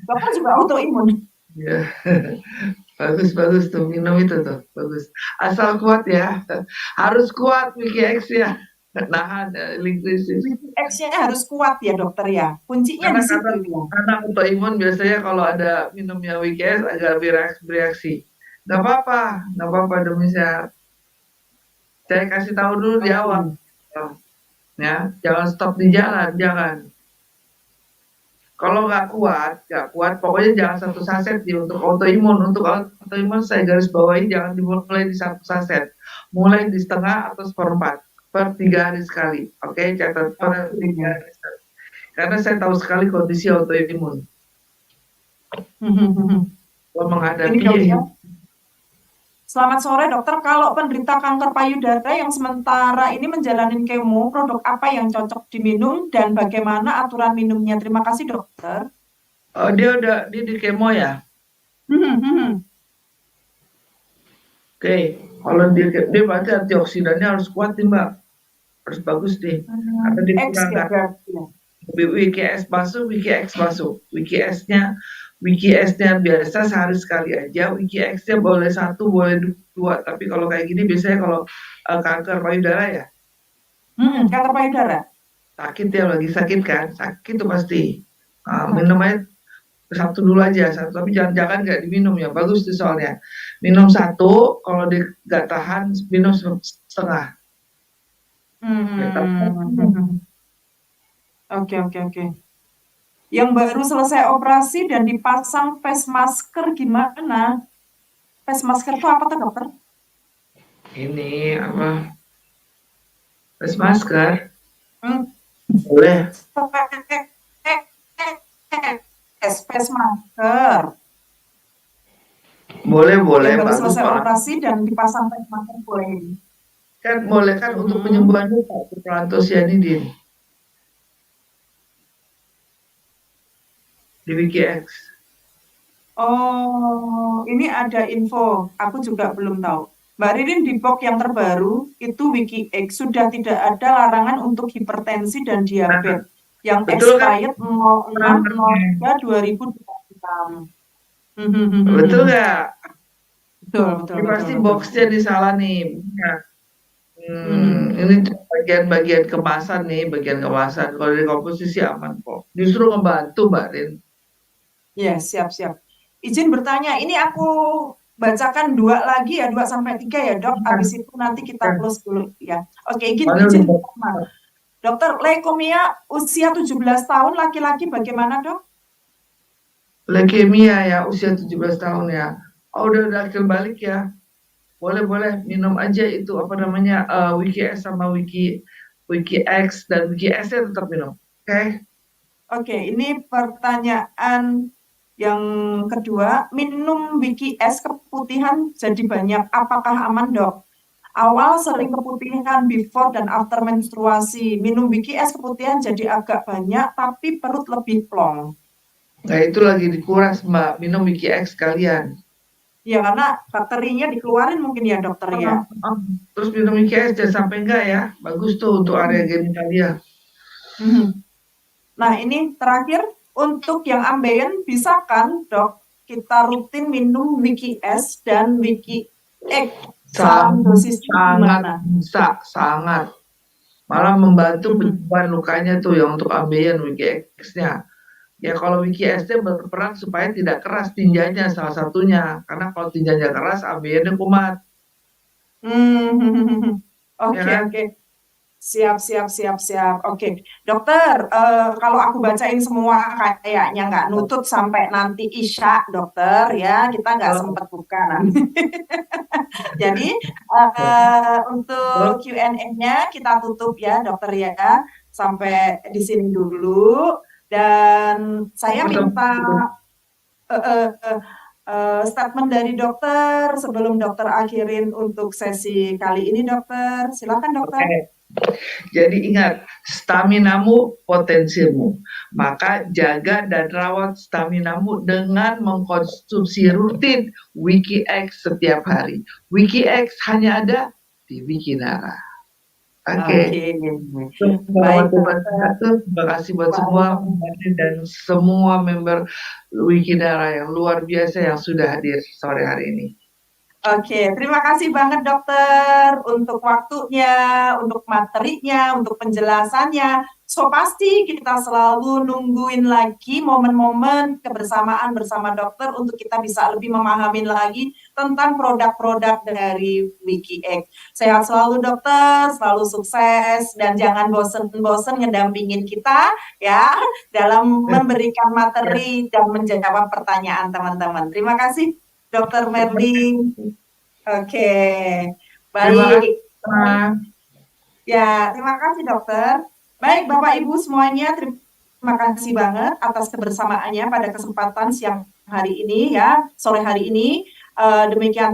[SPEAKER 3] Bapak juga autoimun.
[SPEAKER 1] Ya. Bagus tuh, minum itu tuh, bagus. Asal kuat ya. Harus kuat Wiki X ya. Nahan linkrisis.
[SPEAKER 3] Wiki X-nya harus kuat ya, dokter ya. Kuncinya di situ ya.
[SPEAKER 1] Karena autoimun biasanya kalau ada minumnya Wiki X agak bereaksi. Nggak apa-apa demi sehat. Saya kasih tahu dulu di awal. Ya, jangan stop di jalan, jangan. Kalau nggak kuat, pokoknya jangan 1 saset untuk autoimun. Untuk autoimun saya garis bawahi jangan dimulai di 1 saset. Mulai di setengah atau seperempat per 3 hari sekali. Oke, catat per 3 hari sekali. Karena saya tahu sekali kondisi autoimun. Kalau menghadapi
[SPEAKER 3] Selamat sore dokter, kalau penderita kanker payudara yang sementara ini menjalani kemo, produk apa yang cocok diminum dan bagaimana aturan minumnya? Terima kasih dokter.
[SPEAKER 1] Dia di kemo ya? Oke, kalau dia berarti antioksidannya harus kuat nih Mbak. Harus bagus nih. Karena dia kurang Wiki S masuk, Wiki X masuk. Wiki S-nya biasa sehari sekali aja. Wiki X-nya boleh 1, boleh 2. Tapi kalau kayak gini biasanya kalau kanker payudara ya.
[SPEAKER 3] Kanker payudara.
[SPEAKER 1] Sakit ya, lagi sakit kan? Sakit tuh pasti. Minum aja 1 dulu aja, 1. Tapi jangan nggak diminum ya. Bagus tuh soalnya. Minum 1, kalau dia nggak tahan minum setengah.
[SPEAKER 3] Oke. Yang baru selesai operasi dan dipasang face masker gimana? Face masker itu apa tuh dokter?
[SPEAKER 1] Ini apa? Face masker? Boleh.
[SPEAKER 3] Face masker.
[SPEAKER 1] Boleh.
[SPEAKER 3] Yang baru selesai operasi dan dipasang face masker boleh.
[SPEAKER 1] Kan boleh kan untuk penyembuhan luka, proantosianidin. Di Wiki X.
[SPEAKER 3] Oh, ini ada info. Aku juga belum tahu. Mbak Ririn di box yang terbaru itu WikiX sudah tidak ada larangan untuk hipertensi dan
[SPEAKER 1] Nah,
[SPEAKER 3] diabetes yang
[SPEAKER 1] betul kan?
[SPEAKER 3] expired 06/03/2026.
[SPEAKER 1] Betul nggak?
[SPEAKER 3] Betul, betul,
[SPEAKER 1] Ini
[SPEAKER 3] betul,
[SPEAKER 1] pasti
[SPEAKER 3] betul.
[SPEAKER 1] boxnya di salah nih. Nah,
[SPEAKER 3] Mhm.
[SPEAKER 1] ini bagian-bagian kemasan nih, bagian kemasan. Kalau dari komposisi aman kok. Justru ngebantu Mbak Rin.
[SPEAKER 3] Ya, siap-siap. Izin bertanya, ini aku bacakan 2 lagi ya, 2 sampai 3 ya, Dok.
[SPEAKER 1] Nah,
[SPEAKER 3] Habis itu nanti kita
[SPEAKER 1] kan,
[SPEAKER 3] close dulu ya. Oke, izin,
[SPEAKER 1] soalnya
[SPEAKER 3] izin
[SPEAKER 1] udah
[SPEAKER 3] pertama. Dokter, leukemia usia 17 tahun laki-laki bagaimana, Dok?
[SPEAKER 1] leukemia ya, usia 17 tahun ya. Oh, udah akhir balik ya. Boleh minum aja itu apa namanya Wiki S sama Wiki X dan Wiki S nya tetap minum. Oke.
[SPEAKER 3] Oke, ini pertanyaan yang kedua. Minum Wiki es keputihan jadi banyak. Apakah aman, Dok? Awal sering keputihan before dan after menstruasi. Minum Wiki es keputihan jadi agak banyak, tapi perut lebih plong.
[SPEAKER 1] Nah, itu lagi dikuras Mbak, minum Wiki X kalian.
[SPEAKER 3] Ya, karena bakterinya dikeluarin mungkin ya, dokter ya.
[SPEAKER 1] Terus minum Wiki X jangan sampai enggak ya. Bagus tuh untuk area
[SPEAKER 3] Mhm.
[SPEAKER 1] genitalia.
[SPEAKER 3] Mhm. Nah, ini terakhir untuk yang ambeien bisa kan, Dok, kita rutin minum Wiki S dan Wiki X. Saran dosisnya
[SPEAKER 1] Sangat
[SPEAKER 3] gimana?
[SPEAKER 1] bisa, sangat. Malah membantu
[SPEAKER 3] Mhm.
[SPEAKER 1] penyembuhan lukanya tuh yang untuk ambeien Wiki X-nya. Ya kalau Wiki SD berperan supaya tidak keras tinjanya salah satunya. Karena kalau tinjanya keras, ABN-nya kumat.
[SPEAKER 3] Hmm.
[SPEAKER 1] Ya
[SPEAKER 3] Oke,
[SPEAKER 1] kan?
[SPEAKER 3] oke. Siap, siap, siap, siap. Oke, dokter, kalau aku bacain semua kayaknya nggak nutut sampai nanti Isya, dokter, ya, kita nggak
[SPEAKER 1] Oh,
[SPEAKER 3] sempat buka nanti. Jadi, untuk Q&A-nya kita tutup ya, dokter ya, sampai di sini dulu. Dan saya minta eh, eh, statement dari dokter sebelum dokter akhirin untuk sesi kali ini, dokter. Silakan, dokter.
[SPEAKER 1] Oke. Jadi ingat, staminamu potensimu. Maka jaga dan rawat staminamu dengan mengkonsumsi rutin Wiki X setiap hari. Wiki X hanya ada di Wikinara. Oke.
[SPEAKER 3] Oke, baik,
[SPEAKER 1] Warahmatullahi
[SPEAKER 3] dokter.
[SPEAKER 1] wabarakatuh. Terima kasih buat semua
[SPEAKER 3] Waalaikumsalam.
[SPEAKER 1] dan semua member Wikinara yang luar biasa yang sudah hadir sore hari ini.
[SPEAKER 3] Oke, terima kasih banget dokter untuk waktunya, untuk materinya, untuk penjelasannya. So pasti kita selalu nungguin lagi momen-momen kebersamaan bersama dokter untuk kita bisa lebih memahami lagi tentang produk-produk dari WikiX. Sehat selalu dokter, selalu sukses dan jangan bosen-bosen ngedampingin kita ya dalam memberikan materi dan menjawab pertanyaan teman-teman. Terima kasih Dokter Merlin. Oke,
[SPEAKER 1] Terima kasih.
[SPEAKER 3] baik. Ya, terima kasih dokter. Baik, Bapak Ibu semuanya, terima kasih banget atas kebersamaannya pada kesempatan siang hari ini ya, sore hari ini. Demikian